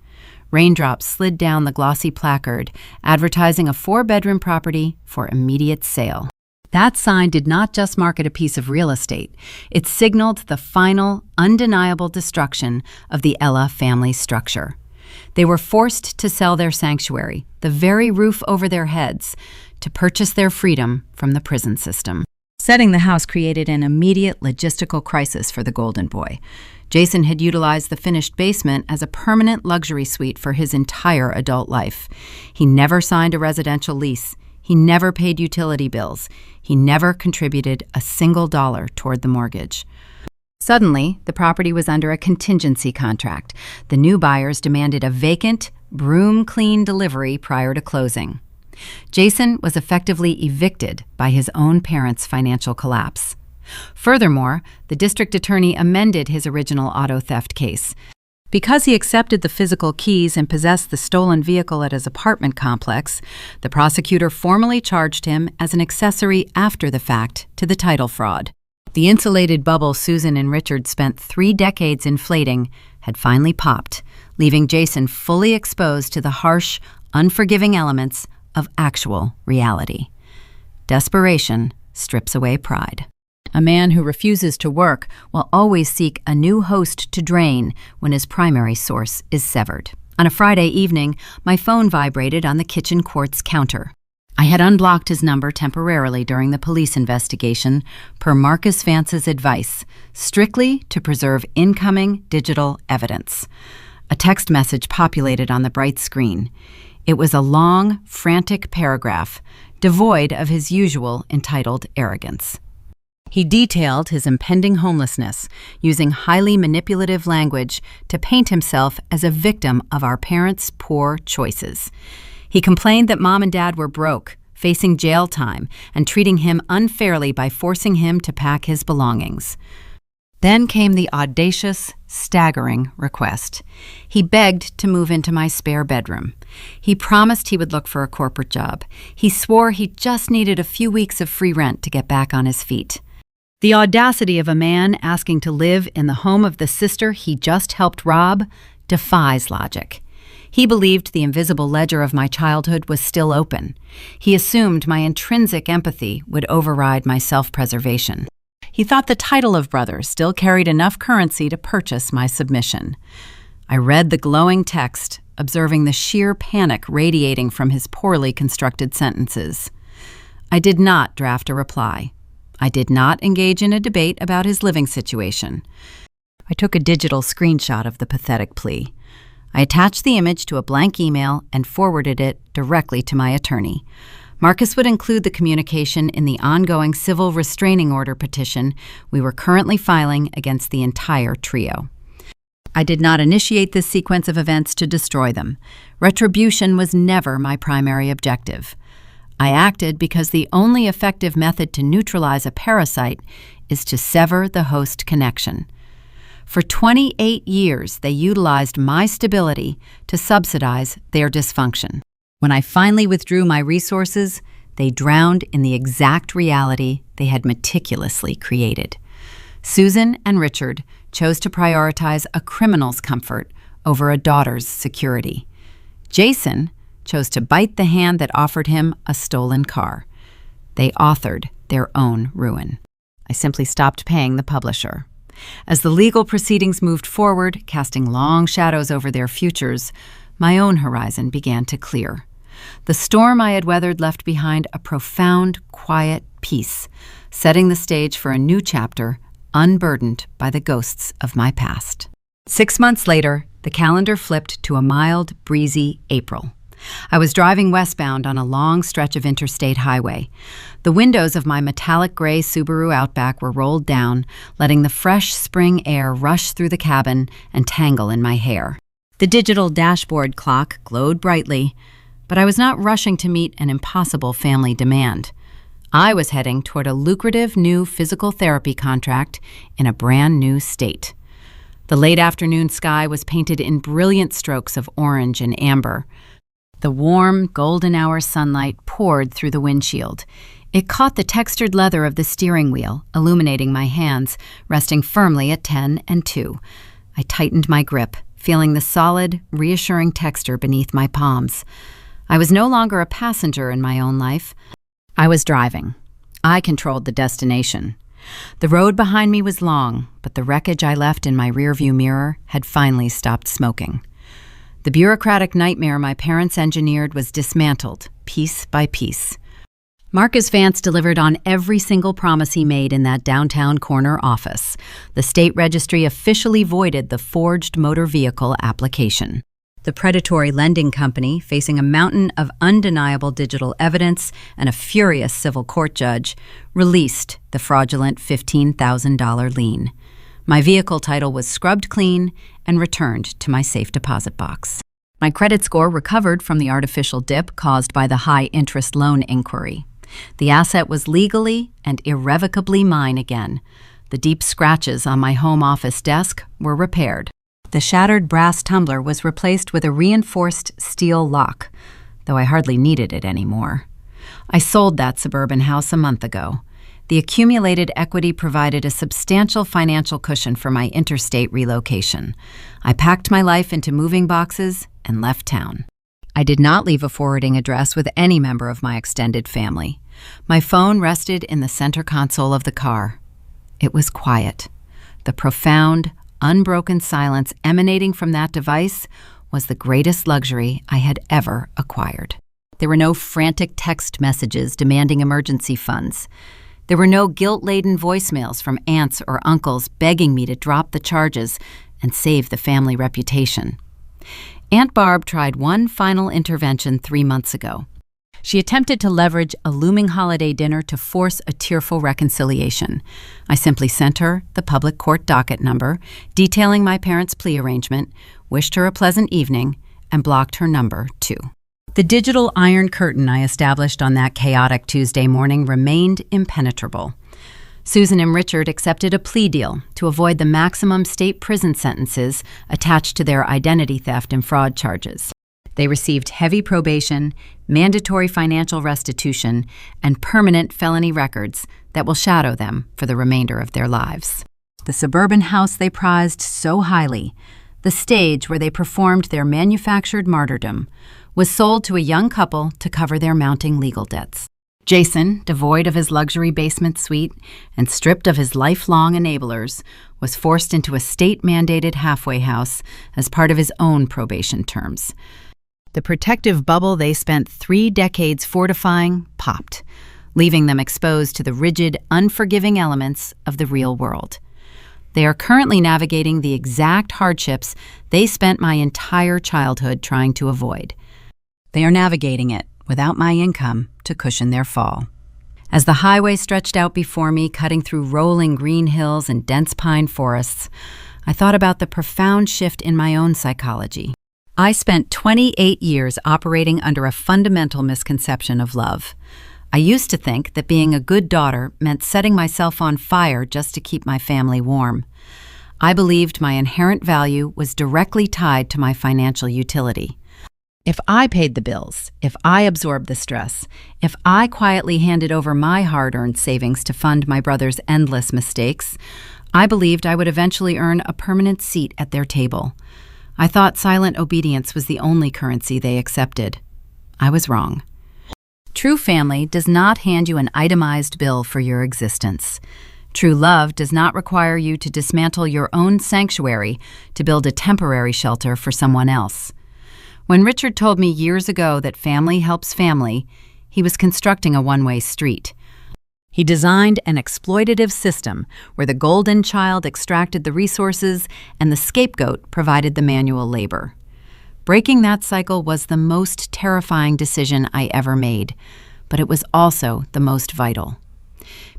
Raindrops slid down the glossy placard, advertising a 4-bedroom property for immediate sale. That sign did not just market a piece of real estate. It signaled the final, undeniable destruction of the Ella family structure. They were forced to sell their sanctuary, the very roof over their heads, to purchase their freedom from the prison system. Setting the house created an immediate logistical crisis for the Golden Boy. Jason had utilized the finished basement as a permanent luxury suite for his entire adult life. He never signed a residential lease. He never paid utility bills. He never contributed a single dollar toward the mortgage. Suddenly, the property was under a contingency contract. The new buyers demanded a vacant, broom-clean delivery prior to closing. Jason was effectively evicted by his own parents' financial collapse. Furthermore, the district attorney amended his original auto theft case. Because he accepted the physical keys and possessed the stolen vehicle at his apartment complex, the prosecutor formally charged him as an accessory after the fact to the title fraud. The insulated bubble Susan and Richard spent 3 decades inflating had finally popped, leaving Jason fully exposed to the harsh, unforgiving elements of actual reality. Desperation strips away pride. A man who refuses to work will always seek a new host to drain when his primary source is severed. On a Friday evening, my phone vibrated on the kitchen quartz counter. I had unblocked his number temporarily during the police investigation, per Marcus Vance's advice, strictly to preserve incoming digital evidence. A text message populated on the bright screen. It was a long, frantic paragraph, devoid of his usual entitled arrogance. He detailed his impending homelessness, using highly manipulative language to paint himself as a victim of our parents' poor choices. He complained that Mom and Dad were broke, facing jail time, and treating him unfairly by forcing him to pack his belongings. Then came the audacious, staggering request. He begged to move into my spare bedroom. He promised he would look for a corporate job. He swore he just needed a few weeks of free rent to get back on his feet. The audacity of a man asking to live in the home of the sister he just helped rob defies logic. He believed the invisible ledger of my childhood was still open. He assumed my intrinsic empathy would override my self-preservation. He thought the title of brother still carried enough currency to purchase my submission. I read the glowing text, observing the sheer panic radiating from his poorly constructed sentences. I did not draft a reply. I did not engage in a debate about his living situation. I took a digital screenshot of the pathetic plea. I attached the image to a blank email and forwarded it directly to my attorney. Marcus would include the communication in the ongoing civil restraining order petition we were currently filing against the entire trio. I did not initiate this sequence of events to destroy them. Retribution was never my primary objective. I acted because the only effective method to neutralize a parasite is to sever the host connection. For 28 years, they utilized my stability to subsidize their dysfunction. When I finally withdrew my resources, they drowned in the exact reality they had meticulously created. Susan and Richard chose to prioritize a criminal's comfort over a daughter's security. Jason chose to bite the hand that offered him a stolen car. They authored their own ruin. I simply stopped paying the publisher. As the legal proceedings moved forward, casting long shadows over their futures, my own horizon began to clear. The storm I had weathered left behind a profound, quiet peace, setting the stage for a new chapter, unburdened by the ghosts of my past. 6 months later, the calendar flipped to a mild, breezy April. I was driving westbound on a long stretch of interstate highway. The windows of my metallic gray Subaru Outback were rolled down, letting the fresh spring air rush through the cabin and tangle in my hair. The digital dashboard clock glowed brightly, but I was not rushing to meet an impossible family demand. I was heading toward a lucrative new physical therapy contract in a brand new state. The late afternoon sky was painted in brilliant strokes of orange and amber. The warm, golden hour sunlight poured through the windshield. It caught the textured leather of the steering wheel, illuminating my hands, resting firmly at 10 and 2. I tightened my grip, feeling the solid, reassuring texture beneath my palms. I was no longer a passenger in my own life. I was driving. I controlled the destination. The road behind me was long, but the wreckage I left in my rearview mirror had finally stopped smoking. The bureaucratic nightmare my parents engineered was dismantled, piece by piece. Marcus Vance delivered on every single promise he made in that downtown corner office. The state registry officially voided the forged motor vehicle application. The predatory lending company, facing a mountain of undeniable digital evidence and a furious civil court judge, released the fraudulent $15,000 lien. My vehicle title was scrubbed clean and returned to my safe deposit box. My credit score recovered from the artificial dip caused by the high-interest loan inquiry. The asset was legally and irrevocably mine again. The deep scratches on my home office desk were repaired. The shattered brass tumbler was replaced with a reinforced steel lock, though I hardly needed it anymore. I sold that suburban house a month ago. The accumulated equity provided a substantial financial cushion for my interstate relocation. I packed my life into moving boxes and left town. I did not leave a forwarding address with any member of my extended family. My phone rested in the center console of the car. It was quiet. The profound, unbroken silence emanating from that device was the greatest luxury I had ever acquired. There were no frantic text messages demanding emergency funds. There were no guilt-laden voicemails from aunts or uncles begging me to drop the charges and save the family reputation. Aunt Barb tried one final intervention 3 months ago. She attempted to leverage a looming holiday dinner to force a tearful reconciliation. I simply sent her the public court docket number, detailing my parents' plea arrangement, wished her a pleasant evening, and blocked her number, too. The digital iron curtain I established on that chaotic Tuesday morning remained impenetrable. Susan and Richard accepted a plea deal to avoid the maximum state prison sentences attached to their identity theft and fraud charges. They received heavy probation, mandatory financial restitution, and permanent felony records that will shadow them for the remainder of their lives. The suburban house they prized so highly, the stage where they performed their manufactured martyrdom, was sold to a young couple to cover their mounting legal debts. Jason, devoid of his luxury basement suite and stripped of his lifelong enablers, was forced into a state-mandated halfway house as part of his own probation terms. The protective bubble they spent 3 decades fortifying popped, leaving them exposed to the rigid, unforgiving elements of the real world. They are currently navigating the exact hardships they spent my entire childhood trying to avoid. They are navigating it without my income to cushion their fall. As the highway stretched out before me, cutting through rolling green hills and dense pine forests, I thought about the profound shift in my own psychology. I spent 28 years operating under a fundamental misconception of love. I used to think that being a good daughter meant setting myself on fire just to keep my family warm. I believed my inherent value was directly tied to my financial utility. If I paid the bills, if I absorbed the stress, if I quietly handed over my hard-earned savings to fund my brother's endless mistakes, I believed I would eventually earn a permanent seat at their table. I thought silent obedience was the only currency they accepted. I was wrong. True family does not hand you an itemized bill for your existence. True love does not require you to dismantle your own sanctuary to build a temporary shelter for someone else. When Richard told me years ago that family helps family, he was constructing a one-way street. He designed an exploitative system where the golden child extracted the resources and the scapegoat provided the manual labor. Breaking that cycle was the most terrifying decision I ever made, but it was also the most vital.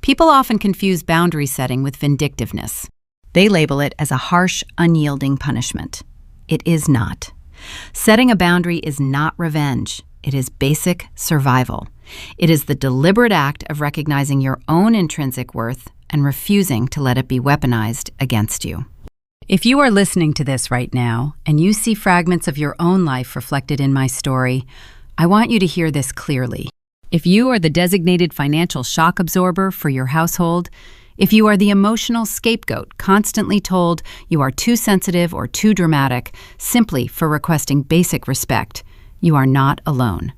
People often confuse boundary setting with vindictiveness. They label it as a harsh, unyielding punishment. It is not. Setting a boundary is not revenge. It is basic survival. It is the deliberate act of recognizing your own intrinsic worth and refusing to let it be weaponized against you. If you are listening to this right now and you see fragments of your own life reflected in my story, I want you to hear this clearly. If you are the designated financial shock absorber for your household, if you are the emotional scapegoat constantly told you are too sensitive or too dramatic simply for requesting basic respect, you are not alone.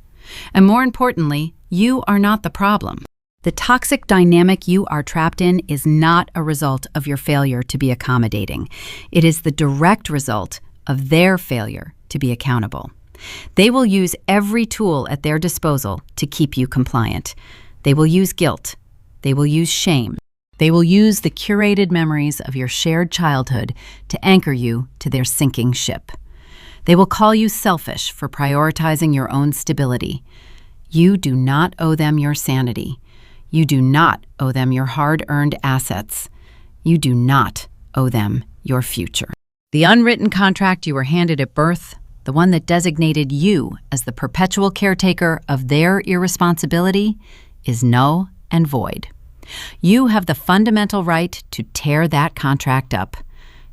And more importantly, you are not the problem. The toxic dynamic you are trapped in is not a result of your failure to be accommodating. It is the direct result of their failure to be accountable. They will use every tool at their disposal to keep you compliant. They will use guilt. They will use shame. They will use the curated memories of your shared childhood to anchor you to their sinking ship. They will call you selfish for prioritizing your own stability. You do not owe them your sanity. You do not owe them your hard-earned assets. You do not owe them your future. The unwritten contract you were handed at birth, the one that designated you as the perpetual caretaker of their irresponsibility, is null and void. You have the fundamental right to tear that contract up.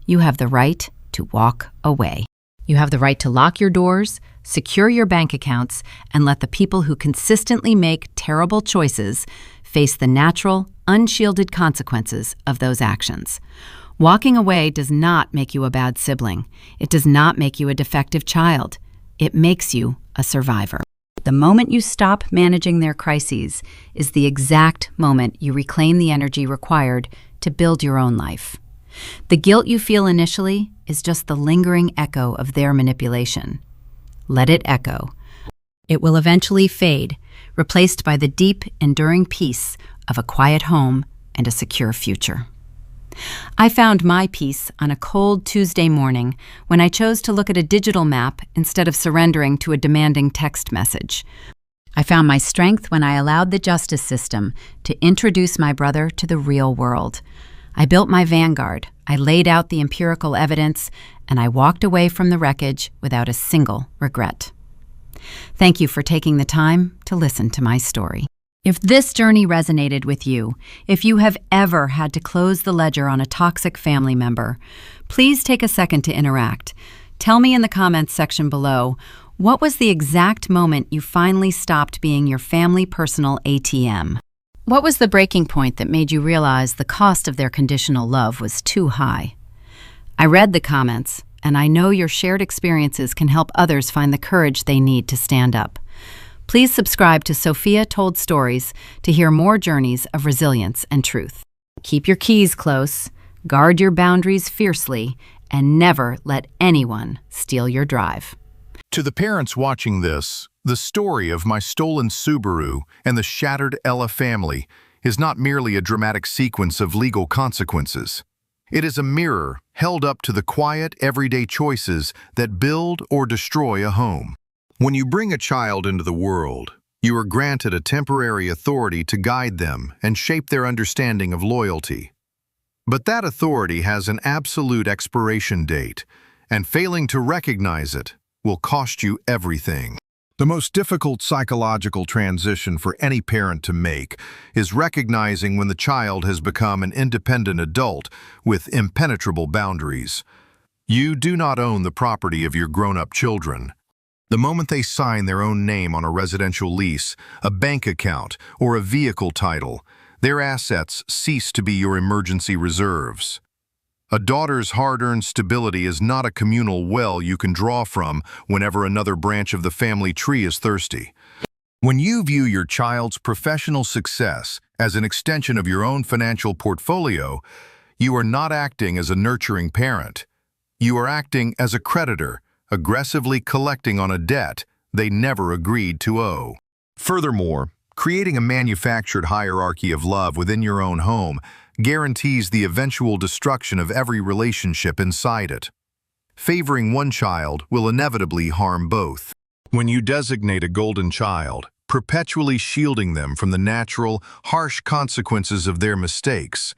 You have the right to walk away. You have the right to lock your doors, secure your bank accounts, and let the people who consistently make terrible choices face the natural, unshielded consequences of those actions. Walking away does not make you a bad sibling. It does not make you a defective child. It makes you a survivor. The moment you stop managing their crises is the exact moment you reclaim the energy required to build your own life. The guilt you feel initially is just the lingering echo of their manipulation. Let it echo. It will eventually fade, replaced by the deep, enduring peace of a quiet home and a secure future. I found my peace on a cold Tuesday morning when I chose to look at a digital map instead of surrendering to a demanding text message. I found my strength when I allowed the justice system to introduce my brother to the real world. I built my vanguard, I laid out the empirical evidence, and I walked away from the wreckage without a single regret. Thank you for taking the time to listen to my story. If this journey resonated with you, if you have ever had to close the ledger on a toxic family member, please take a second to interact. Tell me in the comments section below, what was the exact moment you finally stopped being your family personal ATM? What was the breaking point that made you realize the cost of their conditional love was too high? I read the comments, and I know your shared experiences can help others find the courage they need to stand up. Please subscribe to Sophia Told Stories to hear more journeys of resilience and truth. Keep your keys close, guard your boundaries fiercely, and never let anyone steal your drive. To the parents watching this, the story of my stolen Subaru and the shattered Ella family is not merely a dramatic sequence of legal consequences. It is a mirror held up to the quiet, everyday choices that build or destroy a home. When you bring a child into the world, you are granted a temporary authority to guide them and shape their understanding of loyalty. But that authority has an absolute expiration date, and failing to recognize it will cost you everything. The most difficult psychological transition for any parent to make is recognizing when the child has become an independent adult with impenetrable boundaries. You do not own the property of your grown-up children. The moment they sign their own name on a residential lease, a bank account, or a vehicle title, their assets cease to be your emergency reserves. A daughter's hard-earned stability is not a communal well you can draw from whenever another branch of the family tree is thirsty. When you view your child's professional success as an extension of your own financial portfolio, you are not acting as a nurturing parent. You are acting as a creditor, aggressively collecting on a debt they never agreed to owe. Furthermore, creating a manufactured hierarchy of love within your own home guarantees the eventual destruction of every relationship inside it. Favoring one child will inevitably harm both. When you designate a golden child, perpetually shielding them from the natural, harsh consequences of their mistakes,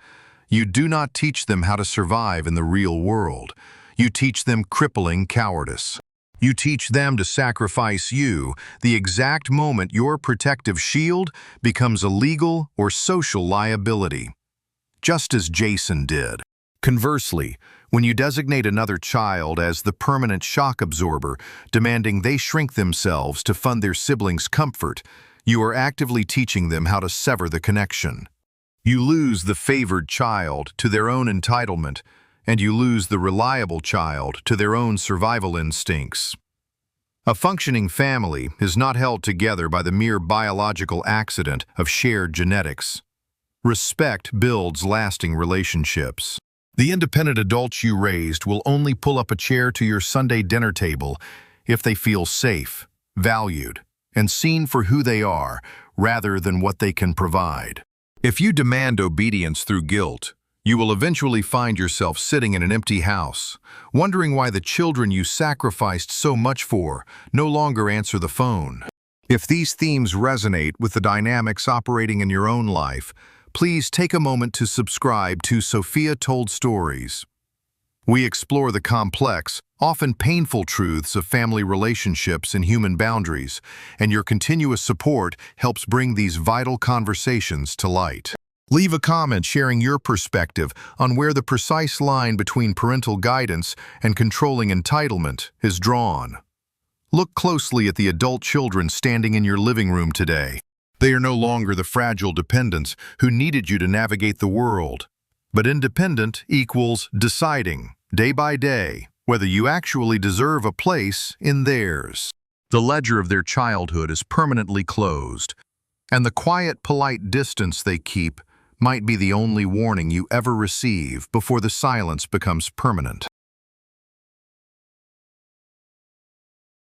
you do not teach them how to survive in the real world. You teach them crippling cowardice. You teach them to sacrifice you the exact moment your protective shield becomes a legal or social liability, just as Jason did. Conversely, when you designate another child as the permanent shock absorber, demanding they shrink themselves to fund their siblings' comfort, you are actively teaching them how to sever the connection. You lose the favored child to their own entitlement, and you lose the reliable child to their own survival instincts. A functioning family is not held together by the mere biological accident of shared genetics. Respect builds lasting relationships. The independent adults you raised will only pull up a chair to your Sunday dinner table if they feel safe, valued, and seen for who they are rather than what they can provide. If you demand obedience through guilt, you will eventually find yourself sitting in an empty house, wondering why the children you sacrificed so much for no longer answer the phone. If these themes resonate with the dynamics operating in your own life, please take a moment to subscribe to Sophia Told Stories. We explore the complex, often painful truths of family relationships and human boundaries, and your continuous support helps bring these vital conversations to light. Leave a comment sharing your perspective on where the precise line between parental guidance and controlling entitlement is drawn. Look closely at the adult children standing in your living room today. They are no longer the fragile dependents who needed you to navigate the world. But independent equals deciding, day by day, whether you actually deserve a place in theirs. The ledger of their childhood is permanently closed, and the quiet, polite distance they keep might be the only warning you ever receive before the silence becomes permanent.